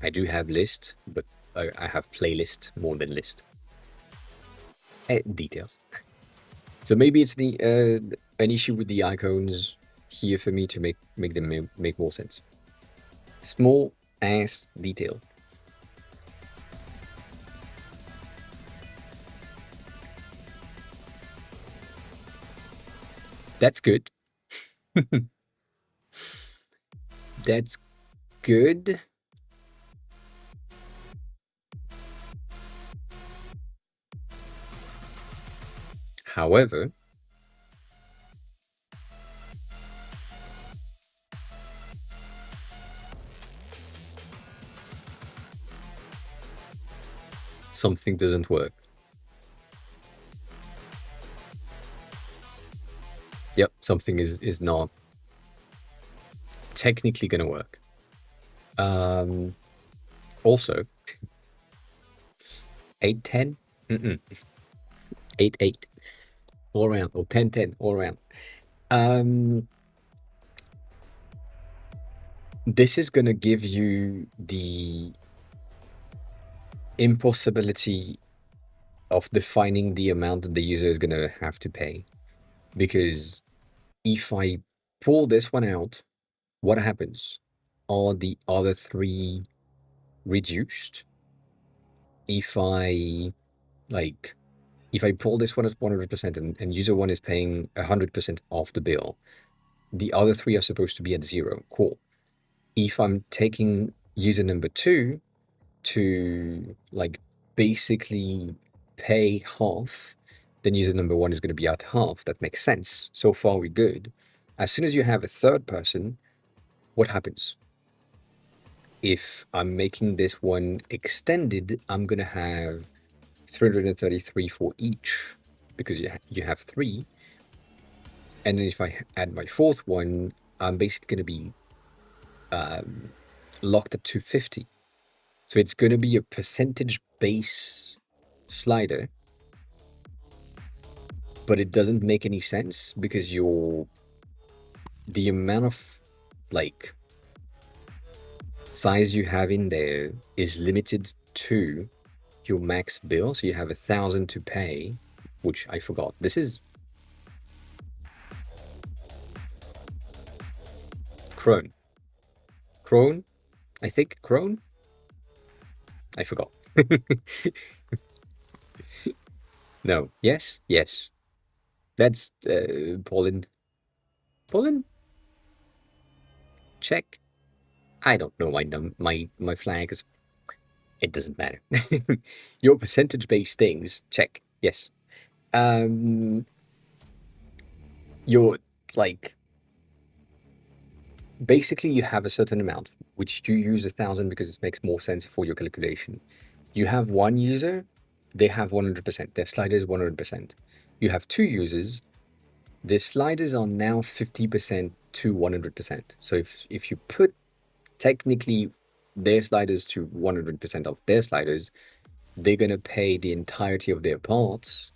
Speaker 1: I do have list, but I have playlist more than list. Details. So maybe it's the an issue with the icons here for me to make them make more sense. Small ass detail. That's good. That's good. However, something doesn't work. Yep, something is not technically gonna work. Also, 8, 10? Mm-mm. 8, 8 all around, or 10, 10 all around. This is going to give you the impossibility of defining the amount that the user is going to have to pay. Because if I pull this one out, what happens? Are the other three reduced? If I pull this one at 100% and user one is paying 100% off the bill, the other three are supposed to be at 0. Cool. If I'm taking user number 2 to basically pay half, then user number 1 is going to be at half. That makes sense. So far, we're good. As soon as you have a third person, what happens? If I'm making this one extended, I'm going to have 333 for each because you have 3. And then if I add my fourth one, I'm basically going to be locked at 250. So it's going to be a percentage base slider, but it doesn't make any sense because the amount of size you have in there is limited to your max bill. So you have 1,000 to pay, which I forgot. This is Krone. Krone? I think Krone? I forgot. No. Yes? Yes. That's Poland. Poland? Czech? I don't know my flags. It doesn't matter. Your percentage-based things, check. Yes. You're basically you have a certain amount, which you use 1,000 because it makes more sense for your calculation. You have one user, they have 100%. Their slider is 100%. You have 2 users, their sliders are now 50% to 100%. So if you put technically their sliders to 100% of their sliders, they're going to pay the entirety of their parts,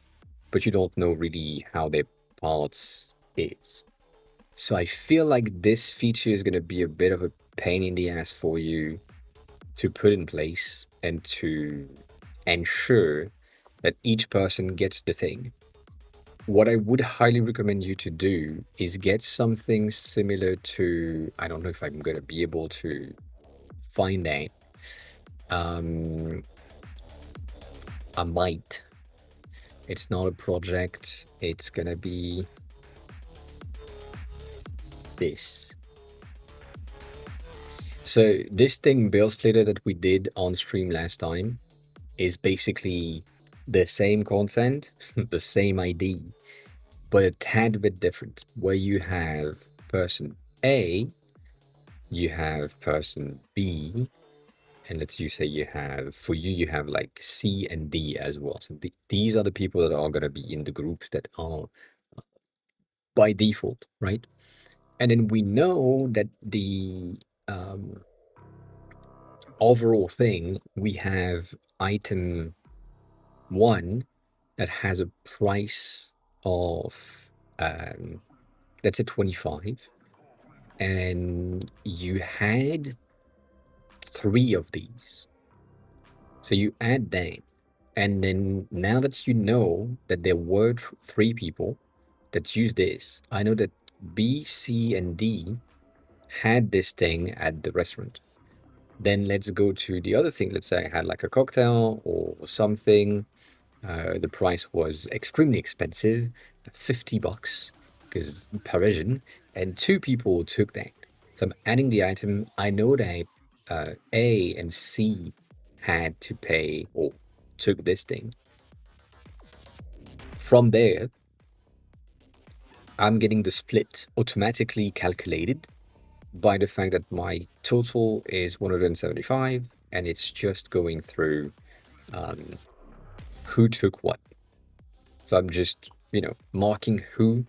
Speaker 1: but you don't know really how their parts is. So I feel like this feature is going to be a bit of a pain in the ass for you to put in place and to ensure that each person gets the thing. What I would highly recommend you to do is get something similar to, I don't know if I'm going to be able to find that. I might. It's not a project. It's going to be this. So this thing, Bill Splitter, that we did on stream last time is basically the same content, the same ID, but a tad bit different, where you have person A, you have person B, and let's you say you have, for you have C and D as well. So these are the people that are going to be in the group that are by default, right? And then we know that the overall thing, we have item 1 that has a price of, let's say 25. And you had 3 of these. So you add that. And then now that you know that there were 3 people that used this, I know that B, C, and D had this thing at the restaurant. Then let's go to the other thing. Let's say I had a cocktail or something. The price was extremely expensive, $50, because Parisian, and 2 people took that. So I'm adding the item. I know that A and C had to pay or took this thing. From there, I'm getting the split automatically calculated by the fact that my total is 175, and it's just going through who took what. So I'm just, marking who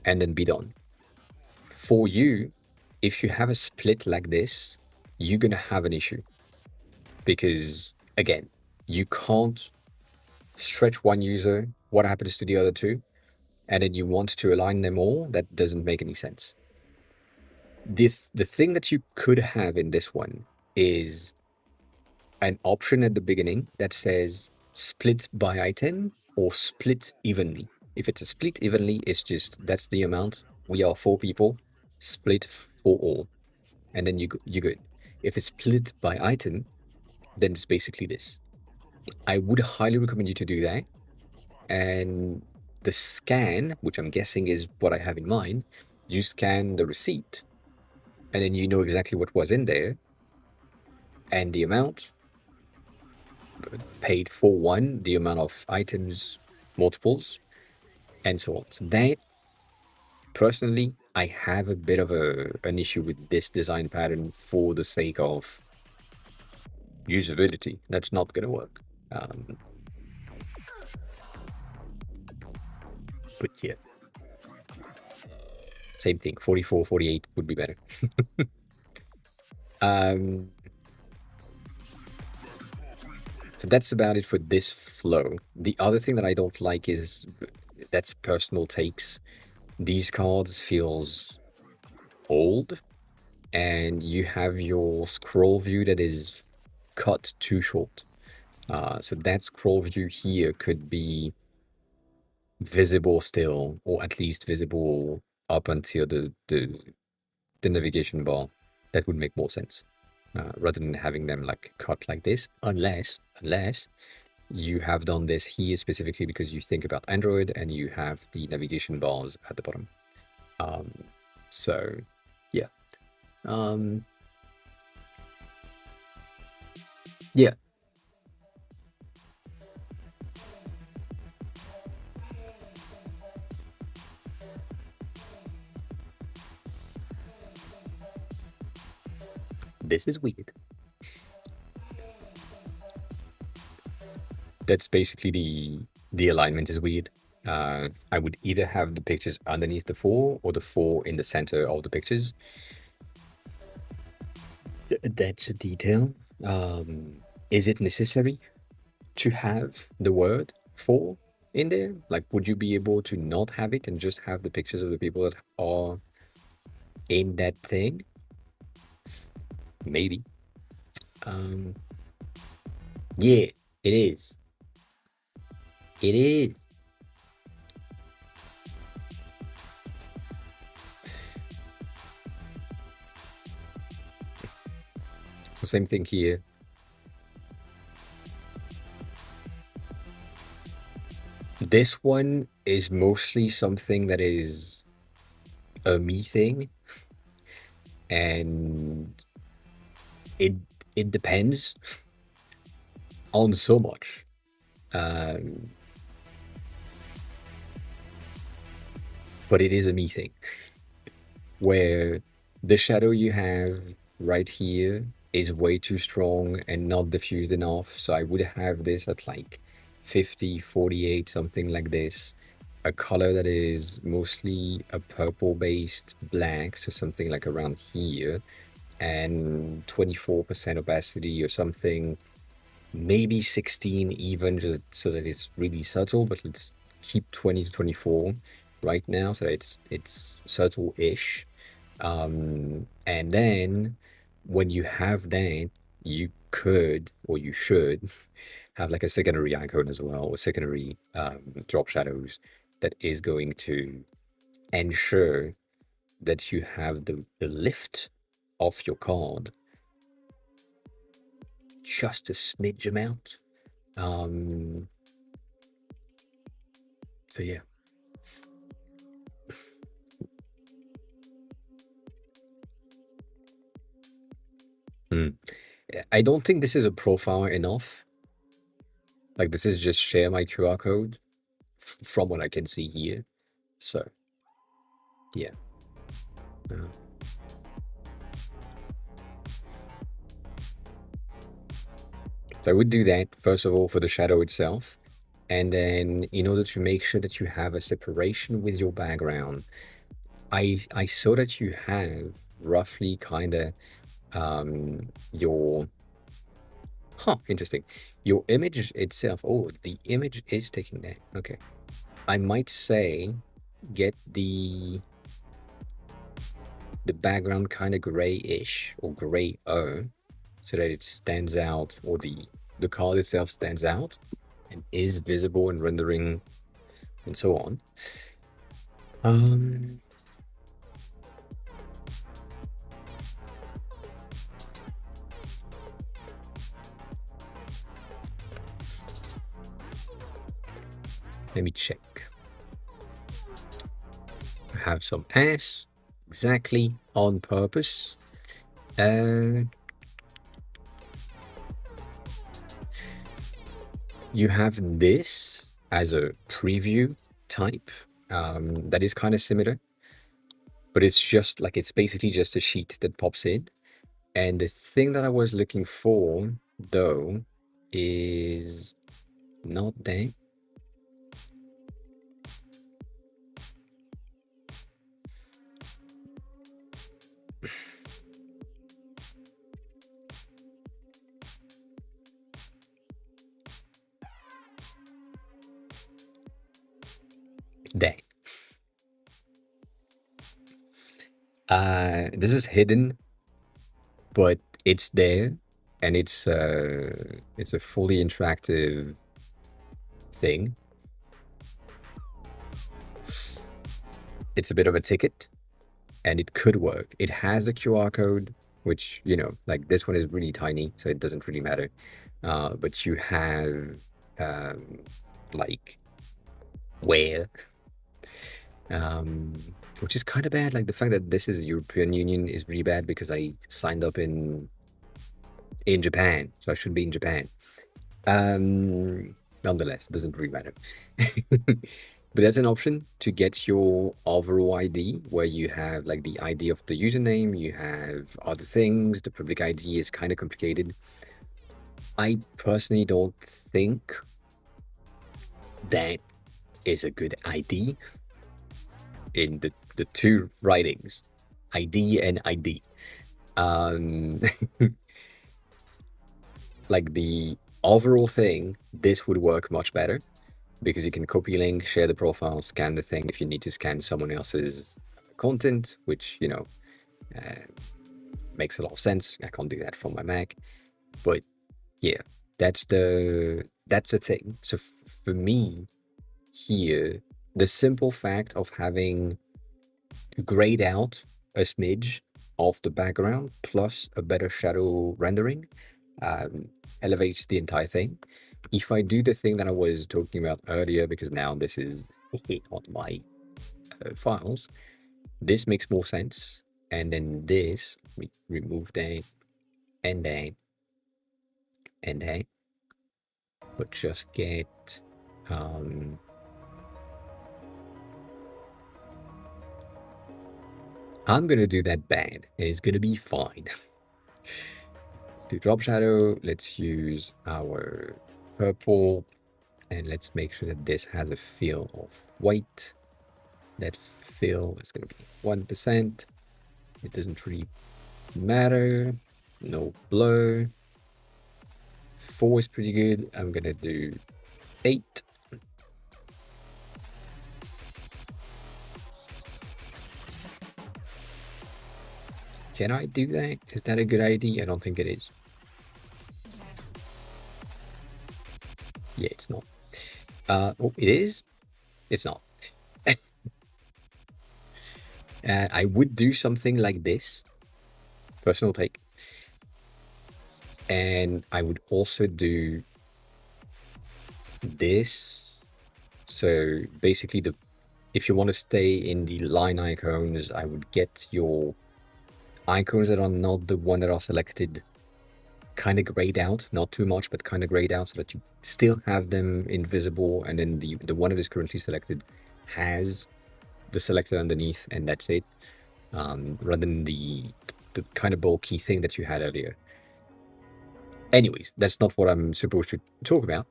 Speaker 1: and then be done. For you, if you have a split like this, you're going to have an issue because, again, you can't stretch one user, what happens to the other two? And then you want to align them all, that doesn't make any sense. The thing that you could have in this one is an option at the beginning that says split by item or split evenly. If it's a split evenly, it's just that's the amount. We are 4 people, split for all, and then you're good. If it's split by item, then it's basically this. I would highly recommend you to do that. And the scan, which I'm guessing is what I have in mind, you scan the receipt, and then you know exactly what was in there and the amount paid for one, the amount of items, multiples, and so on. So that, personally, I have a bit of an issue with this design pattern for the sake of usability. That's not going to work. But yeah, same thing. 44, 48 would be better. So that's about it for this flow. The other thing that I don't like is, that's personal takes. These cards feels old, and you have your scroll view that is cut too short. So that scroll view here could be visible still, or at least visible up until the navigation bar. That would make more sense, rather than having them like cut like this, unless you have done this here specifically because you think about Android and you have the navigation bars at the bottom. So yeah. Yeah. This is weird. That's basically the alignment is weird. I would either have the pictures underneath the 4 or the 4 in the center of the pictures. That's a detail. Is it necessary to have the word 4 in there? Like, would you be able to not have it and just have the pictures of the people that are in that thing? Maybe. Yeah, it is. It is. So same thing here. This one is mostly something that is a me thing, and it depends on so much. But it is a me thing, where the shadow you have right here is way too strong and not diffused enough. So I would have this at like 50, 48, something like this. A color that is mostly a purple-based black, so something like around here, and 24% opacity or something, maybe 16 even, just so that it's really subtle, but let's keep 20 to 24 right now, so that it's subtle-ish. And then when you have that, you could, or you should, have like a secondary icon as well, or secondary drop shadows that is going to ensure that you have the lift of your card just a smidge amount. So yeah. I don't think this is a profile enough. Like, this is just share my QR code from what I can see here. So yeah. So I would do that, first of all, for the shadow itself. And then in order to make sure that you have a separation with your background, I saw that you have roughly kind of your Huh, interesting. Your image itself, oh, the image is taking that. Okay. I might say get the background kind of grayish or gray-o so that it stands out, or the card itself stands out and is visible in rendering and so on. Let me check. I have some ass exactly on purpose. You have this as a preview type that is kind of similar, but it's just like, it's basically just a sheet that pops in. And the thing that I was looking for, though, is not that. That. This is hidden, but it's there, and it's a fully interactive thing. It's a bit of a ticket, and it could work. It has a QR code, which, you know, like this one is really tiny, so it doesn't really matter. But you have like where, which is kind of bad. Like the fact that this is European Union is really bad because I signed up in Japan, so I should be in Japan. Nonetheless, it doesn't really matter. But that's an option to get your overall ID, where you have like the ID of the username, you have other things. The public ID is kind of complicated. I personally don't think that is a good ID in the two writings, ID and ID. Like the overall thing, this would work much better because you can copy link, share the profile, scan the thing if you need to scan someone else's content, which, you know, makes a lot of sense. I can't do that from my Mac, but yeah, that's the thing. So for me here, the simple fact of having grayed out a smidge of the background plus a better shadow rendering elevates the entire thing. If I do the thing that I was talking about earlier, because now this is on my files, this makes more sense. And then this, we remove that and that and that, but just get I'm gonna do that bad, and it's gonna be fine. Let's do drop shadow. Let's use our purple, and let's make sure that this has a fill of white. That fill is gonna be 1%. It doesn't really matter. No blur. 4 is pretty good. I'm gonna do 8. Can I do that? Is that a good idea? I don't think it is. Yeah, it's not. Oh, it is? It's not. I would do something like this. Personal take. And I would also do this. So basically, if you want to stay in the line icons, I would get your icons that are not the one that are selected kind of grayed out, not too much, but kind of grayed out, so that you still have them invisible, and then the one that is currently selected has the selected underneath, and that's it, rather than the kind of bulky thing that you had earlier. Anyways, that's not what I'm supposed to talk about.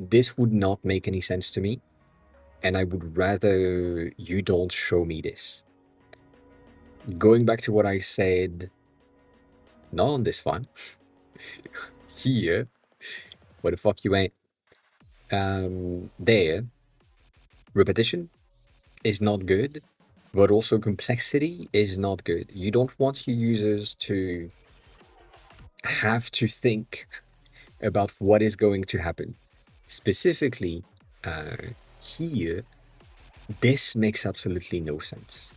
Speaker 1: This would not make any sense to me, and I would rather you don't show me this. Going back to what I said, not on this one, Here, where the fuck you at? There, repetition is not good, but also complexity is not good. You don't want your users to have to think about what is going to happen. Specifically, here, this makes absolutely no sense.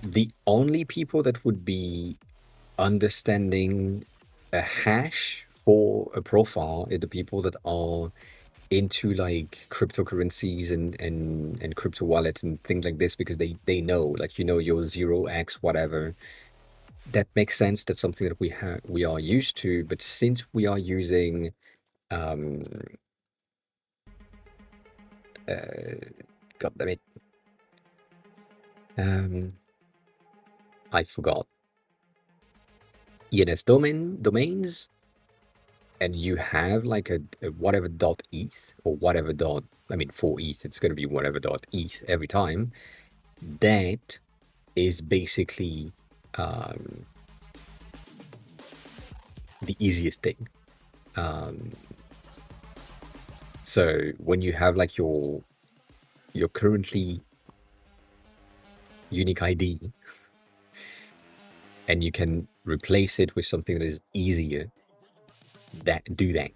Speaker 1: The only people that would be understanding a hash for a profile is the people that are into like cryptocurrencies and crypto wallets and things like this, because they know, like, you know, your 0x whatever. That makes sense. That's something that we are used to. But since we are using um god damn it, um I forgot, ENS domains, and you have like a whatever dot eth or whatever dot, I mean, for eth it's going to be whatever dot eth every time. That is basically um, the easiest thing. Um, so when you have like your currently unique ID, and you can replace it with something that is easier, that do that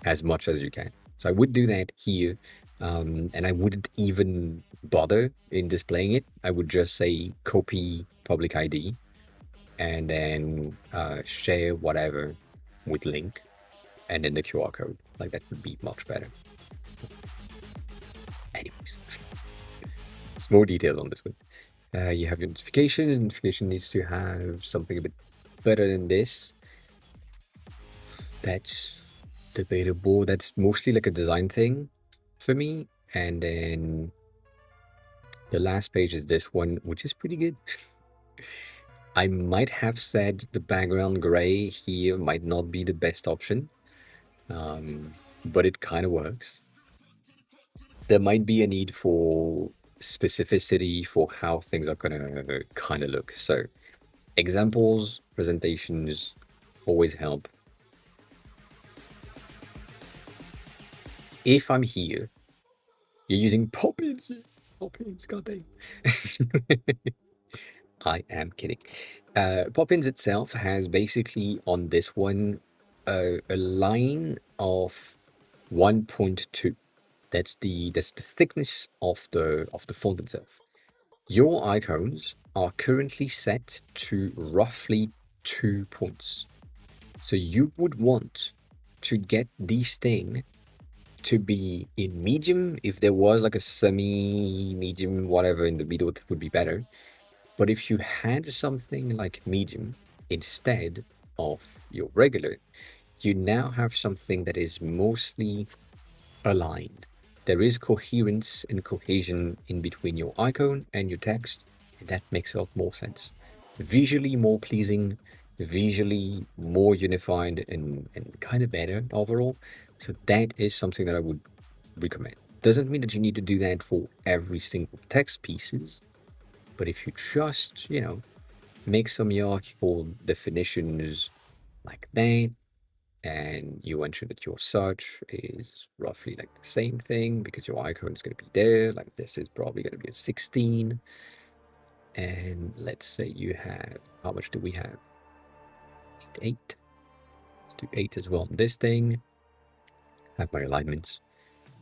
Speaker 1: as much as you can. So I would do that here, and I wouldn't even bother in displaying it. I would just say copy public ID and then share whatever with link and then the QR code. Like, that would be much better. Anyways, some more details on this one. You have your notifications. Notification needs to have something a bit better than this. That's debatable. That's mostly like a design thing for me. And then the last page is this one, which is pretty good. I might have said the background gray here might not be the best option, but it kind of works. There might be a need for specificity for how things are gonna kind of look. So examples, presentations always help. If I'm here, you're using pop-ins, god dang. I am kidding. Pop-ins itself has basically on this one a line of 1.2. That's the thickness of the font itself. Your icons are currently set to roughly 2 points. So you would want to get these thing to be in medium. If there was like a semi-medium, whatever in the middle, it would be better. But if you had something like medium instead of your regular, you now have something that is mostly aligned. There is coherence and cohesion in between your icon and your text, and that makes a lot more sense. Visually more pleasing, visually more unified, and kind of better overall. So that is something that I would recommend. Doesn't mean that you need to do that for every single text pieces, but if you just, you know, make some hierarchical definitions like that, and you ensure that your search is roughly like the same thing, because your icon is going to be there, like this is probably going to be a 16. And let's say you have, how much do we have? 8. Let's do 8 as well on this thing. Have my alignments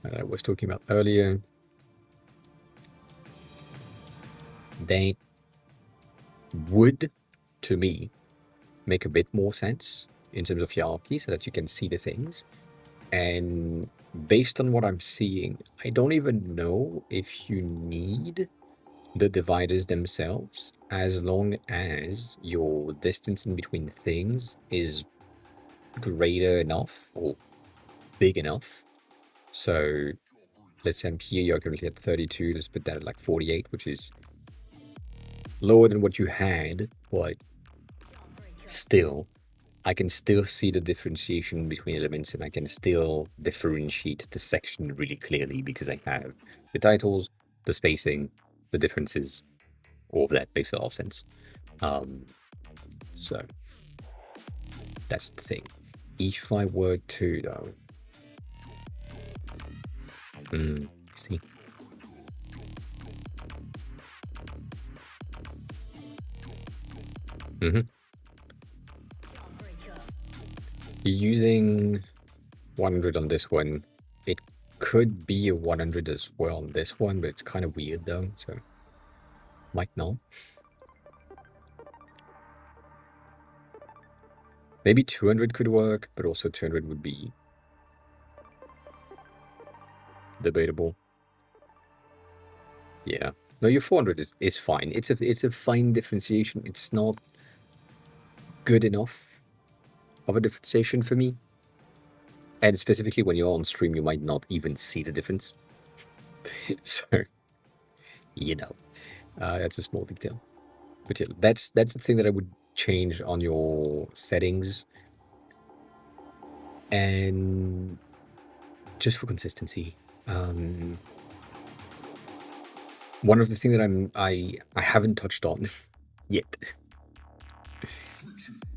Speaker 1: that I was talking about earlier. That would, to me, make a bit more sense in terms of hierarchy, so that you can see the things. And based on what I'm seeing, I don't even know if you need the dividers themselves, as long as your distance in between things is greater enough or big enough. So let's say I'm here, you're currently at 32, let's put that at like 48, which is lower than what you had, but still, I can still see the differentiation between elements, and I can still differentiate the section really clearly, because I have the titles, the spacing, the differences, all of that makes a lot of sense. So That's the thing. If I were to, though, see. You're using 100 on this one. It could be a 100 as well on this one, but it's kind of weird though, so might not. Maybe 200 could work, but also 200 would be debatable. Yeah. No, your 400 is fine. It's a fine differentiation. It's not good enough of a differentiation for me. And specifically when you're on stream, you might not even see the difference. So, you know, that's a small detail. But yeah, that's the thing that I would change on your settings. And just for consistency, one of the things that I haven't touched on yet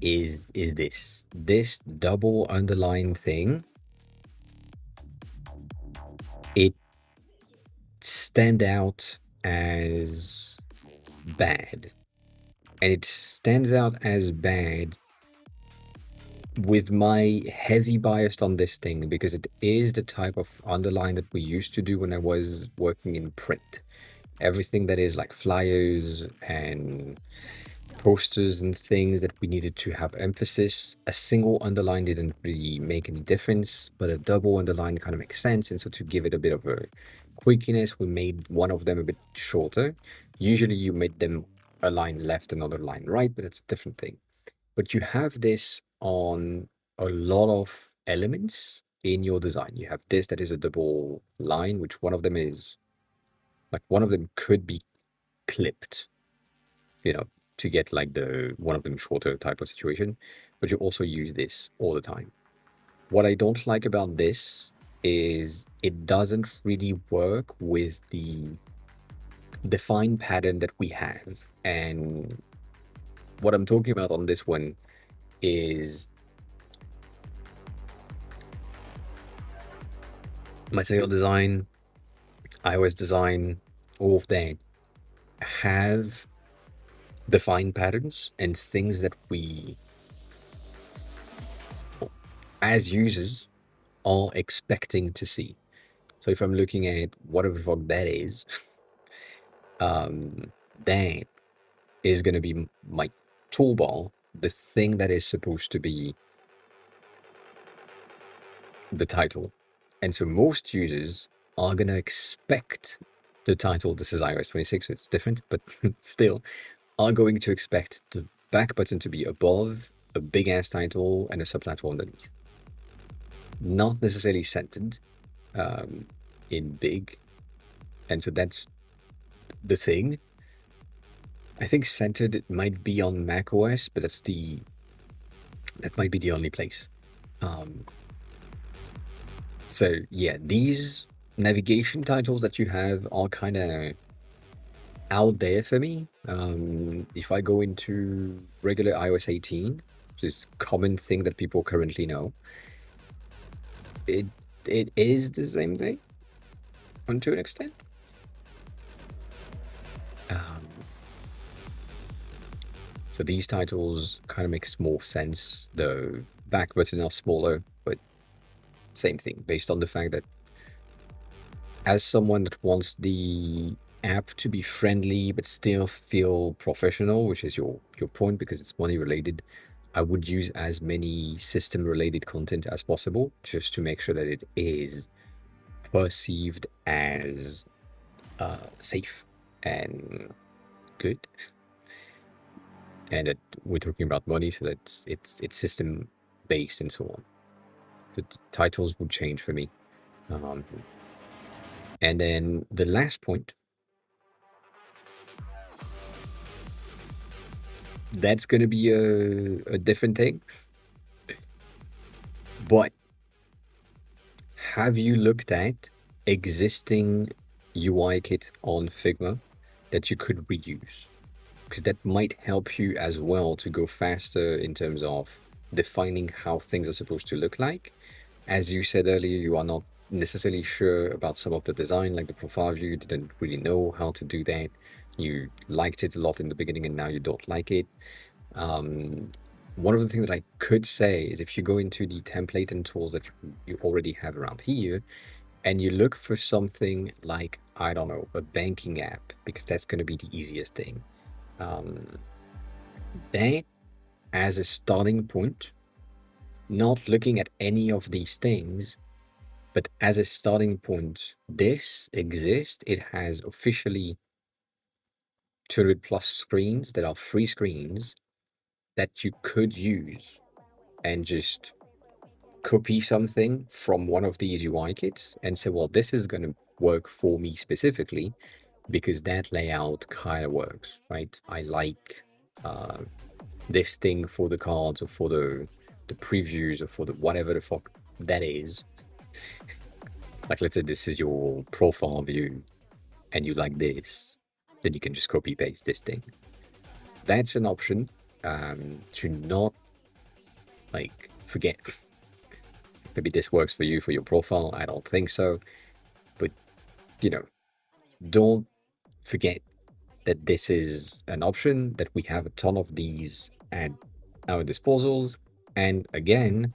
Speaker 1: is this double underline thing. It stands out as bad, and it stands out as bad with my heavy bias on this thing because it is the type of underline that we used to do when I was working in print. Everything that is like flyers and posters and things that we needed to have emphasis, a single underline didn't really make any difference, but a double underline kind of makes sense. And so to give it a bit of a quickiness, we made one of them a bit shorter. Usually you made them a line left, another line right, but it's a different thing. But you have this on a lot of elements in your design. You have this that is a double line, which one of them is like one of them could be clipped, you know, to get like the one of them shorter type of situation, but you also use this all the time. What I don't like about this is it doesn't really work with the defined pattern that we have. And what I'm talking about on this one is material design, iOS design, all of that have defined patterns and things that we, as users, are expecting to see. So if I'm looking at whatever the fuck that is, that is going to be my toolbar, the thing that is supposed to be the title. And so most users are going to expect the title, this is iOS 26, so it's different, but still, are going to expect the back button to be above a big ass title and a subtitle underneath. Not necessarily centered in big. And so that's the thing. I think centered it might be on macOS, but that might be the only place. So yeah, these navigation titles that you have are kind of out there for me. If I go into regular iOS 18, which is a common thing that people currently know, it is the same thing, to an extent. So these titles kind of makes more sense. The back button are smaller, but same thing, based on the fact that as someone that wants the app to be friendly but still feel professional, which is your point because it's money related, I would use as many system related content as possible just to make sure that it is perceived as safe and good. And that we're talking about money, so that it's system based and so on. The titles would change for me. And then the last point, that's going to be a different thing. But have you looked at existing UI kit on Figma that you could reuse? Because that might help you as well to go faster in terms of defining how things are supposed to look like. As you said earlier, you are not necessarily sure about some of the design, like the profile view. You didn't really know how to do that. You liked it a lot in the beginning and now you don't like it. One of the things that I could say is if you go into the template and tools that you already have around here and you look for something like, I don't know, a banking app, because that's going to be the easiest thing. That as a starting point, not looking at any of these things, but as a starting point, this exists. It has officially 200 plus screens that are free screens that you could use and just copy something from one of these UI kits and say, well, this is going to work for me specifically because that layout kind of works, right? I like this thing for the cards or for the previews or for the whatever the fuck that is. Like, let's say this is your profile view and you like this, then you can just copy paste this thing. That's an option to not like forget. Maybe this works for you for your profile. I don't think so. But, you know, don't forget that this is an option, that we have a ton of these at our disposals. And again,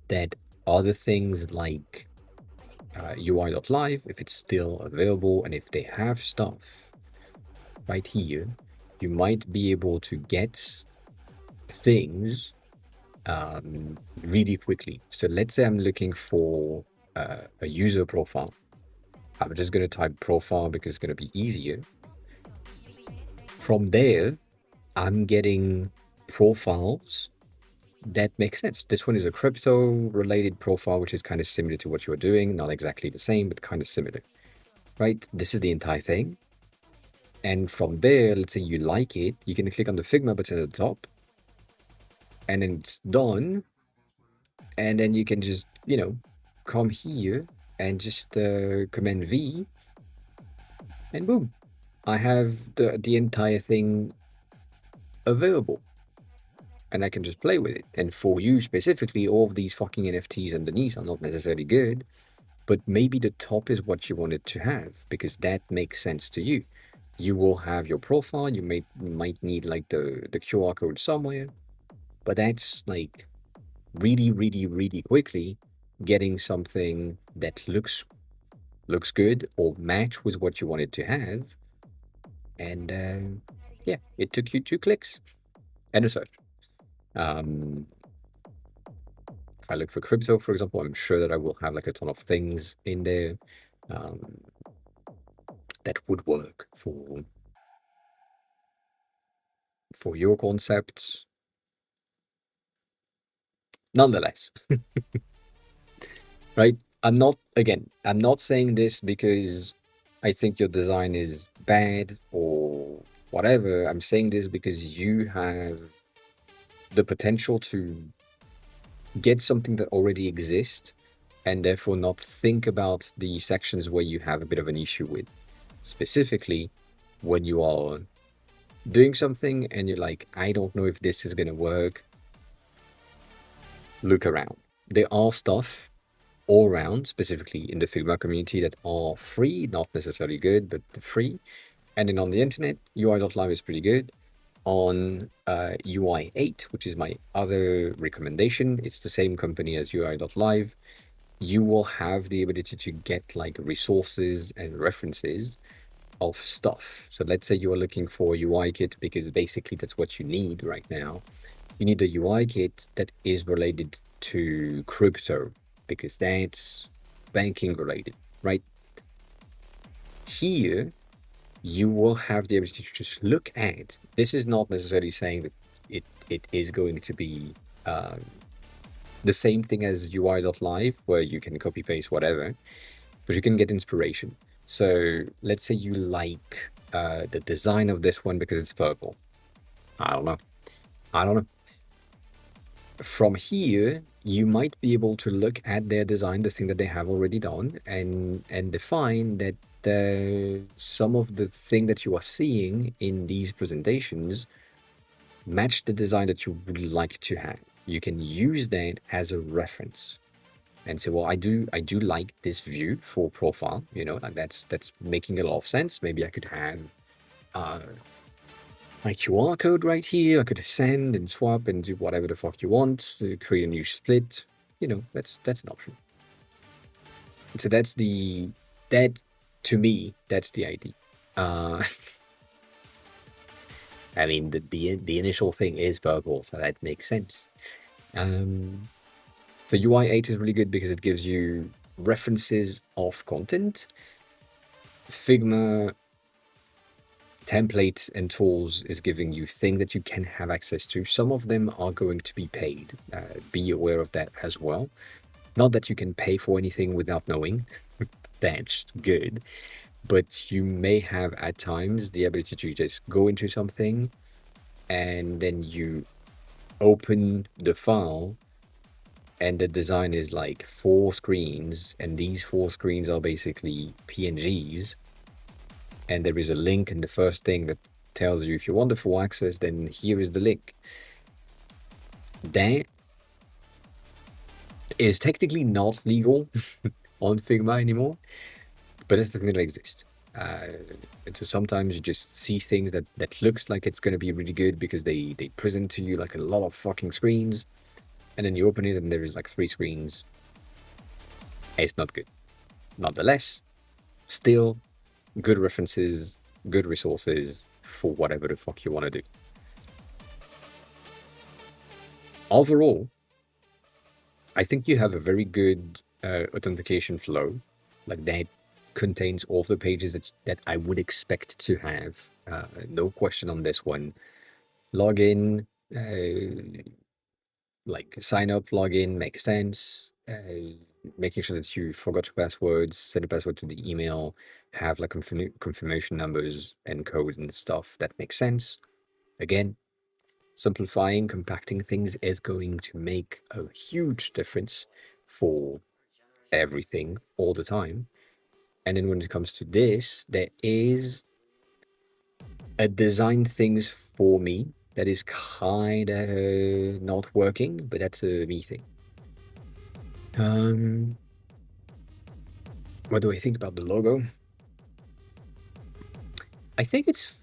Speaker 1: that other things like UI.live, if it's still available and if they have stuff right here, you might be able to get things really quickly. So let's say I'm looking for a user profile. I'm just going to type profile because it's going to be easier. From there, I'm getting profiles that make sense. This one is a crypto related profile, which is kind of similar to what you're doing. Not exactly the same, but kind of similar, right? This is the entire thing. And from there, let's say you like it, you can click on the Figma button at the top and then it's done. And then you can just, you know, come here and just Command V and boom, I have the entire thing available. And I can just play with it. And for you specifically, all of these fucking NFTs underneath are not necessarily good, but maybe the top is what you wanted to have because that makes sense to you. You will have your profile. You might need like the QR code somewhere, but that's like really, really, really quickly getting something that looks good or match with what you wanted to have. And yeah, it took you 2 clicks and a search. If I look for crypto, for example, I'm sure that I will have like a ton of things in there that would work for your concept. Nonetheless, right? I'm not saying this because I think your design is bad or whatever. I'm saying this because you have the potential to get something that already exists and therefore not think about the sections where you have a bit of an issue with. Specifically, when you are doing something and you're like, I don't know if this is going to work, look around. There are stuff all around, specifically in the Figma community, that are free, not necessarily good, but free. And then on the internet, UI.live is pretty good. On UI 8, which is my other recommendation, it's the same company as UI.live. You will have the ability to get like resources and references of stuff. So let's say you are looking for a UI kit because basically that's what you need right now. You need a UI kit that is related to crypto because that's banking related, right? Here, you will have the ability to just look at. This is not necessarily saying that it is going to be the same thing as UI.live, where you can copy paste whatever, but you can get inspiration. So let's say you like the design of this one because it's purple. I don't know. From here, you might be able to look at their design, the thing that they have already done, and define that some of the thing that you are seeing in these presentations match the design that you would like to have. you can use that as a reference and say, well, I do like this view for profile, like that's making a lot of sense. Maybe I could have uh, my QR code right here. I could send and swap and do whatever the fuck you want to create a new split. That's an option. So that to me, that's the idea. Uh, I mean, the initial thing is purple, so that makes sense. So UI8 is really good because it gives you references of content. Figma template and tools is giving you things that you can have access to. Some of them are going to be paid. Be aware of that as well. Not that you can pay for anything without knowing. That's good. But you may have at times the ability to just go into something and then you open the file and the design is like 4 screens, and these 4 screens are basically PNGs, and there is a link in the first thing that tells you if you want the full access, then here is the link. That is technically not legal on Figma anymore, but it's the thing that exists. And so sometimes you just see things that looks like it's going to be really good because they present to you like a lot of fucking screens, and then you open it and there is like 3 screens. It's not good. Nonetheless, still good references, good resources for whatever the fuck you want to do. Overall, I think you have a very good authentication flow, like that contains all of the pages that I would expect to have. No question on this one. Login, like sign up, login makes sense. Making sure that you forgot your passwords, send a password to the email, have like confirmation numbers and code and stuff, that makes sense. Again, simplifying, compacting things is going to make a huge difference for everything all the time. And then when it comes to this, there is a design things for me that is kind of not working, but that's a me thing. What do I think about the logo? I think it's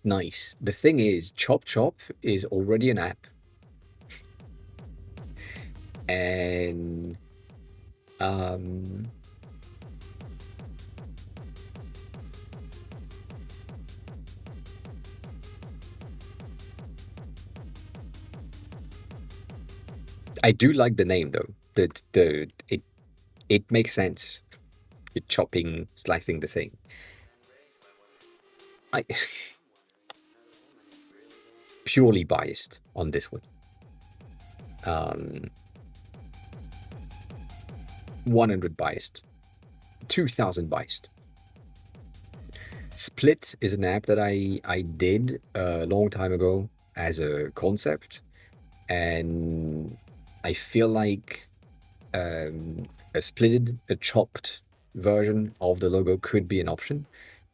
Speaker 1: nice. The thing is, Chop Chop is already an app, and I do like the name though. It makes sense. You're chopping, slicing the thing. I purely biased on this one. 100 biased, 2000 biased. Split is an app that I did a long time ago as a concept, and I feel like a splitted, a chopped version of the logo could be an option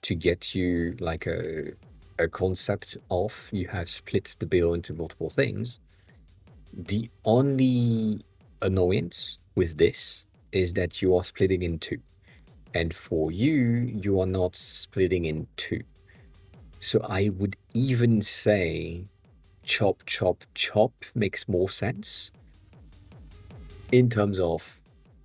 Speaker 1: to get you like a concept of you have split the bill into multiple things. The only annoyance with this is that you are splitting in 2. And for you, you are not splitting in 2. So I would even say chop, chop, chop makes more sense in terms of,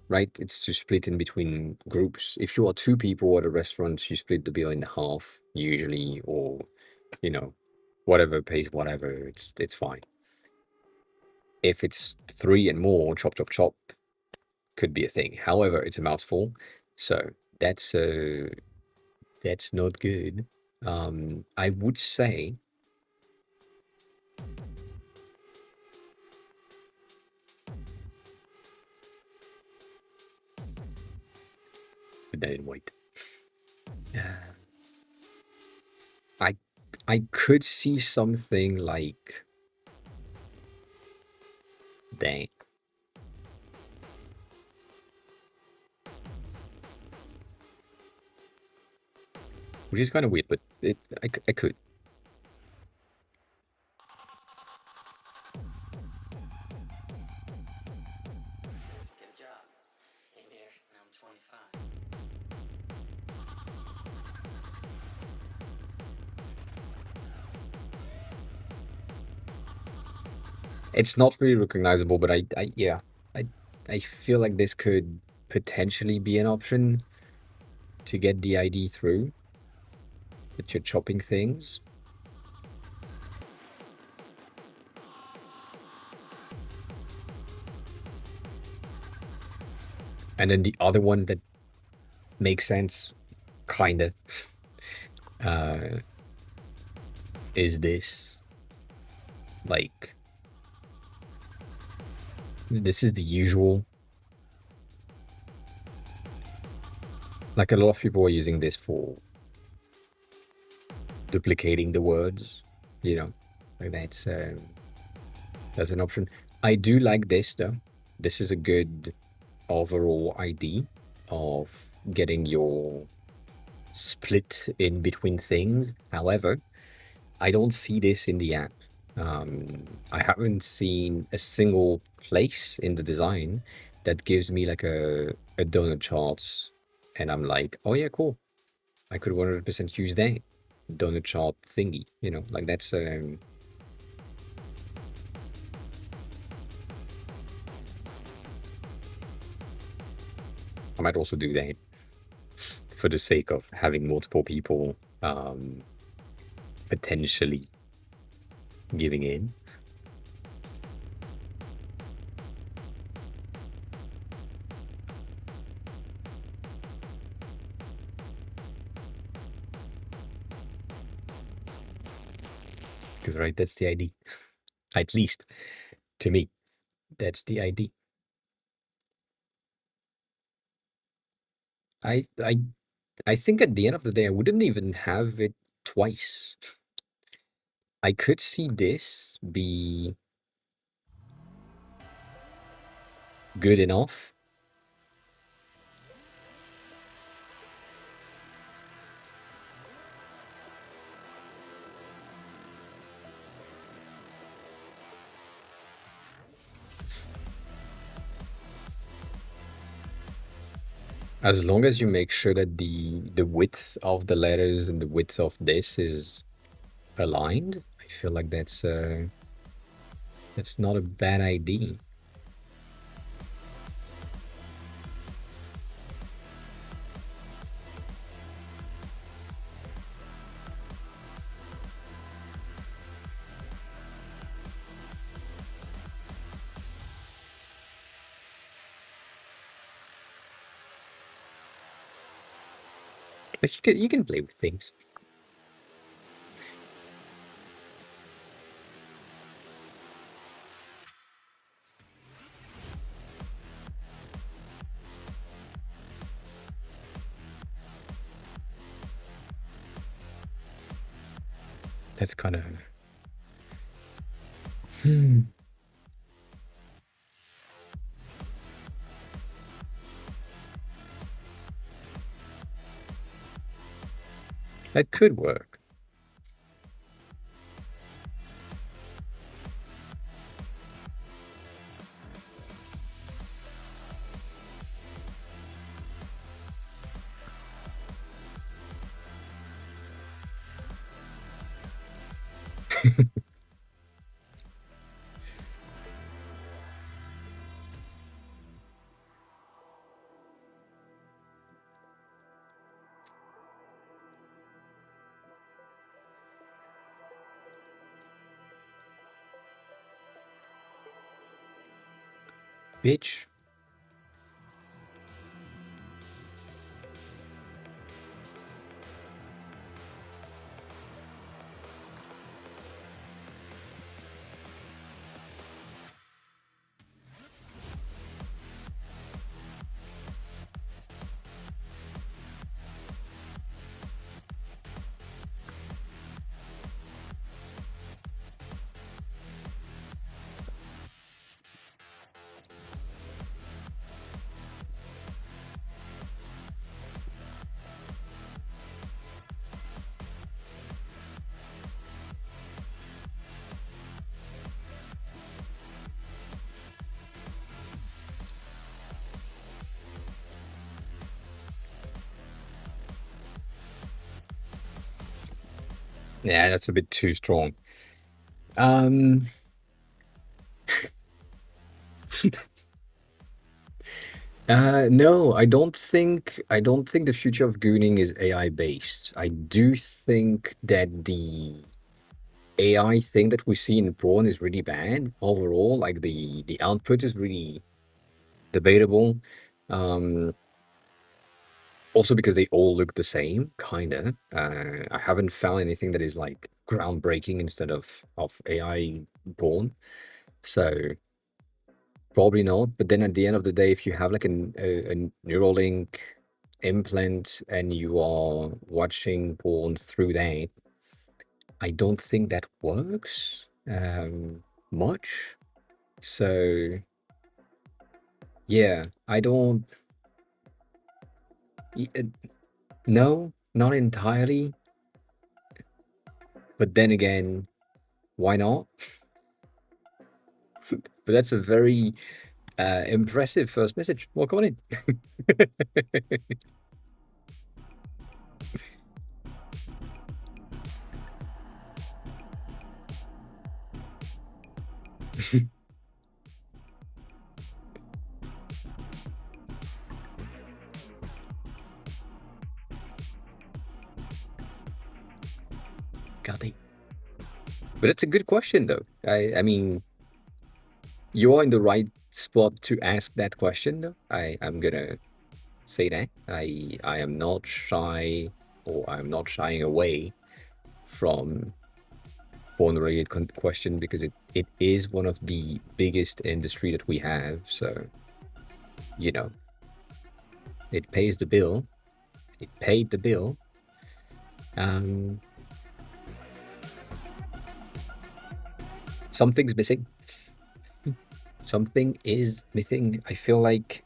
Speaker 1: right? It's to split in between groups. If you are 2 people at a restaurant, you split the bill in half usually, or, whatever pays whatever, it's fine. If it's 3 and more, chop, chop, chop could be a thing. However, it's a mouthful, so that's not good. I would say put that in white. I I could see something like that. Which is kind of weird, but I could. It's not really recognizable, but yeah, I I feel like this could potentially be an option to get the ID through that you're chopping things. And then the other one that makes sense, kinda, uh, is this. Like, this is the usual. Like, a lot of people are using this for duplicating the words, you know, like that's an option. I do like this though. This is a good overall idea of getting your split in between things. However, I don't see this in the app. I haven't seen a single place in the design that gives me like a donut chart, and I'm like, oh yeah, cool. I could 100% use that donut chart thingy. You know, like that's. I might also do that for the sake of having multiple people potentially giving in. Because right, that's the ID. At least to me, that's the ID. I I I think at the end of the day, I wouldn't even have it twice. I could see this be good enough. As long as you make sure that the width of the letters and the width of this is aligned, I feel like that's not a bad idea. But you can play with things. That's kind of that could work. Bitch. Yeah, that's a bit too strong. Um, No, I don't think the future of gooning is AI based. I do think that the AI thing that we see in porn is really bad overall. Like the output is really debatable. Um, Also because they all look the same, kinda. I haven't found anything that is like groundbreaking instead of AI porn. So probably not. But then at the end of the day, if you have like a Neuralink implant and you are watching porn through that, I don't think that works much. So yeah, I don't. No, not entirely. But then again, why not? But that's a very impressive first message. Welcome on in. God, but it's a good question though. I mean, you are in the right spot to ask that question though. I'm gonna say that. I am not shy, or I'm not shying away from porn related question, because it is one of the biggest industry that we have. So, you know, it pays the bill. It paid the bill. Um, Something's missing. Something is missing. I feel like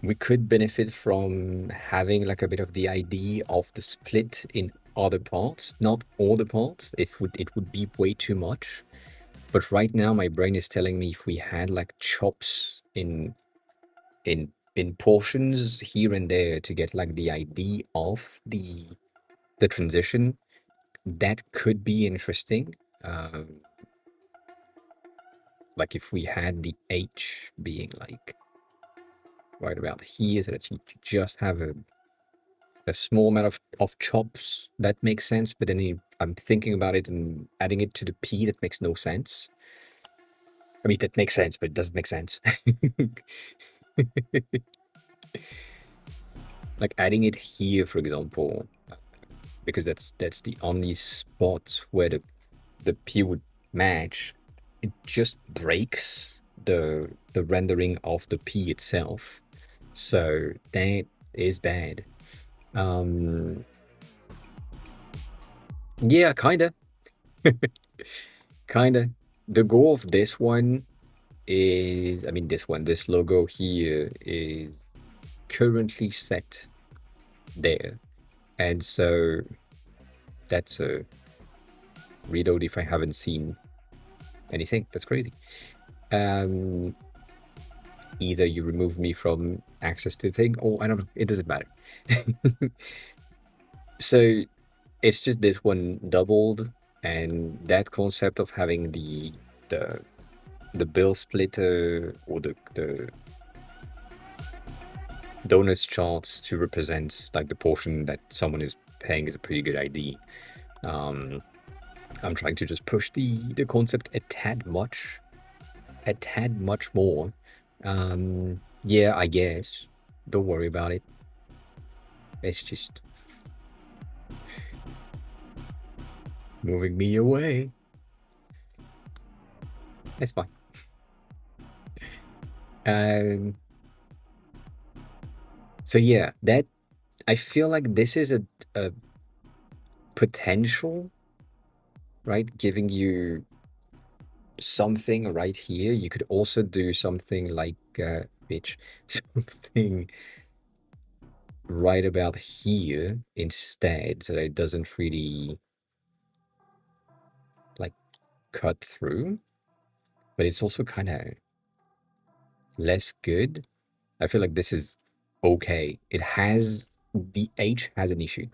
Speaker 1: we could benefit from having like a bit of the idea of the split in other parts, not all the parts. It would be way too much. But right now my brain is telling me if we had like chops in portions here and there to get like the idea of the transition, that could be interesting. Um, like if we had the H being like right about here, so that you just have a small amount of chops, that makes sense. But then I'm thinking about it and adding it to the P, that makes no sense. I mean, that makes sense, but it doesn't make sense. Like adding it here, for example, because that's the only spot where the P would match. It just breaks the rendering of the P itself. So that is bad. Um, yeah, kinda, kinda. The goal of this one is, I mean, this logo here is currently set there, and so that's a reload if I haven't seen anything. That's crazy. Um, Either you remove me from access to the thing, or I don't know. It doesn't matter. So it's just this one doubled, and that concept of having the the bill splitter, or the donuts charts to represent like the portion that someone is paying is a pretty good idea. Um, I'm trying to just push the concept a tad much more. Yeah, I guess. Don't worry about it. It's just moving me away. That's fine. Um, so yeah, that I feel like this is a potential, right? Giving you something right here. You could also do something like bitch, something right about here instead, so that it doesn't really like cut through. But it's also kind of less good. I feel like this is okay. It has the H has an issue.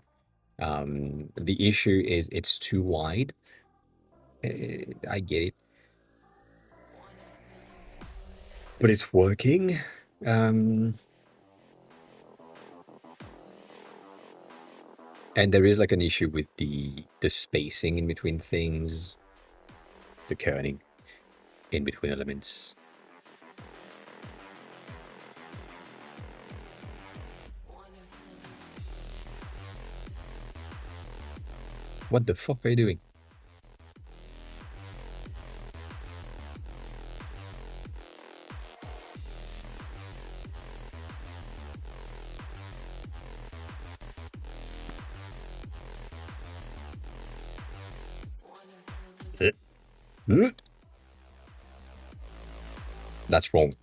Speaker 1: The issue is it's too wide. I get it. but it's working. And there is like an issue with the spacing in between things, the kerning in between elements. What the fuck are you doing? That's wrong.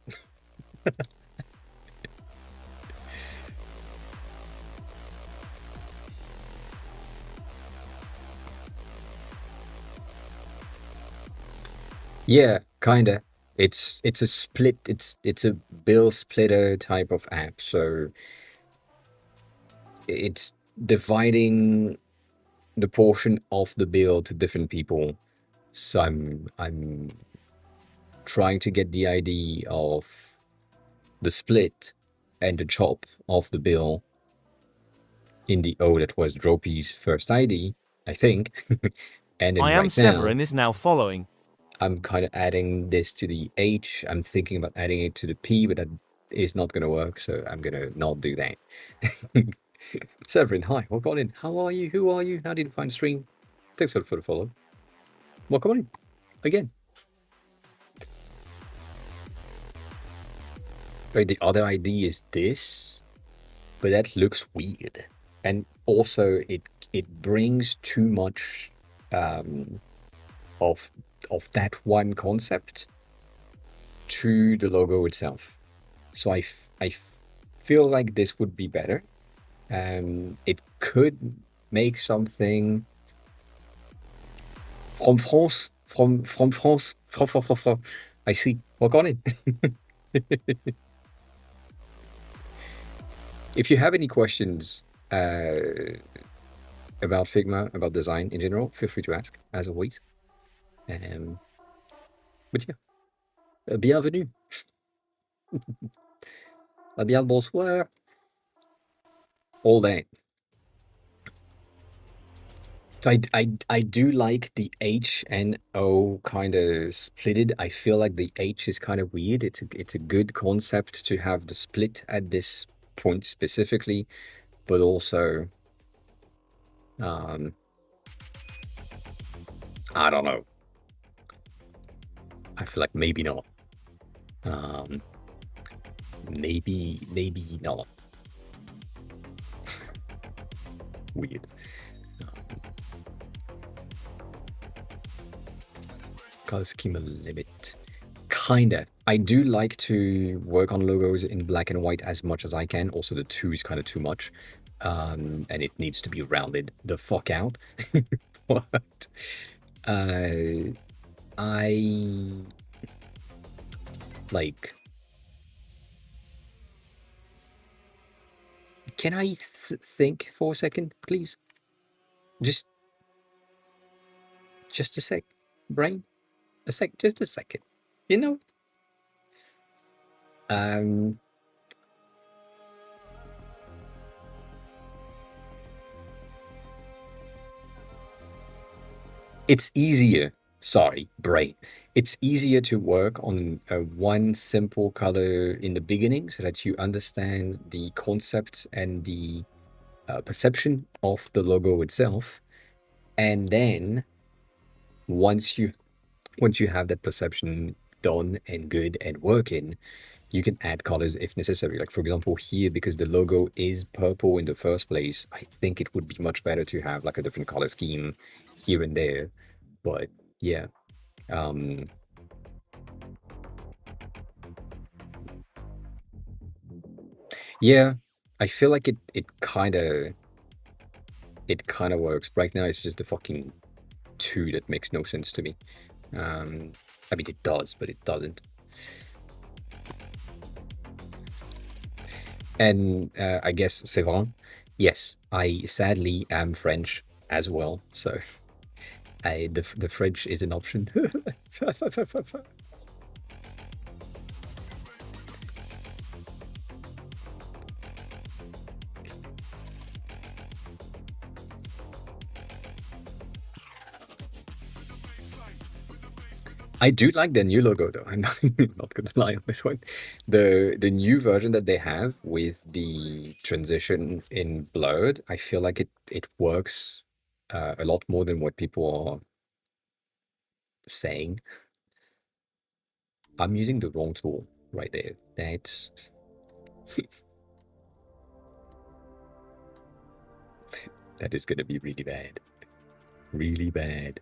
Speaker 1: Yeah, kinda. It's a split. It's a bill splitter type of app. So it's dividing the portion of the bill to different people. So I'm trying to get the idea of the split and the chop of the bill in the O that was Dropey's first ID, I think. And then
Speaker 2: I am
Speaker 1: right now,
Speaker 2: Severin is now following.
Speaker 1: I'm kind of adding this to the H. I'm thinking about adding it to the P, but that is not going to work, so I'm going to not do that. Severin, hi, welcome in. How are you? Who are you? How did you find the stream? Thanks for the follow. Welcome in. Again. Right, the other ID is this, but that looks weird. And also, it brings too much of that one concept to the logo itself. So I feel like this would be better. It could make something from France, from France, from. I see. Work on it. If you have any questions about Figma, about design in general, feel free to ask, as always. But yeah, bienvenue. Bien le bonsoir. All that. So I do like the H and O kind of splitted. I feel like the H is kind of weird. It's a good concept to have the split at this point specifically, but also I don't know. I feel like maybe not. Maybe not. Weird. Color schema limit. Kinda. I do like to work on logos in black and white as much as I can. Also, the 2 is kind of too much. And it needs to be rounded the fuck out. But I like. Can I think for a second, please? Just a sec, brain. Just a second. You know. It's easier. Sorry, brain. It's easier to work on one simple color in the beginning so that you understand the concept and the perception of the logo itself. And then once you have that perception done and good and working, you can add colors if necessary. Like for example here, because the logo is purple in the first place, I think it would be much better to have like a different color scheme here and there. But yeah, yeah, I feel like it kind of works. Right now it's just the fucking 2 that makes no sense to me. I mean it does, but it doesn't. And I guess Severin, yes, I sadly am French as well, so the French is an option. I do like the new logo though. I'm not gonna lie on this one. The new version that they have with the transition in blurred, I feel like it works a lot more than what people are saying. I'm using the wrong tool right there. That's that is gonna be really bad. Really bad.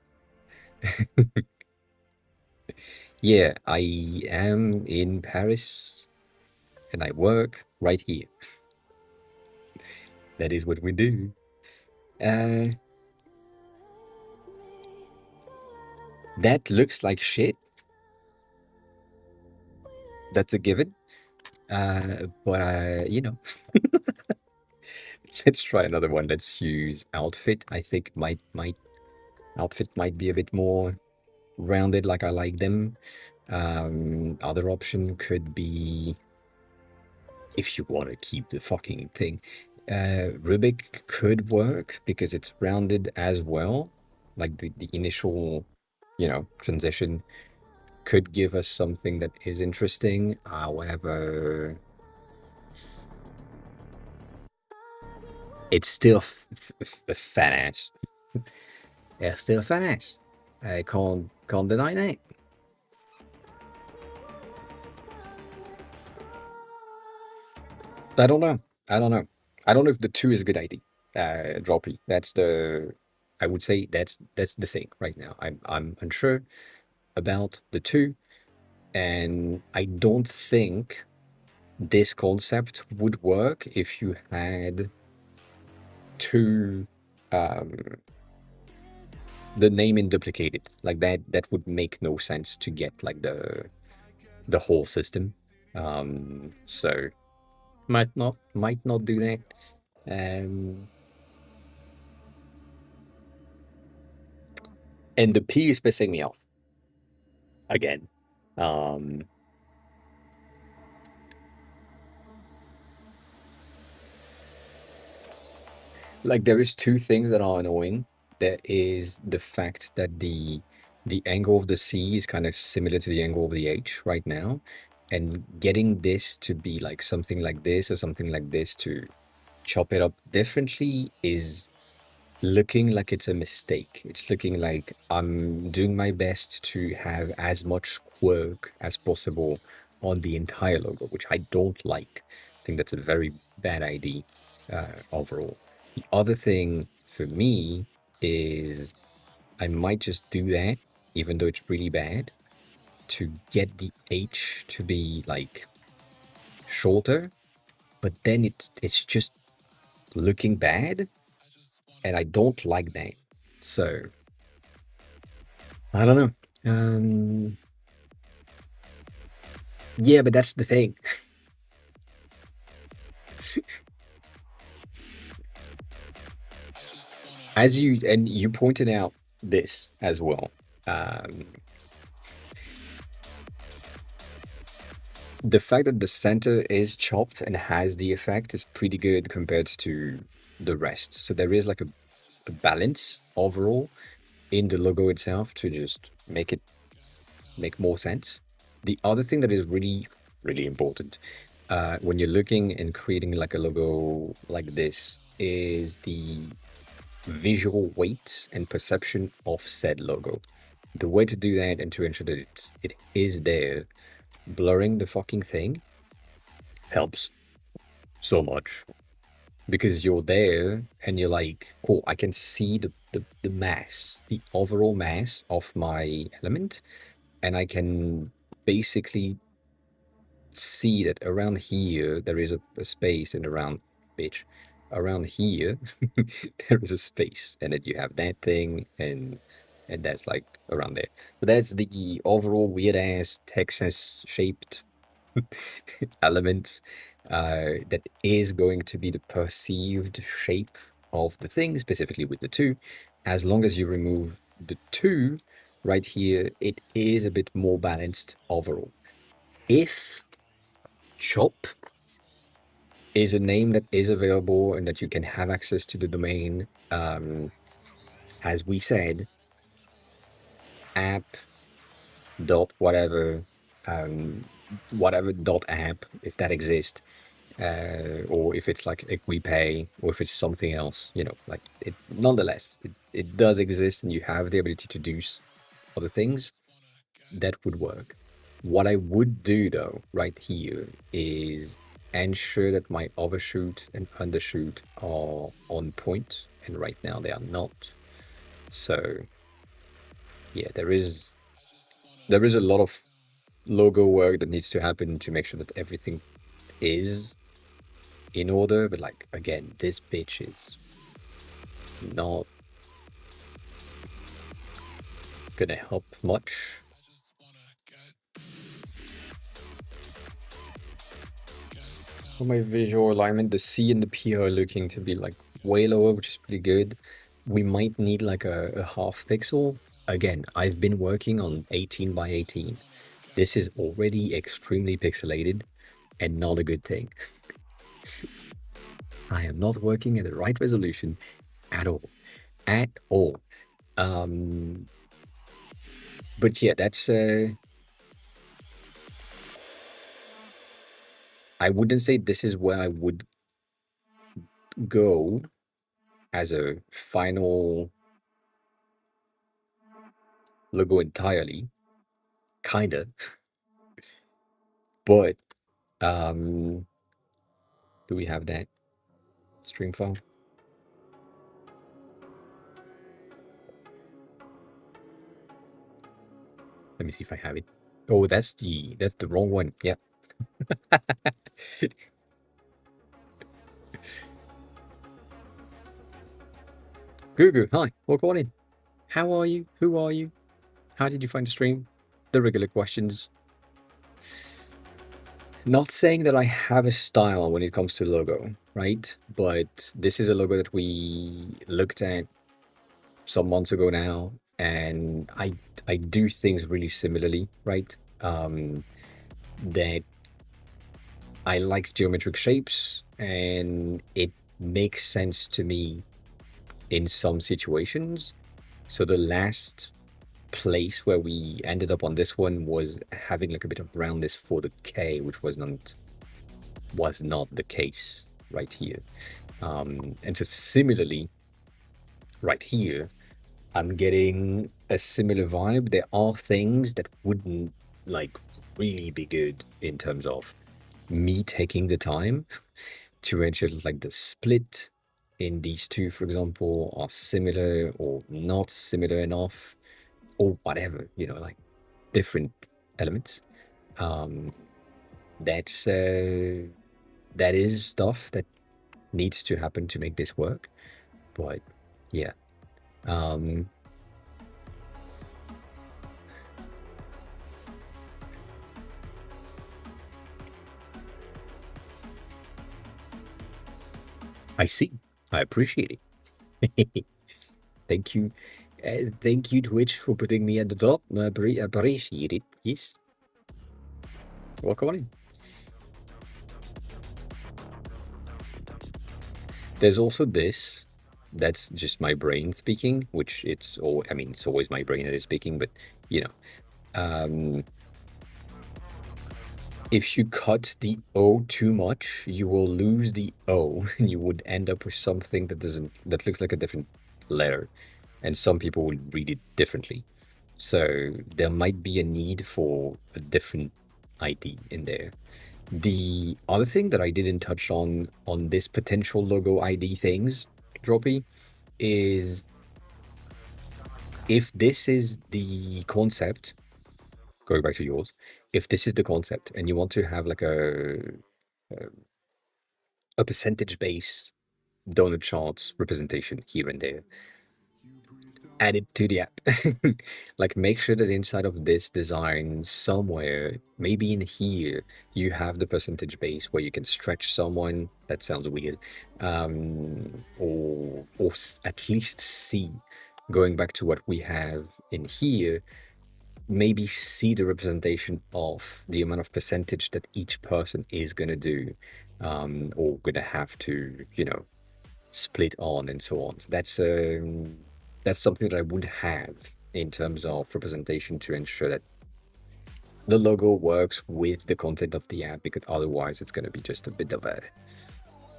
Speaker 1: Yeah, I am in Paris and I work right here. That is what we do. Uh, that looks like shit. That's a given. But let's try another one. Let's use outfit. I think my outfit might be a bit more rounded, like I like them. Other option could be if you want to keep the fucking thing. Rubik could work because it's rounded as well. Like the initial, transition could give us something that is interesting. However, it's still a fat ass. It's still a fat ass. I can't deny that. I don't know. I don't know. I don't know if the two is a good idea. Droppy. I would say that's the thing right now. I'm unsure about the two, and I don't think this concept would work if you had two um the naming duplicated. Like that would make no sense to get like the whole system. So might not do that. Um and the P is pissing me off again. Um like there is two things that are annoying. There is the fact that the angle of the C is kind of similar to the angle of the H right now. And getting this to be like something like this or something like this to chop it up differently is looking like it's a mistake. It's looking like I'm doing my best to have as much quirk as possible on the entire logo, which I don't like. I think that's a very bad idea overall. The other thing for me is I might just do that, even though it's really bad, to get the H to be like shorter, but then it's just looking bad, and I don't like that. So I don't know. Yeah, but that's the thing. As you pointed out this as well. Um, the fact that the center is chopped and has the effect is pretty good compared to the rest. So there is like a balance overall in the logo itself to just make more sense. The other thing that is really, really important when you're looking and creating like a logo like this is the visual weight and perception of said logo. The way to do that and to ensure that it is there, blurring the fucking thing helps so much because you're there and you're like, cool, I can see the mass, the overall mass of my element, and I can basically see that around here there is a space, and around here there is a space, and that you have that thing, and that's like around there. But that's the overall weird ass Texas shaped element that is going to be the perceived shape of the thing, specifically with the two. As long as you remove the two right here, it is a bit more balanced overall. If Chop is a name that is available and that you can have access to the domain, as we said, app dot whatever, whatever dot app, if that exists, or if it's like equipay, or if it's something else, like it. Nonetheless, it does exist, and you have the ability to do other things that would work. What I would do though, right here, is ensure that my overshoot and undershoot are on point, and right now they are not. So yeah, there is a lot of logo work that needs to happen to make sure that everything is in order. But like again, this pitch is not gonna help much. For my visual alignment, the C and the P are looking to be like way lower, which is pretty good. We might need like a half pixel. Again, I've been working on 18 by 18. This is already extremely pixelated and not a good thing. I am not working at the right resolution at all. At all. But yeah, that's I wouldn't say this is where I would go as a final logo entirely. Kinda. But do we have that stream file? Let me see if I have it. Oh, that's the wrong one. Yeah. Gugu, hi, welcome on in. How are you? Who are you? How did you find the stream? The regular questions. Not saying that I have a style when it comes to logo, right? But this is a logo that we looked at some months ago now, and I do things really similarly, right? That I like geometric shapes, and it makes sense to me in some situations. So the last place where we ended up on this one was having like a bit of roundness for the K, which was not the case right here. And so similarly, right here, I'm getting a similar vibe. There are things that wouldn't like really be good in terms of me taking the time to ensure that like the split in these two, for example, are similar or not similar enough, or whatever, like different elements. That's that is stuff that needs to happen to make this work. But yeah. I see. I appreciate it. Thank you. Thank you, Twitch, for putting me at the top. I appreciate it. Yes. Welcome on in. There's also this. That's just my brain speaking, which it's always my brain that is speaking, but if you cut the O too much, you will lose the O, and you would end up with something that looks like a different letter, and some people will read it differently. So there might be a need for a different ID in there. The other thing that I didn't touch on this potential logo ID things, Droppy, is if this is the concept, going back to yours, if this is the concept and you want to have like a percentage base donut charts representation here and there, add it to the app. Like make sure that inside of this design somewhere, maybe in here, you have the percentage base where you can stretch someone. That sounds weird. Or at least see, going back to what we have in here, maybe see the representation of the amount of percentage that each person is going to do, or going to have to, split on and so on. So that's something that I would have in terms of representation to ensure that the logo works with the content of the app, because otherwise it's going to be just a bit of a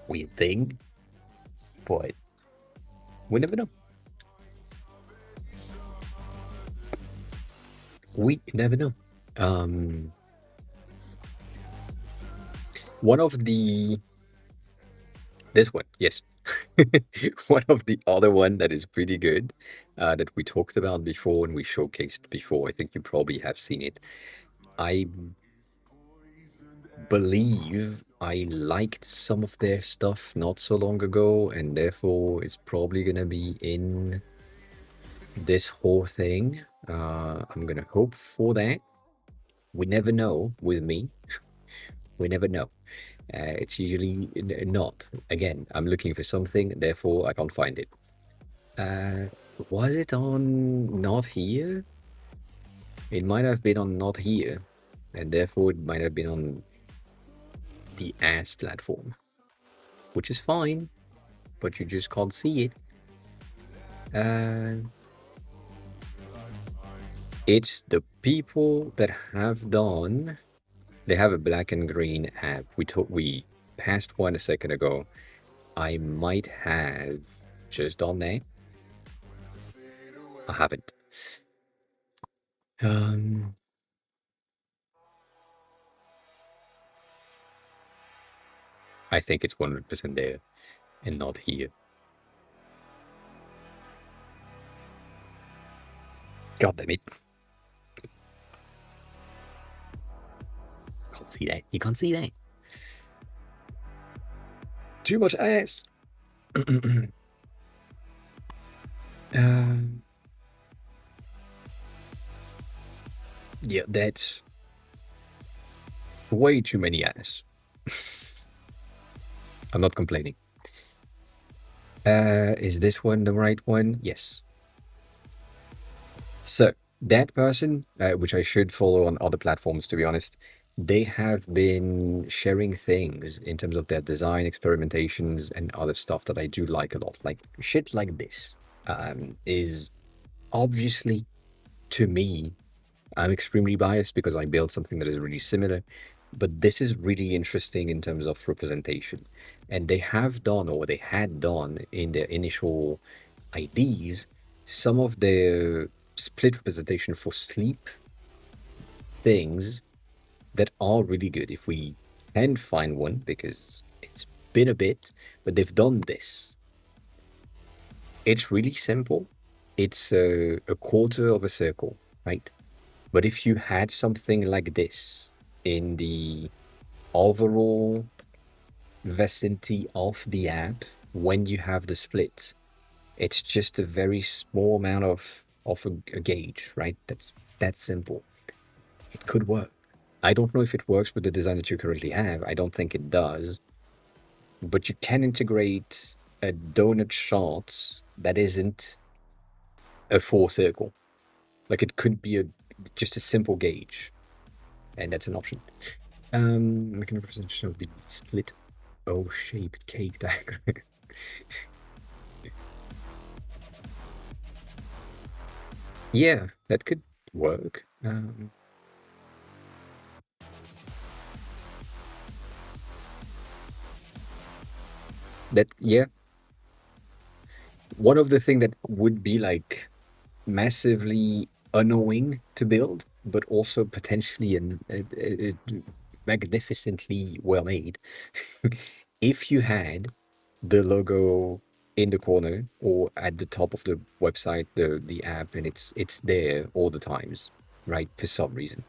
Speaker 1: weird thing. But we never know. We never know. One of the this one, yes. One of the other one that is pretty good, that we talked about before and we showcased before. I think you probably have seen it. I believe I liked some of their stuff not so long ago, and therefore it's probably gonna be in this whole thing. I'm gonna hope for that. We never know with me. We never know. It's usually not. Again, I'm looking for something, therefore I can't find it. Was it on Not Here? It might have been on Not Here, and therefore it might have been on the ass platform, which is fine, but you just can't see it. It's the people that have done. They have a black and green app. We passed one a second ago. I might have just done that. I haven't. I think it's 100% there and not here. God damn it. Can't see that. You can't see that. Too much ass. Yeah, that's way too many ass. I'm not complaining. Is this one the right one? Yes. So that person, which I should follow on other platforms, to be honest, they have been sharing things in terms of their design experimentations and other stuff that I do like a lot. Like shit like this is obviously, to me, I'm extremely biased because I built something that is really similar, but this is really interesting in terms of representation. And they have done, or they had done in their initial IDs, some of their split representation for sleep things that are really good. If we can find one, because it's been a bit, but they've done this. It's really simple. It's a quarter of a circle, right? But if you had something like this in the overall vicinity of the app, when you have the split, it's just a very small amount of a gauge, right? That's simple. It could work. I don't know if it works with the design that you currently have. I don't think it does. But you can integrate a donut chart that isn't a full circle. Like it could be just a simple gauge, and that's an option. Making a representation of the split O-shaped cake diagram. Yeah, that could work. Yeah. One of the thing that would be like massively annoying to build, but also potentially magnificently well made. If you had the logo in the corner or at the top of the website, the app, and it's there all the times, right? For some reason,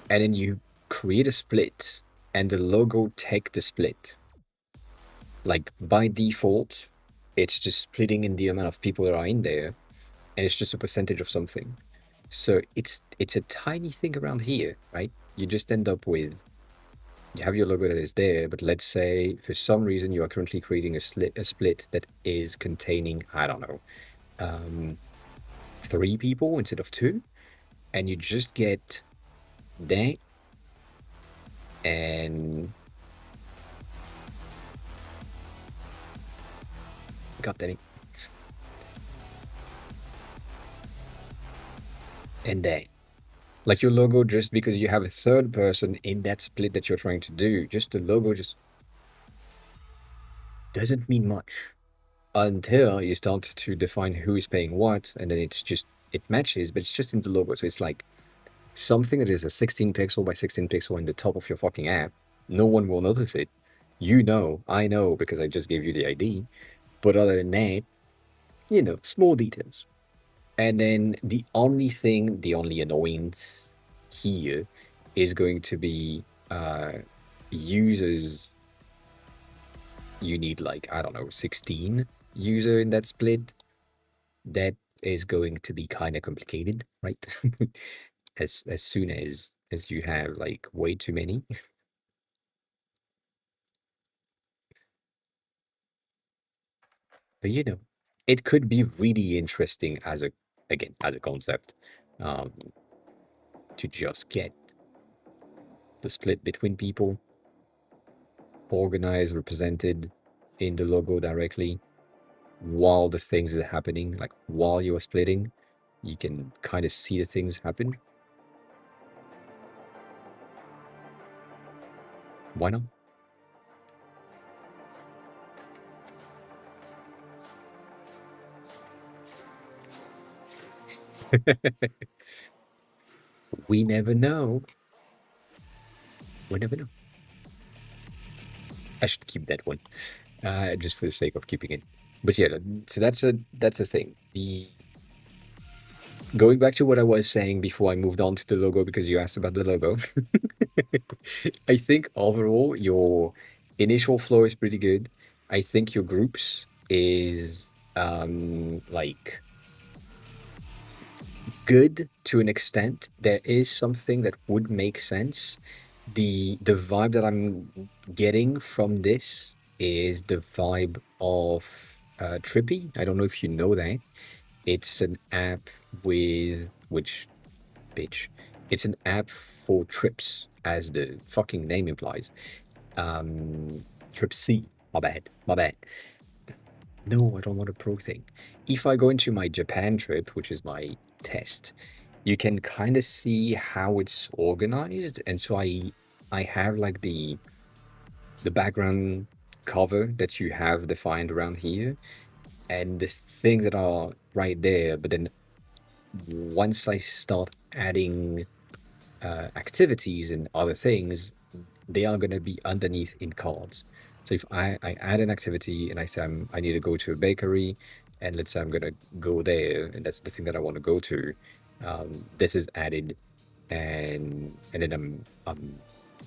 Speaker 1: and then you create a split, and the logo take the split. Like by default, it's just splitting in the amount of people that are in there, and it's just a percentage of something. So it's a tiny thing around here, right? You just end up with, you have your logo that is there, but let's say for some reason you are currently creating a split that is containing, I don't know, 3 people instead of 2, and you just get that, and god damn it, and that. Like your logo, just because you have a third person in that split that you're trying to do, just the logo just doesn't mean much until you start to define who is paying what, and then it matches, but it's just in the logo. So it's like something that is a 16 pixel by 16 pixel in the top of your fucking app. No one will notice it. You know, I know because I just gave you the ID. But other than that, small details. And then the only annoyance here is going to be users. You need like, I don't know, 16 user in that split. That is going to be kind of complicated, right? As soon as you have like way too many. But it could be really interesting as a concept, um, to just get the split between people organized, represented in the logo directly while the things are happening, like while you are splitting, you can kind of see the things happen. Why not? We never know. We never know. I should keep that one, just for the sake of keeping it. But yeah, so that's a thing. The Going back to what I was saying before I moved on to the logo because you asked about the logo. I think overall your initial flow is pretty good. I think your groups is like good to an extent. There is something that would make sense. The vibe that I'm getting from this is the vibe of Trippy. I don't know if you know that. It's an app with which bitch. It's an app for trips, as the fucking name implies. Trip C. My bad. My bad. No, I don't want a pro thing. If I go into my Japan trip, which is my test, you can kind of see how it's organized, and so I have like the background cover that you have defined around here, and the things that are right there. But then once I start adding activities and other things, they are going to be underneath in cards. So if I add an activity and I say I need to go to a bakery, and let's say I'm going to go there, and that's the thing that I want to go to, this is added, and then I'm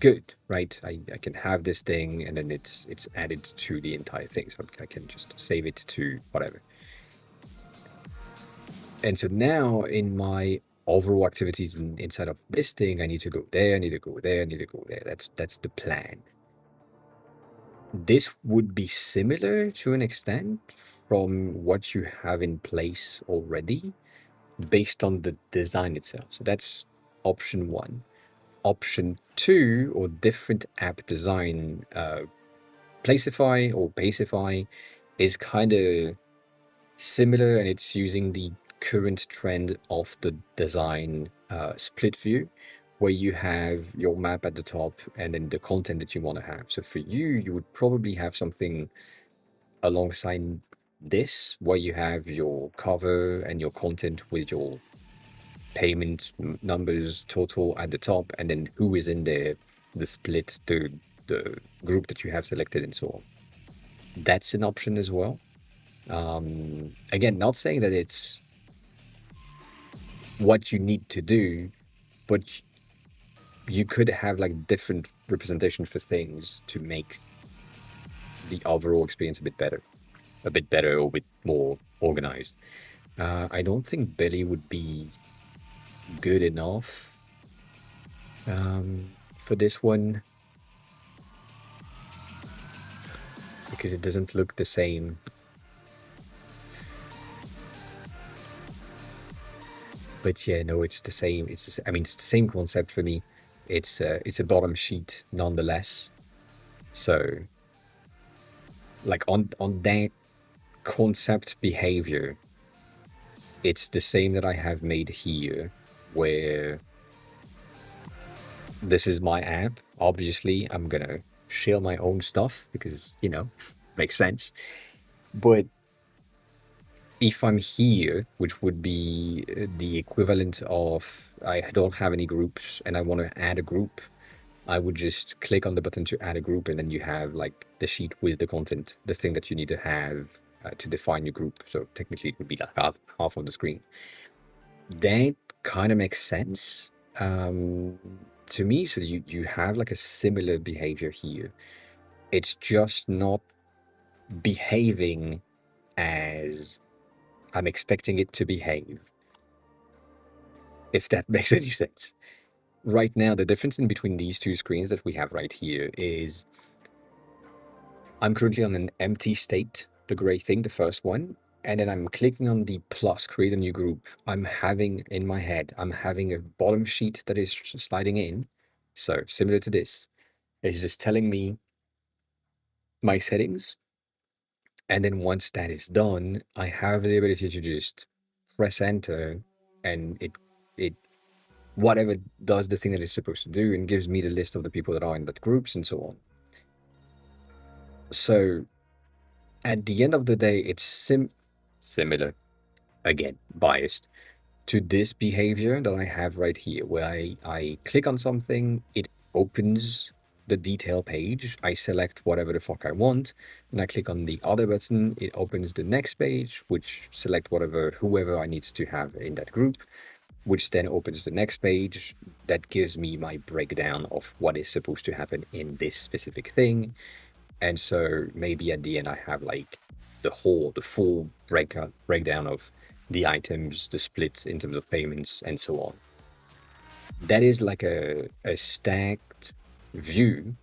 Speaker 1: good, right? I can have this thing, and then it's added to the entire thing, so I can just save it to whatever. And so now in my overall activities inside of this thing, I need to go there, I need to go there, I need to go there. That's the plan. This would be similar to an extent from what you have in place already based on the design itself. So that's option one. Option two, or different app design, Placify or Pacify, is kind of similar, and it's using the current trend of the design split view, where you have your map at the top and then the content that you want to have. So for you, you would probably have something alongside this, where you have your cover and your content with your payment numbers total at the top, and then who is in there, the split, the group that you have selected, and so on. That's an option as well. Again, not saying that it's what you need to do, but you could have like different representation for things to make the overall experience a bit better or a bit more organized. I don't think Billy would be good enough for this one because it doesn't look the same. But yeah, no, it's the same. I mean, it's the same concept for me. It's a bottom sheet nonetheless. So, like on that concept behavior, it's the same that I have made here, where this is my app. Obviously, I'm gonna share my own stuff because, makes sense. But if I'm here, which would be the equivalent of I don't have any groups and I want to add a group, I would just click on the button to add a group, and then you have like the sheet with the content, the thing that you need to have to define your group. So technically, it would be like half of the screen. That kind of makes sense to me. So you have like a similar behavior here. It's just not behaving as I'm expecting it to behave, if that makes any sense. Right now, the difference in between these two screens that we have right here is I'm currently on an empty state, the gray thing, the first one, and then I'm clicking on the plus, create a new group. I'm having in my head, I'm having a bottom sheet that is sliding in. So similar to this, it's just telling me my settings. And then once that is done, I have the ability to just press enter, and it whatever does the thing that it's supposed to do and gives me the list of the people that are in that groups and so on. So at the end of the day, it's similar, again, biased, to this behavior that I have right here, where I click on something, it opens the detail page, I select whatever the fuck I want, and I click on the other button, it opens the next page, which select whoever I need to have in that group, which then opens the next page that gives me my breakdown of what is supposed to happen in this specific thing. And so maybe at the end I have like the full breakdown of the items, the split in terms of payments, and so on. That is like a stacked view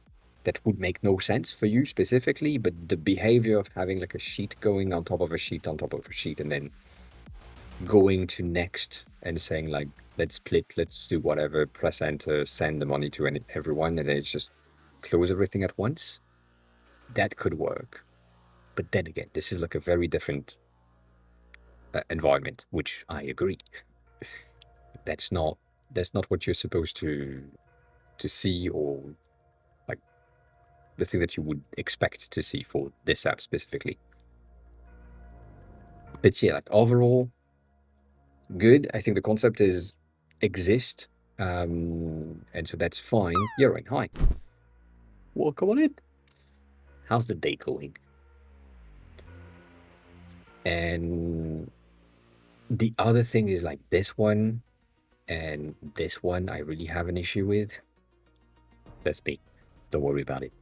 Speaker 1: that would make no sense for you specifically, but the behavior of having like a sheet going on top of a sheet on top of a sheet and then going to next and saying like, let's split, let's do whatever, press enter, send the money to everyone, and then it's just close everything at once. That could work. But then again, this is like a very different environment, which I agree. That's not what you're supposed to see, or like the thing that you would expect to see for this app specifically. But yeah, like overall, good. I think the concept is exist, and so that's fine. You're right. Hi. Well, come on in. How's the day going? And the other thing is like this one and this one I really have an issue with. That's me. Don't worry about it.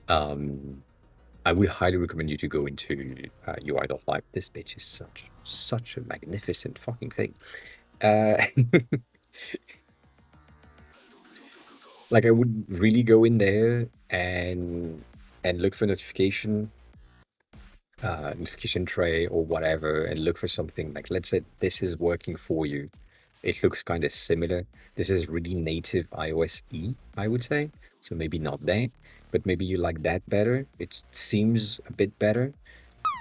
Speaker 1: I would highly recommend you to go into UI.live. This bitch is such a magnificent fucking thing. Like I would really go in there and look for notification tray or whatever, and look for something like, let's say this is working for you. It looks kind of similar. This is really native iOS E, I would say. So maybe not that, but maybe you like that better. It seems a bit better.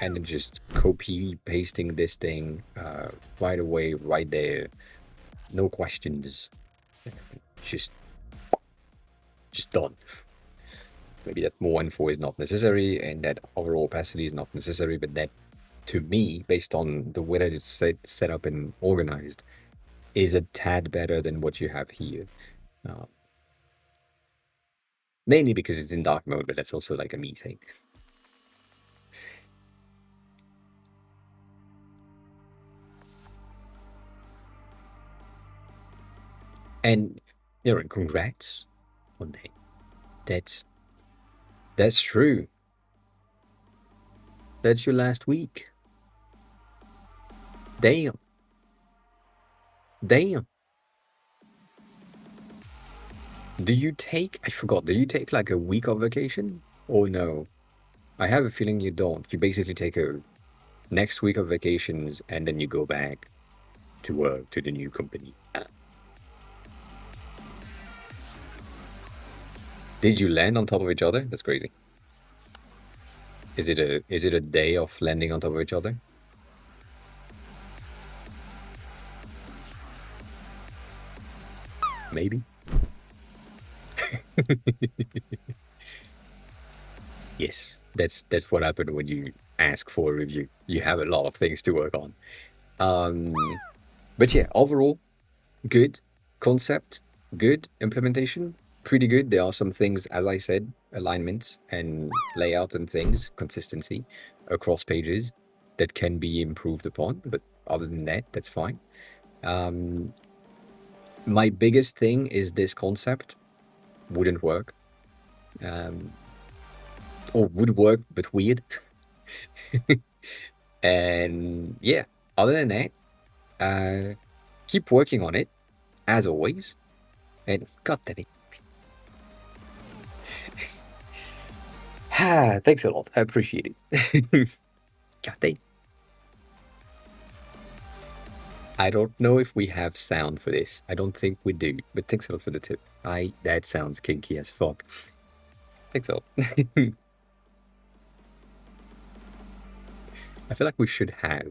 Speaker 1: And then just copy pasting this thing right away, right there. No questions. Just done. Maybe that more info is not necessary and that overall opacity is not necessary, but that, to me, based on the way that it's set up and organized, is a tad better than what you have here. Mainly because it's in dark mode, but that's also like a me thing. And congrats on that. That's true. That's your last week. Damn. Damn. I forgot, do you take like a week of vacation? Or no? I have a feeling you don't. You basically take a next week of vacations and then you go back to work to the new company. Did you land on top of each other? That's crazy. Is it a day of landing on top of each other? Maybe. Yes, that's what happened when you ask for a review. You have a lot of things to work on. Um, but yeah, overall, good concept, good implementation, pretty good. There are some things, as I said, alignments and layout and things, consistency across pages that can be improved upon. But other than that, that's fine. Um, my biggest thing is this concept wouldn't work, um, or would work, but weird. And yeah, other than that, keep working on it as always. And God damn it. Thanks a lot. I appreciate it. God damn. I don't know if we have sound for this. I don't think we do, but thanks a lot for the tip. That sounds kinky as fuck. Thanks a lot. I feel like we should have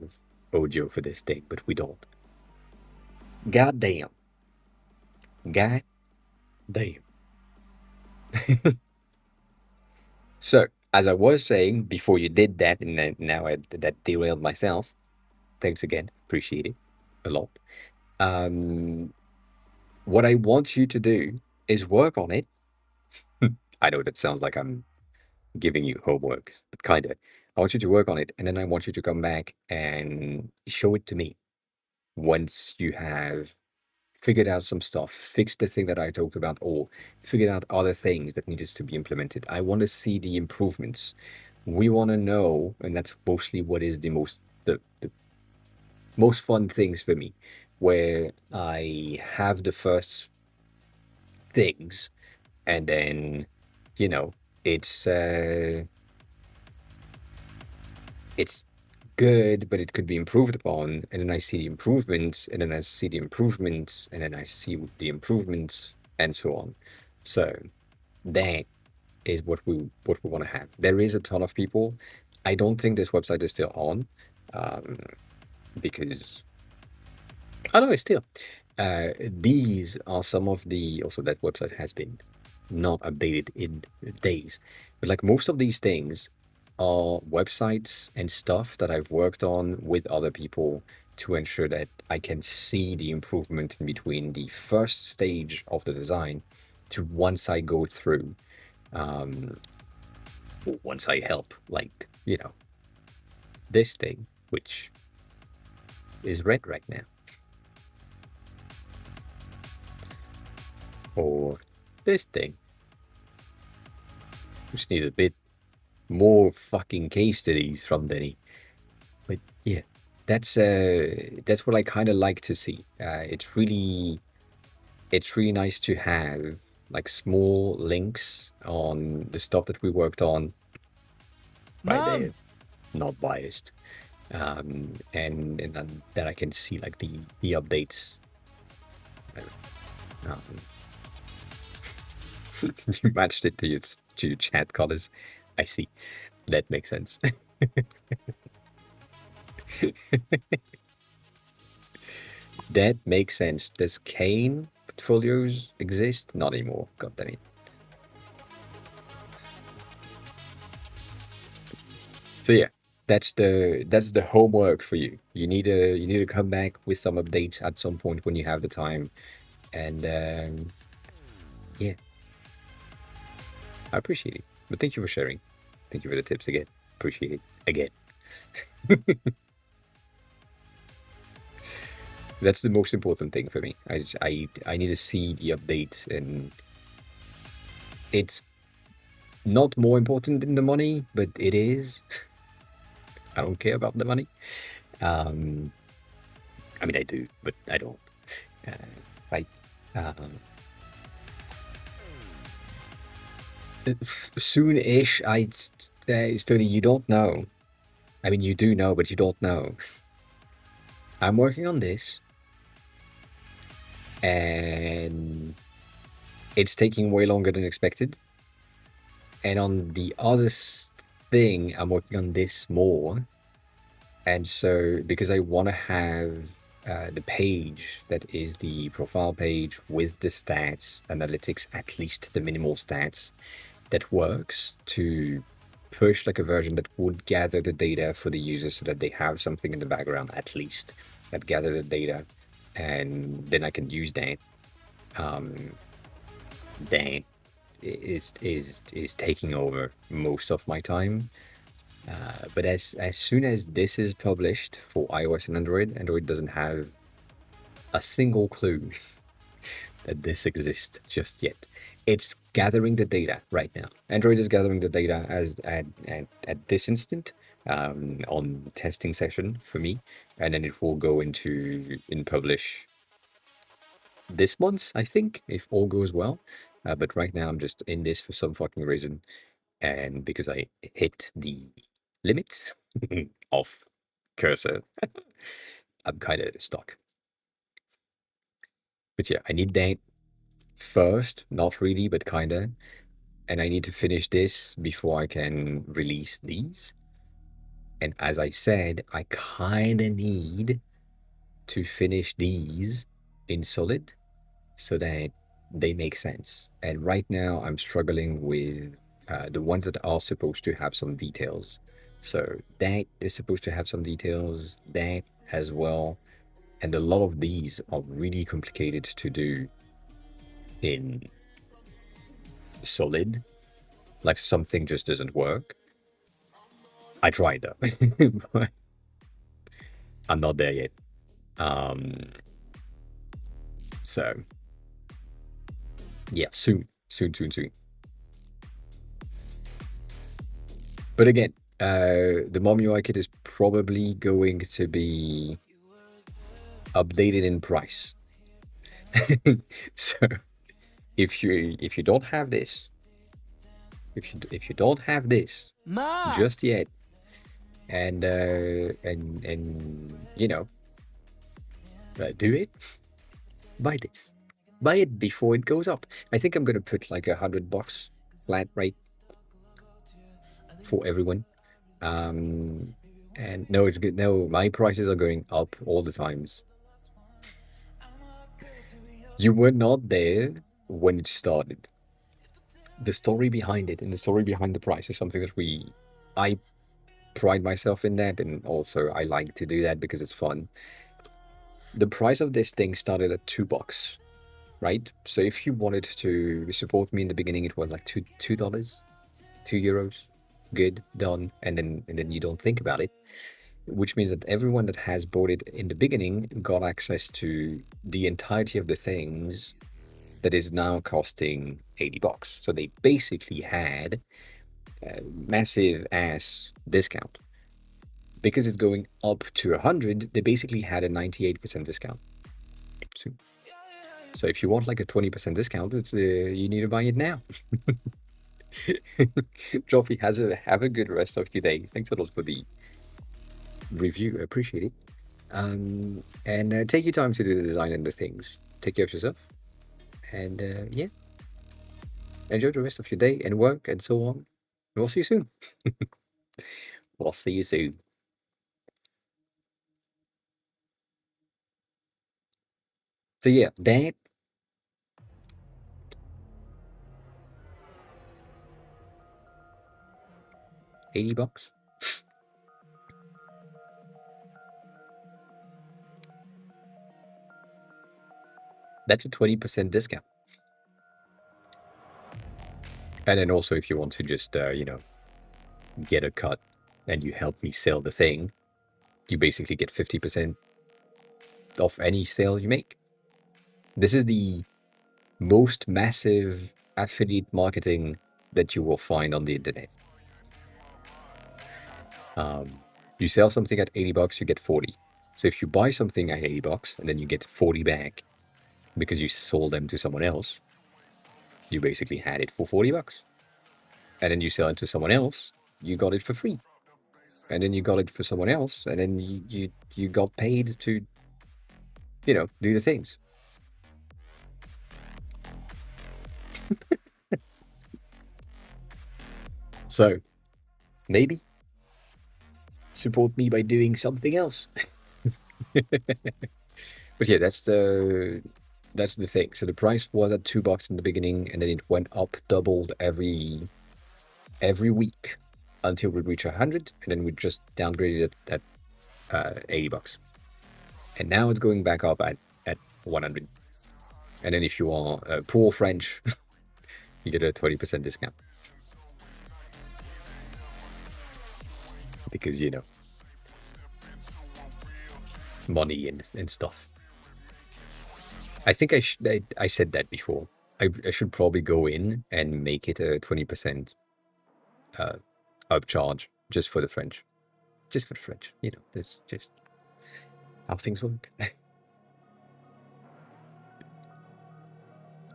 Speaker 1: audio for this thing, but we don't. God damn. God damn. So, as I was saying before you did that, and then now that derailed myself. Thanks again. Appreciate it a lot. What I want you to do is work on it. I know that sounds like I'm giving you homework, but kind of. I want you to work on it, and then I want you to come back and show it to me once you have figured out some stuff, fixed the thing that I talked about, or figured out other things that needed to be implemented. I want to see the improvements. We want to know, and that's mostly what is the most fun things for me, where I have the first things, and then, you know, it's uh, it's good, but it could be improved upon. And then I see the improvements, and then I see the improvements, and then I see the improvements, and so on. So that is what we want to have. There is a ton of people. I don't think this website is still on, um, because I don't know, still. These are some of the, also that website has been not updated in days. But like most of these things are websites and stuff that I've worked on with other people to ensure that I can see the improvement in between the first stage of the design to once I go through, um, once I help, like, this thing, which is red right now. Or this thing, which needs a bit more fucking case studies from Denny. But yeah, that's what I kind of like to see. It's really nice to have like small links on the stuff that we worked on right there,
Speaker 3: Mom!
Speaker 1: not biased, and then that I can see like the updates. Um, you matched it to your chat colors. I see. That makes sense. That makes sense. Does Kane portfolios exist? Not anymore. God damn it. So yeah, that's the homework for you. You need to come back with some updates at some point when you have the time, and yeah, I appreciate it. But thank you for sharing. Thank you for the tips again. Appreciate it again. That's the most important thing for me. I need to see the update, and it's not more important than the money, but it is. I don't care about the money. Um, I mean, I do, but I don't. Uh, right? Um, Soon-ish. Stoney, you don't know. I mean, you do know, but you don't know. I'm working on this, and it's taking way longer than expected. And on the other thing, I'm working on this more. And so, because I want to have the page that is the profile page with the stats, analytics, at least the minimal stats, that works to push like a version that would gather the data for the user so that they have something in the background at least that gather the data, and then I can use that. That is taking over most of my time. But as soon as this is published for iOS and Android doesn't have a single clue that this exists just yet. It's gathering the data right now. Android is gathering the data as at this instant on testing session for me, and then it will go in publish this month, I think, if all goes well. But right now I'm just in this for some fucking reason, and because I hit the limit of cursor, I'm kind of stuck. But yeah, I need that first, not really, but kinda. And I need to finish this before I can release these. And as I said, I kinda need to finish these in Solid so that they make sense. And right now I'm struggling with the ones that are supposed to have some details. So that is supposed to have some details, that as well. And a lot of these are really complicated to do in Solid. Like something just doesn't work. I tried though. But I'm not there yet. So yeah, soon. But again, the Mom UI kit is probably going to be updated in price. So if you don't have this, if you don't have this just yet, and you know, do it. Buy this. Buy it before it goes up. I think I'm gonna put like $100 flat rate for everyone. And no, it's good. No, my prices are going up all the times. You were not there when it started. The story behind it and the story behind the price is something that I pride myself in that, and also I like to do that because it's fun. The price of this thing started at $2, right? So if you wanted to support me in the beginning, it was like $2, €2. Good, done, and then you don't think about it, which means that everyone that has bought it in the beginning got access to the entirety of the things that is now costing $80. So they basically had a massive ass discount. Because it's going up to 100, they basically had a 98% discount. So if you want like a 20% discount, you need to buy it now. Joffrey, have a good rest of your day. Thanks a lot for the review. I appreciate it. And take your time to do the design and the things. Take care of yourself. And yeah, enjoy the rest of your day and work and so on. We'll see you soon. We'll see you soon. So yeah, that $80. That's a 20% discount. And then also, if you want to just get a cut and you help me sell the thing, you basically get 50% off any sale you make. This is the most massive affiliate marketing that you will find on the internet. You sell something at $80, you get 40. So if you buy something at $80 and then you get 40 back because you sold them to someone else, you basically had it for $40. And then you sell it to someone else, you got it for free. And then you got it for someone else, and then you got paid to, do the things. So maybe support me by doing something else. But yeah, that's the thing. So the price was at $2 in the beginning, and then it went up, doubled every week until we reach 100, and then we just downgraded it at $80, and now it's going back up at 100. And then if you are poor French, you get a 20% discount because money and stuff. I think I said that before. I should probably go in and make it a 20% upcharge just for the French. Just for the French. That's just how things work.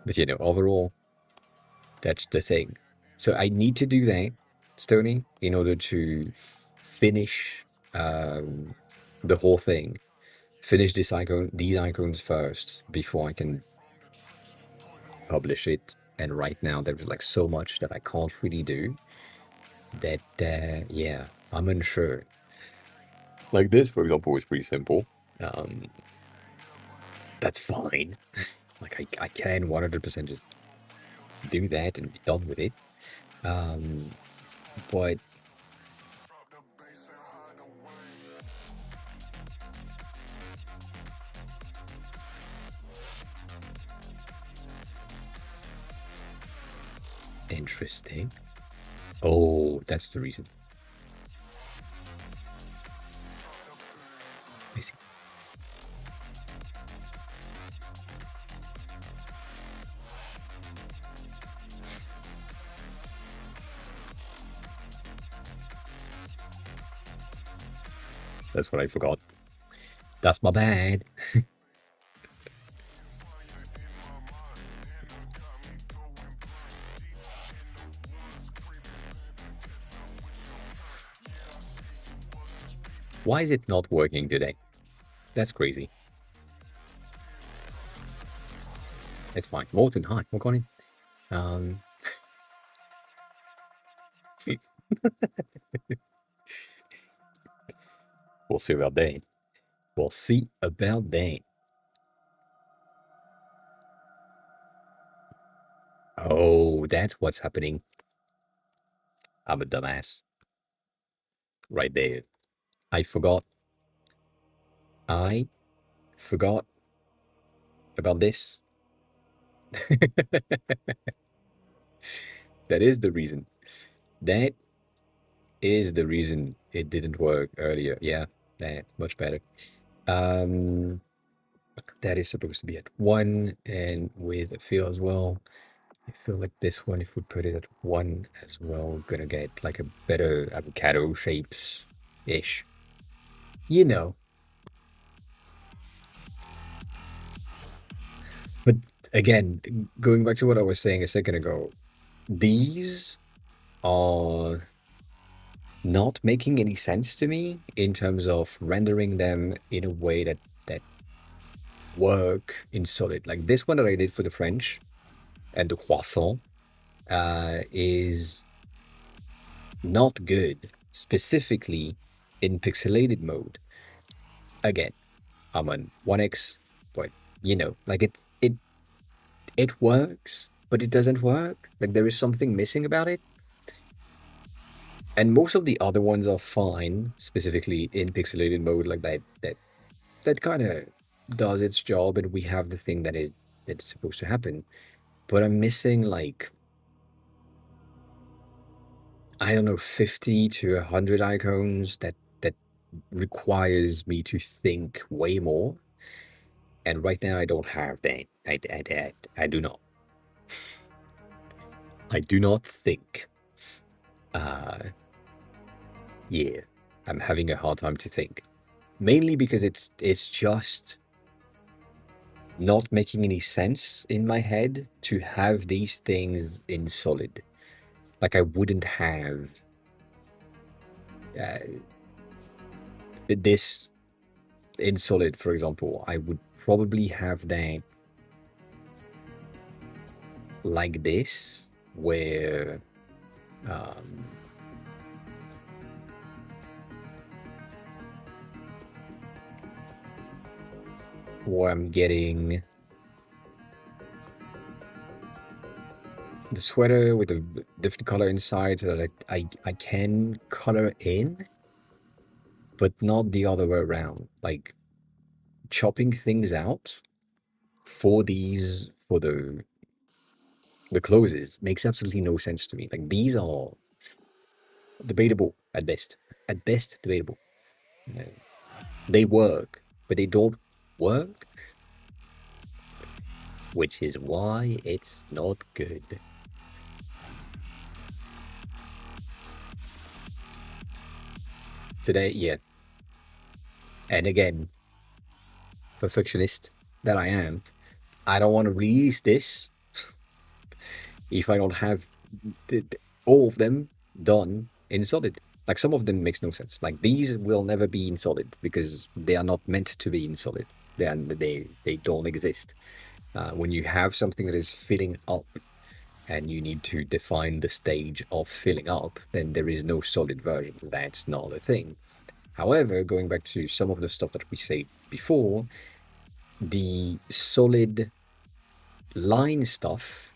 Speaker 1: But overall, that's the thing. So I need to do that, Stony, in order to finish the whole thing. Finish these icons first before I can publish it. And right now there's like so much that I can't really do that yeah, I'm unsure. Like this, for example, was pretty simple. That's fine. Like I can 100% just do that and be done with it. But interesting. Oh, that's the reason. I see. That's what I forgot. That's my bad. Why is it not working today? That's crazy. It's fine. Morton, hi. What on it? We'll see about that. We'll see about that. Oh, that's what's happening. I'm a dumbass. Right there. I forgot. I forgot about this. That is the reason. That is the reason it didn't work earlier. Yeah, that much better. That is supposed to be at 1 and with a fill as well. I feel like this one, if we put it at 1 as well, we're gonna get like a better avocado shapes-ish. You know. But again, going back to what I was saying a second ago, these are not making any sense to me in terms of rendering them in a way that work in solid. Like this one that I did for the French and the croissant is not good, specifically in pixelated mode. Again, I'm on 1x, but like it works, but it doesn't work. Like there is something missing about it. And most of the other ones are fine, specifically in pixelated mode, like that kind of does its job, and we have the thing that's supposed to happen. But I'm missing like, I don't know, 50 to 100 icons that requires me to think way more. And right now I don't have that. I do not. I do not think. Yeah, I'm having a hard time to think. Mainly because it's just not making any sense in my head to have these things in solid. Like I wouldn't have this in solid, for example. I would probably have that like this, where or I'm getting the sweater with a different color inside so that I can color in, but not the other way around. Like chopping things out for the closes makes absolutely no sense to me. Like these are debatable at best. At best, debatable. They work, but they don't work, which is why it's not good. Today, yeah. And again, perfectionist that I am, I don't want to release this if I don't have all of them done in solid. Like some of them makes no sense. Like these will never be in solid because they are not meant to be in solid. They don't exist. When you have something that is filling up and you need to define the stage of filling up, then there is no solid version. That's not a thing. However, going back to some of the stuff that we said before, the solid line stuff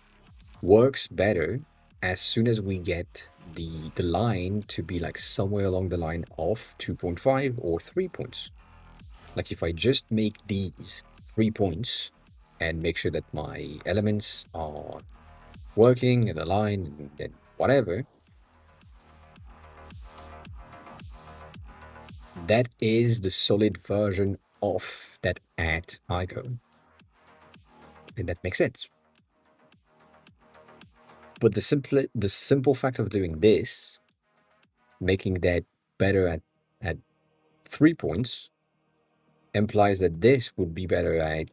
Speaker 1: works better as soon as we get the line to be like somewhere along the line of 2.5 or 3 points. Like if I just make these 3 points and make sure that my elements are working and aligned and whatever, that is the solid version of that at icon. And that makes sense. But the simple fact of doing this, making that better at 3 points, implies that this would be better at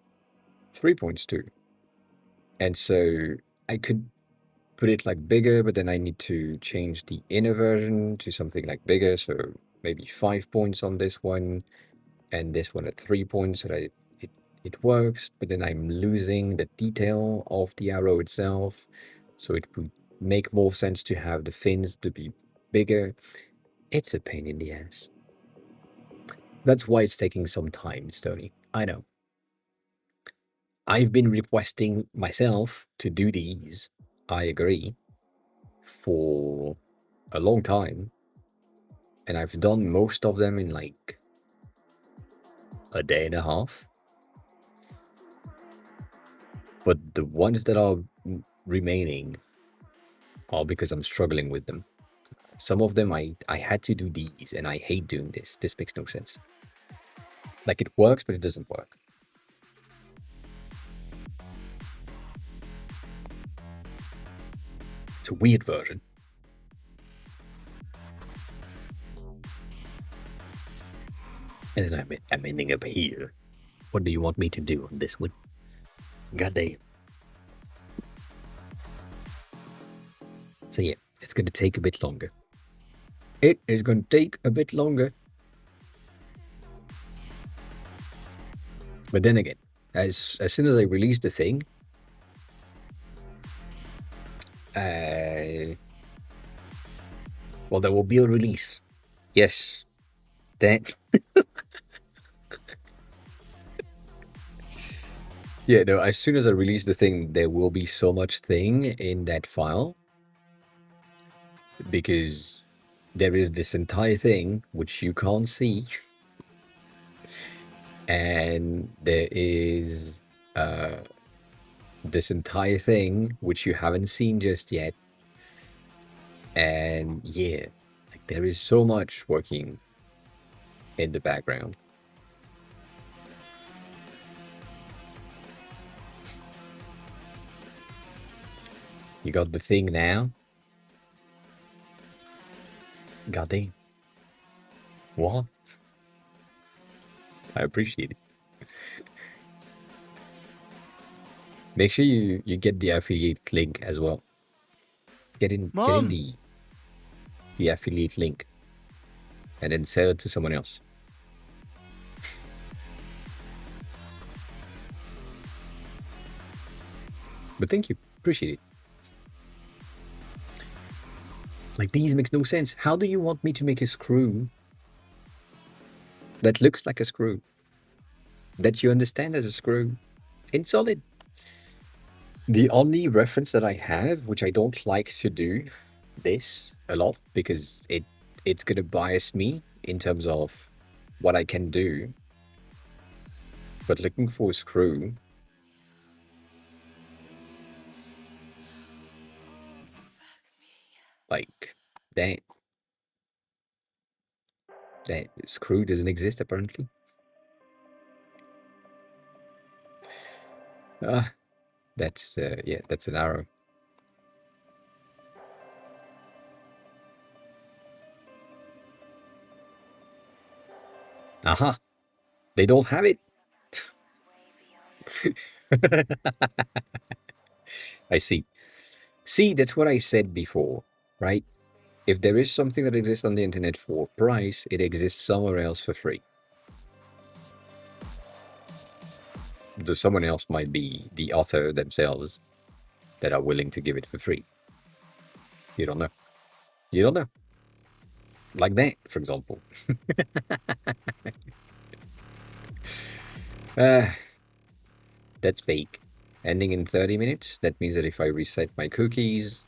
Speaker 1: 3 points too. And so I could put it like bigger, but then I need to change the inner version to something like bigger. So maybe 5 points on this one and this one at 3 points so that it works. But then I'm losing the detail of the arrow itself. So it would make more sense to have the fins to be bigger. It's a pain in the ass. That's why it's taking some time, Stony. I know. I've been requesting myself to do these, I agree, for a long time. And I've done most of them in like a day and a half. But the ones that are remaining are because I'm struggling with them. Some of them I had to do these, and I hate doing this. This makes no sense. Like it works, but it doesn't work. It's a weird version. And then I'm ending up here. What do you want me to do on this one? Goddamn. So yeah, it's going to take a bit longer. It is going to take a bit longer. But then again, as soon as I release the thing, well, there will be a release. Yes, that. Yeah, no, as soon as I release the thing, there will be so much thing in that file because there is this entire thing which you can't see, and there is this entire thing which you haven't seen just yet. And yeah, like there is so much working in the background. You got the thing now? Goddamn. What? I appreciate it. Make sure you get the affiliate link as well. Get in
Speaker 3: Mom!
Speaker 1: the affiliate link and then sell it to someone else. But thank you. Appreciate it. Like these makes no sense. How do you want me to make a screw that looks like a screw? that you understand as a screw in Solid. The only reference that I have, which I don't like to do this a lot because it's gonna bias me in terms of what I can do. But looking for a screw, like that that screw doesn't exist apparently. Ah, that's yeah, that's an arrow. Aha, they don't have it. I see. See, that's what I said before, right? If there is something that exists on the internet for price, it exists somewhere else for free. The someone else might be the author themselves that are willing to give it for free. You don't know. You don't know. Like that, for example. That's fake. Ending in 30 minutes. That means that if I reset my cookies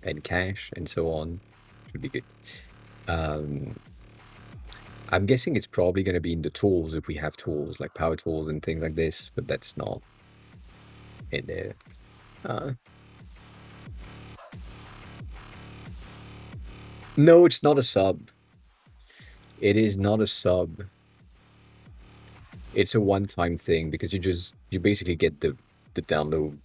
Speaker 1: and cache and so on, should be good. I'm guessing it's probably going to be in the tools if we have tools like power tools and things like this, but that's not in there. No, it's not a sub. It is not a sub. It's a one-time thing because you basically get the download.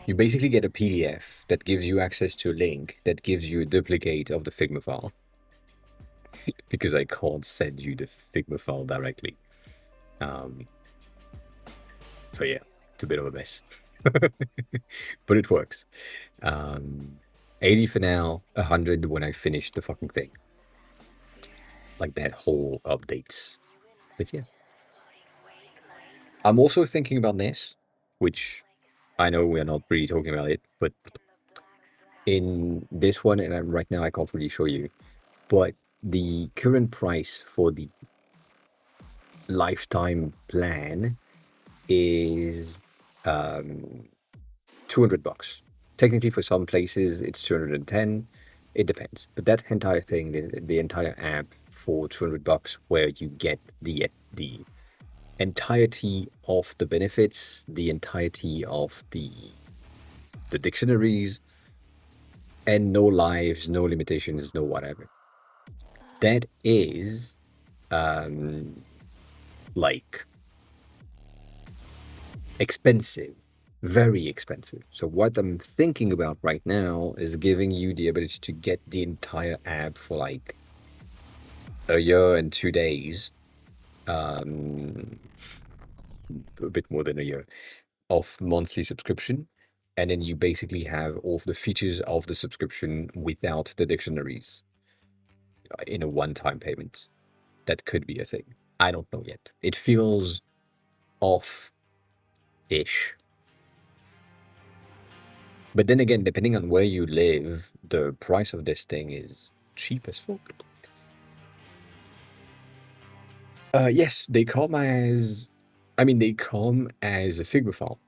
Speaker 1: You basically get a PDF that gives you access to a link that gives you a duplicate of the Figma file. Because I can't send you the Figma file directly. So yeah, it's a bit of a mess. But it works. 80 for now, 100 when I finish the fucking thing. Like that whole updates. But yeah. I'm also thinking about this, which I know we're not really talking about it, but in this one, and right now I can't really show you, but the current price for the lifetime plan is 200 bucks. Technically, for some places, it's 210. It depends. But that entire thing, the entire app for 200 bucks, where you get the entirety of the benefits, the entirety of the dictionaries, and no lives, no limitations, no whatever. That is like expensive, very expensive. So what I'm thinking about right now is giving you the ability to get the entire app for like a year and 2 days, a bit more than a year of monthly subscription. And then you basically have all of the features of the subscription without the dictionaries in a one-time payment. That could be a thing. I don't know yet. It feels off-ish. But then again, depending on where you live, the price of this thing is cheap as fuck. Yes, they come as, they come as a Figma file.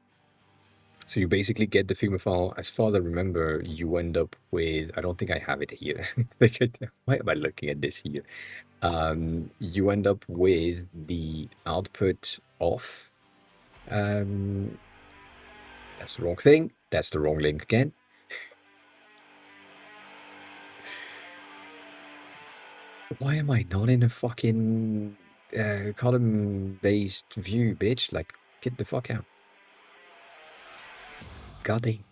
Speaker 1: So you basically get the Figma file. As far as I remember, you end up with, I don't think I have it here. Why am I looking at this here? You end up with the output of, that's the wrong thing. That's the wrong link again. Why am I not in a fucking column-based view, bitch? Like, get the fuck out. God damn.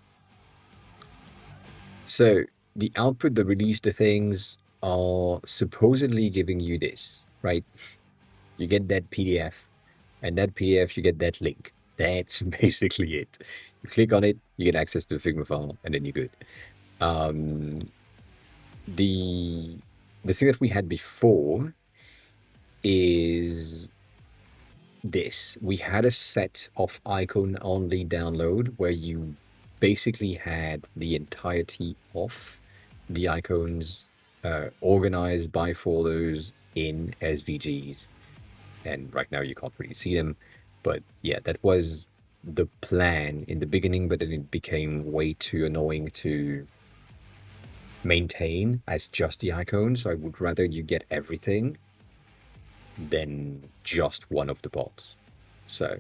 Speaker 1: So, the output that release the things are supposedly giving you this, right? You get that PDF, and that PDF, you get that link. That's basically it. You click on it, you get access to the Figma file, and then you're good. The thing that we had before is this. We had a set of icon only download where you basically had the entirety of the icons organized by folders in SVGs. and right now you can't really see them. But yeah, that was the plan in the beginning, but then it became way too annoying to maintain as just the icon. So I would rather you get everything than just one of the pods. So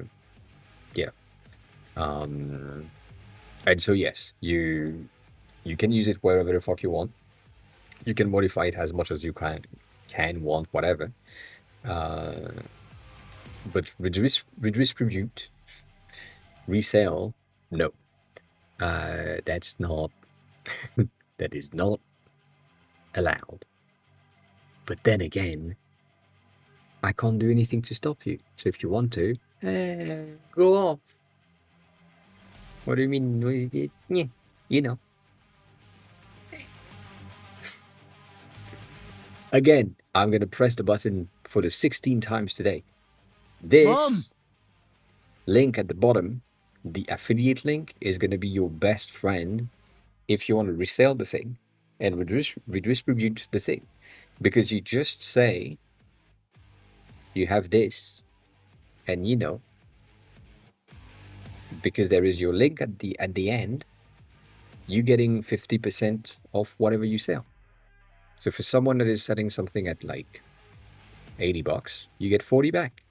Speaker 1: yeah. And so yes, you can use it wherever the fuck you want. You can modify it as much as you want, whatever. But redistribute, resell, no. That's not that is not allowed. But then again, I can't do anything to stop you. So if you want to, go off. What do you mean? Yeah, you know. Again, I'm gonna press the button for the 16 times today.
Speaker 3: Mom!
Speaker 1: This link at the bottom, the affiliate link, is gonna be your best friend if you want to resell the thing and redistribute the thing. Because you just say you have this, and you know, because there is your link at the end, you getting 50% of whatever you sell. So for someone that is selling something at like $80, you get 40 back.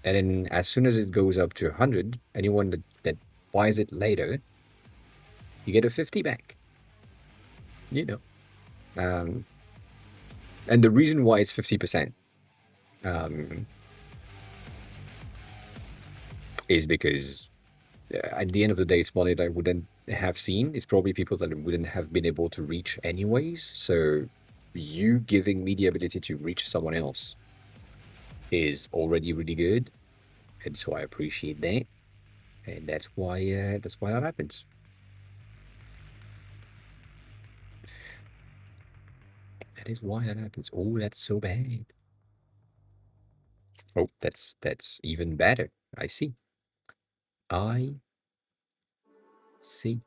Speaker 1: And then as soon as it goes up to 100, anyone that buys it later, you get a 50 back. You know. And the reason why it's 50% is because at the end of the day, it's money that I wouldn't have seen. It's probably people that I wouldn't have been able to reach anyways. So you giving me the ability to reach someone else is already really good. And so I appreciate that. And that's why that happens. That is why that happens. Oh, that's so bad. Oh, that's even better. I see. I see.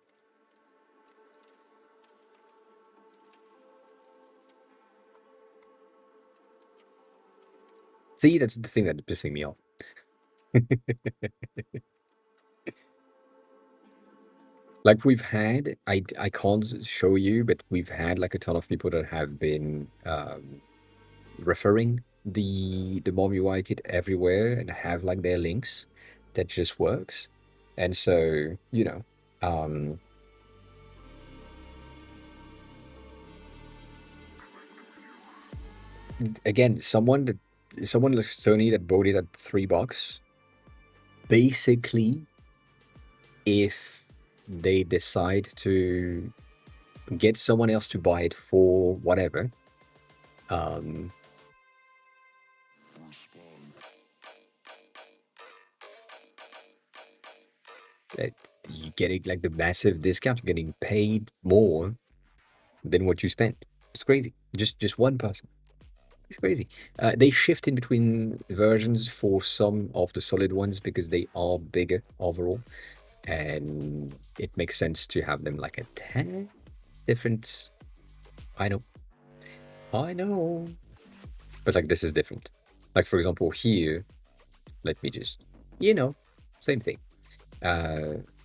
Speaker 1: See, that's the thing that's pissing me off. Like we've had, I can't show you, but we've had like a ton of people that have been referring the Mom UI kit everywhere and have like their links that just works. And so, you know, again, someone like Sony that bought it at $3, basically, if they decide to get someone else to buy it for whatever, that you getting like the massive discount, you're getting paid more than what you spent. It's crazy. Just one person. It's crazy. They shift in between versions for some of the solid ones because they are bigger overall, and it makes sense to have them like a 10 different. I know, but like this is different. Like for example, here, let me just, same thing.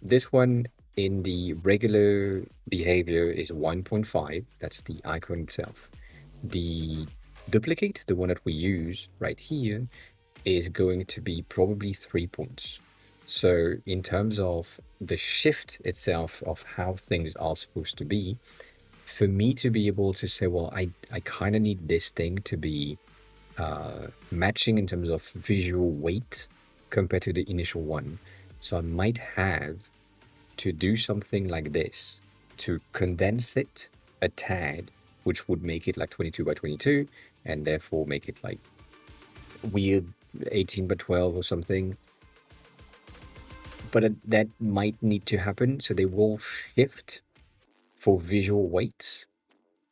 Speaker 1: This one in the regular behavior is 1.5. That's the icon itself. The duplicate, the one that we use right here, is going to be probably 3 points. So in terms of the shift itself of how things are supposed to be, for me to be able to say, well, I kind of need this thing to be matching in terms of visual weight compared to the initial one. So I might have to do something like this to condense it a tad, which would make it like 22 by 22 and therefore make it like weird 18 by 12 or something. But that might need to happen. So they will shift for visual weights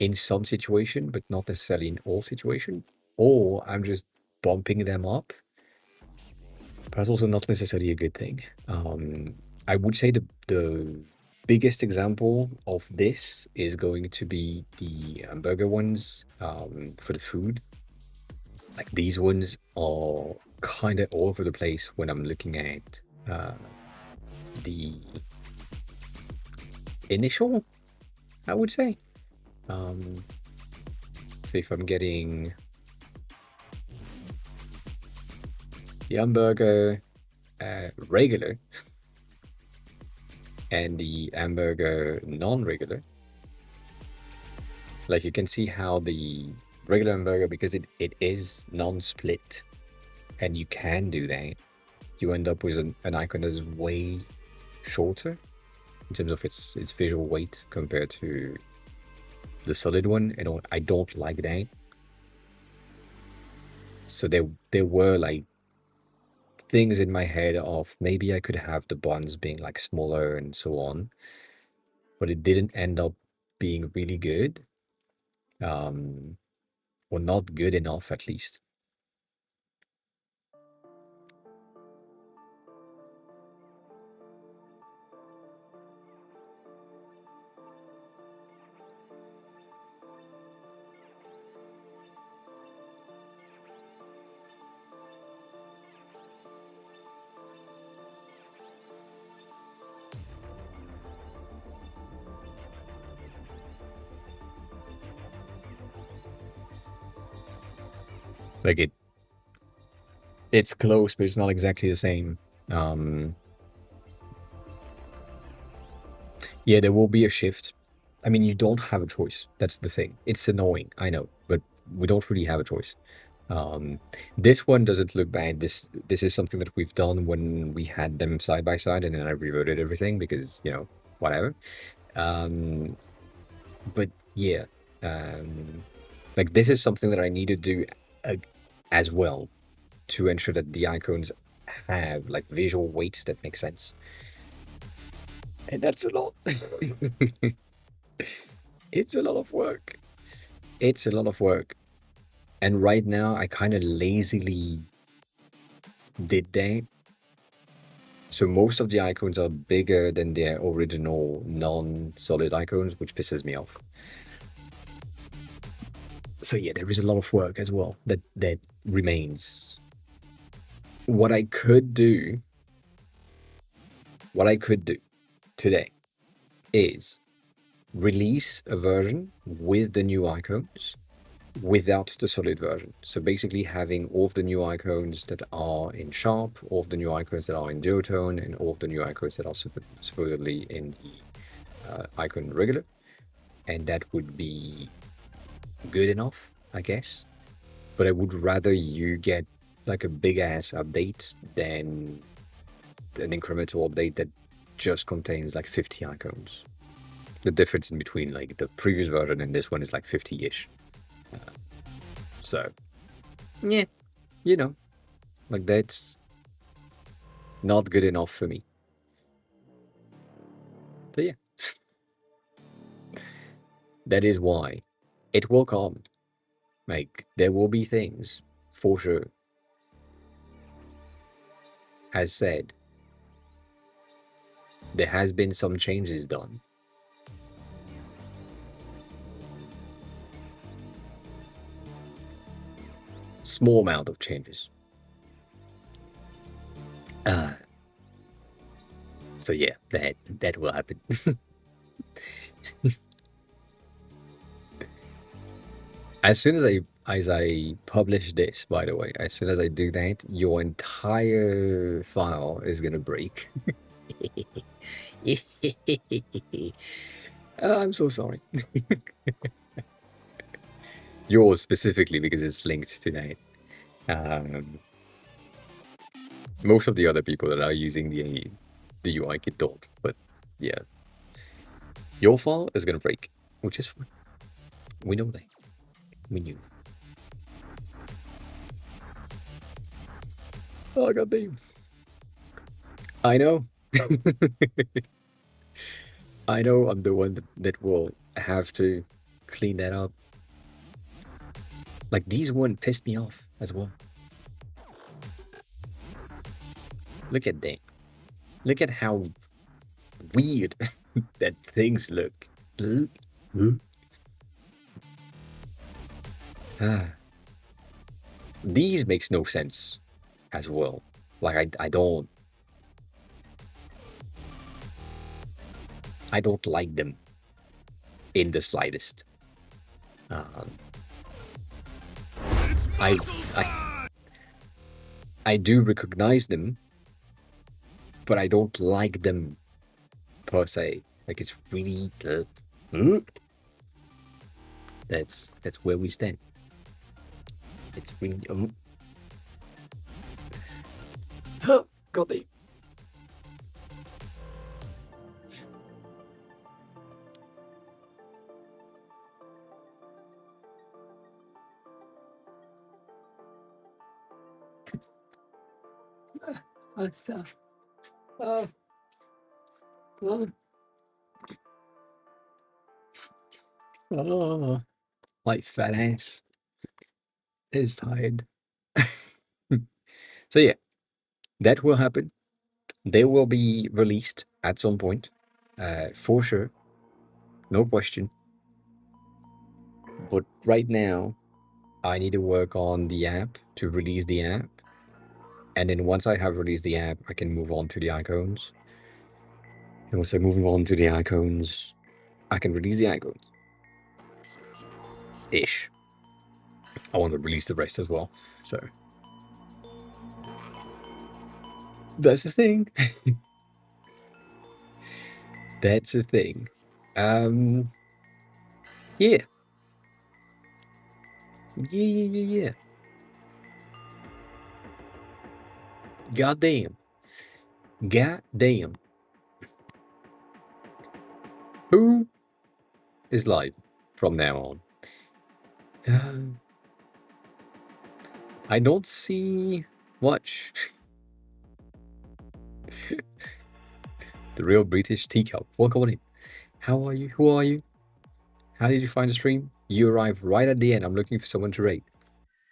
Speaker 1: in some situation, but not necessarily in all situation. Or I'm just bumping them up. But it's also not necessarily a good thing. I would say the biggest example of this is going to be the hamburger ones for the food. Like these ones are kind of all over the place when I'm looking at the initial, I would say. So if I'm getting the hamburger regular and the hamburger non-regular, like you can see how the regular hamburger, because it is non-split, and you can do that, you end up with an icon that is way shorter in terms of its visual weight compared to the solid one. I don't like that. So there were like things in my head of maybe I could have the buns being like smaller and so on, but it didn't end up being really good, um, or not good enough at least. Like it's close, but it's not exactly the same. Yeah, there will be a shift. I mean, you don't have a choice. That's the thing. It's annoying, I know, but we don't really have a choice. This one doesn't look bad. This is something that we've done when we had them side by side, and then I reverted everything because, whatever. But yeah, like this is something that I need to do uh, as well to ensure that the icons have like visual weights that make sense. And that's a lot. It's a lot of work. It's a lot of work. And right now, I kind of lazily did that. So most of the icons are bigger than their original non-solid icons, which pisses me off. So yeah, there is a lot of work as well that remains. What I could do today is release a version with the new icons without the solid version. So basically having all of the new icons that are in sharp, all of the new icons that are in duotone, and all of the new icons that are supposedly in the icon regular. And that would be good enough, I guess. But I would rather you get like a big ass update than an incremental update that just contains like 50 icons. The difference in between like the previous version and this one is like 50-ish. So, yeah, like that's not good enough for me. So yeah, that is why it will come. Like there will be things for sure. As said, there has been some changes done. Small amount of changes. So yeah, that will happen. As soon as I publish this, by the way, as soon as I do that, your entire file is gonna break. I'm so sorry. Yours specifically because it's linked to that. Most of the other people that are using the UI kit don't, but yeah, your file is gonna break, which is fine. We know that. We knew. Oh god damn. I know. I know I'm the one that will have to clean that up. Like these one pissed me off as well. Look at that. Look at how weird that things look. Ah, these makes no sense as well. Like I don't like them in the slightest. I I I do recognize them, but I don't like them per se. Like it's really that's where we stand. It's really God damn. My fat ass is tired. So yeah, that will happen. They will be released at some point, for sure, no question. But right now, I need to work on the app to release the app, and then once I have released the app, I can move on to the icons. And once I'm moving on to the icons, I can release the icons. Ish. I want to release the rest as well. So that's the thing. That's the thing. Yeah. Yeah. Goddamn. Goddamn. Who is live from now on? I don't see much. The real British teacup. Welcome on in. How are you? Who are you? How did you find the stream? You arrived right at the end. I'm looking for someone to rate.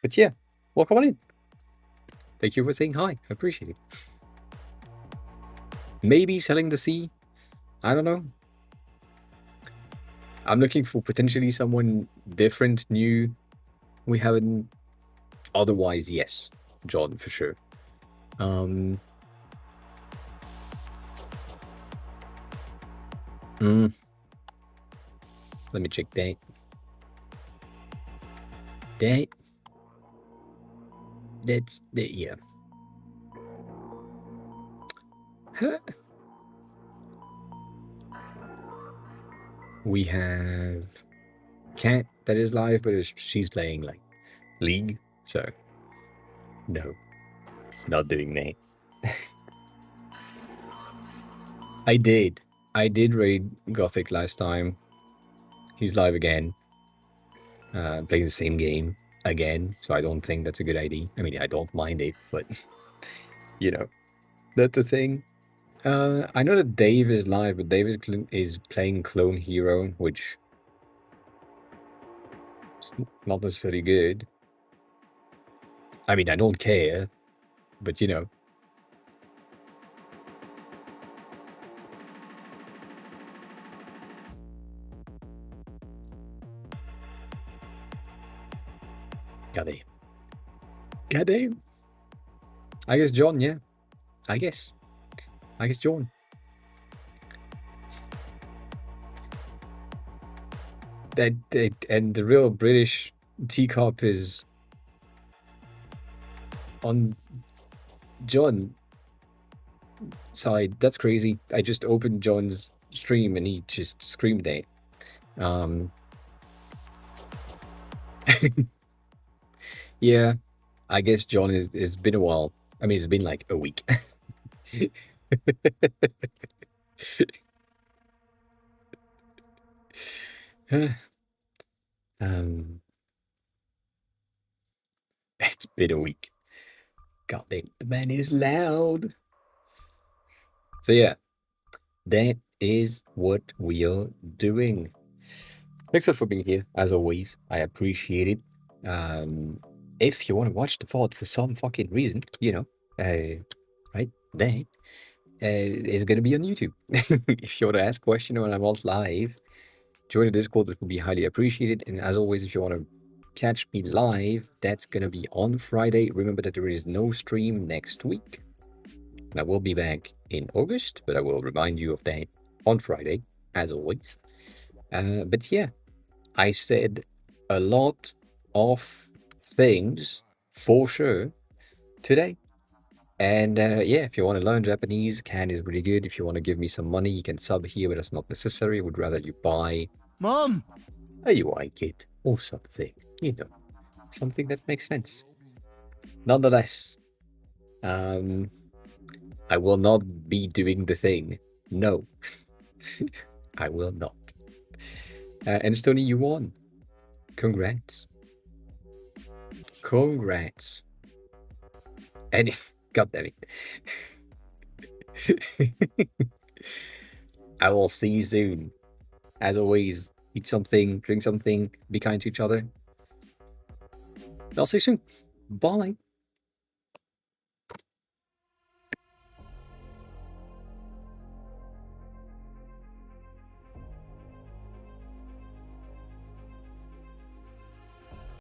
Speaker 1: But yeah, welcome on in. Thank you for saying hi. I appreciate it. Maybe selling the sea. I don't know. I'm looking for potentially someone different, new. We haven't. Otherwise, yes, John for sure. Let me check that. That's that. Yeah. We have Cat that is live, but she's playing like League, so no, not doing that. I did raid Gothic last time. He's live again, playing the same game again, so I don't think that's a good idea. I mean, I don't mind it, but you know, that's the thing. I know that Dave is live, but Dave is playing Clone Hero, which is not necessarily good. I mean, I don't care, but you know. Goddamn. Goddamn. I guess John, yeah. I guess John. And the real British teacup is on John side. That's crazy. I just opened John's stream and he just screamed at. Yeah, I guess John is. It's been a while. I mean, it's been like a week. It's been a week. God damn, the man is loud. So yeah, that is what we are doing. Thanks a lot for being here, as always. I appreciate it. If you want to watch the VOD for some fucking reason, you know, right there, it's gonna be on YouTube. If you want to ask questions when I'm not live, join the Discord. It would be highly appreciated. And as always, if you want to catch me live, that's gonna be on Friday. Remember that there is no stream next week. I will be back in August, but I will remind you of that on Friday, as always. But yeah, I said a lot of things for sure today. And yeah, if you want to learn Japanese, Can is really good. If you want to give me some money, you can sub here, but that's not necessary. I would rather you buy
Speaker 3: Mom!
Speaker 1: a UI kit or something, something that makes sense. Nonetheless, I will not be doing the thing. No, I will not. And Stony, you won. Congrats. Congrats. And God damn it. I will see you soon. As always, eat something, drink something, be kind to each other. I'll see you soon. Bye.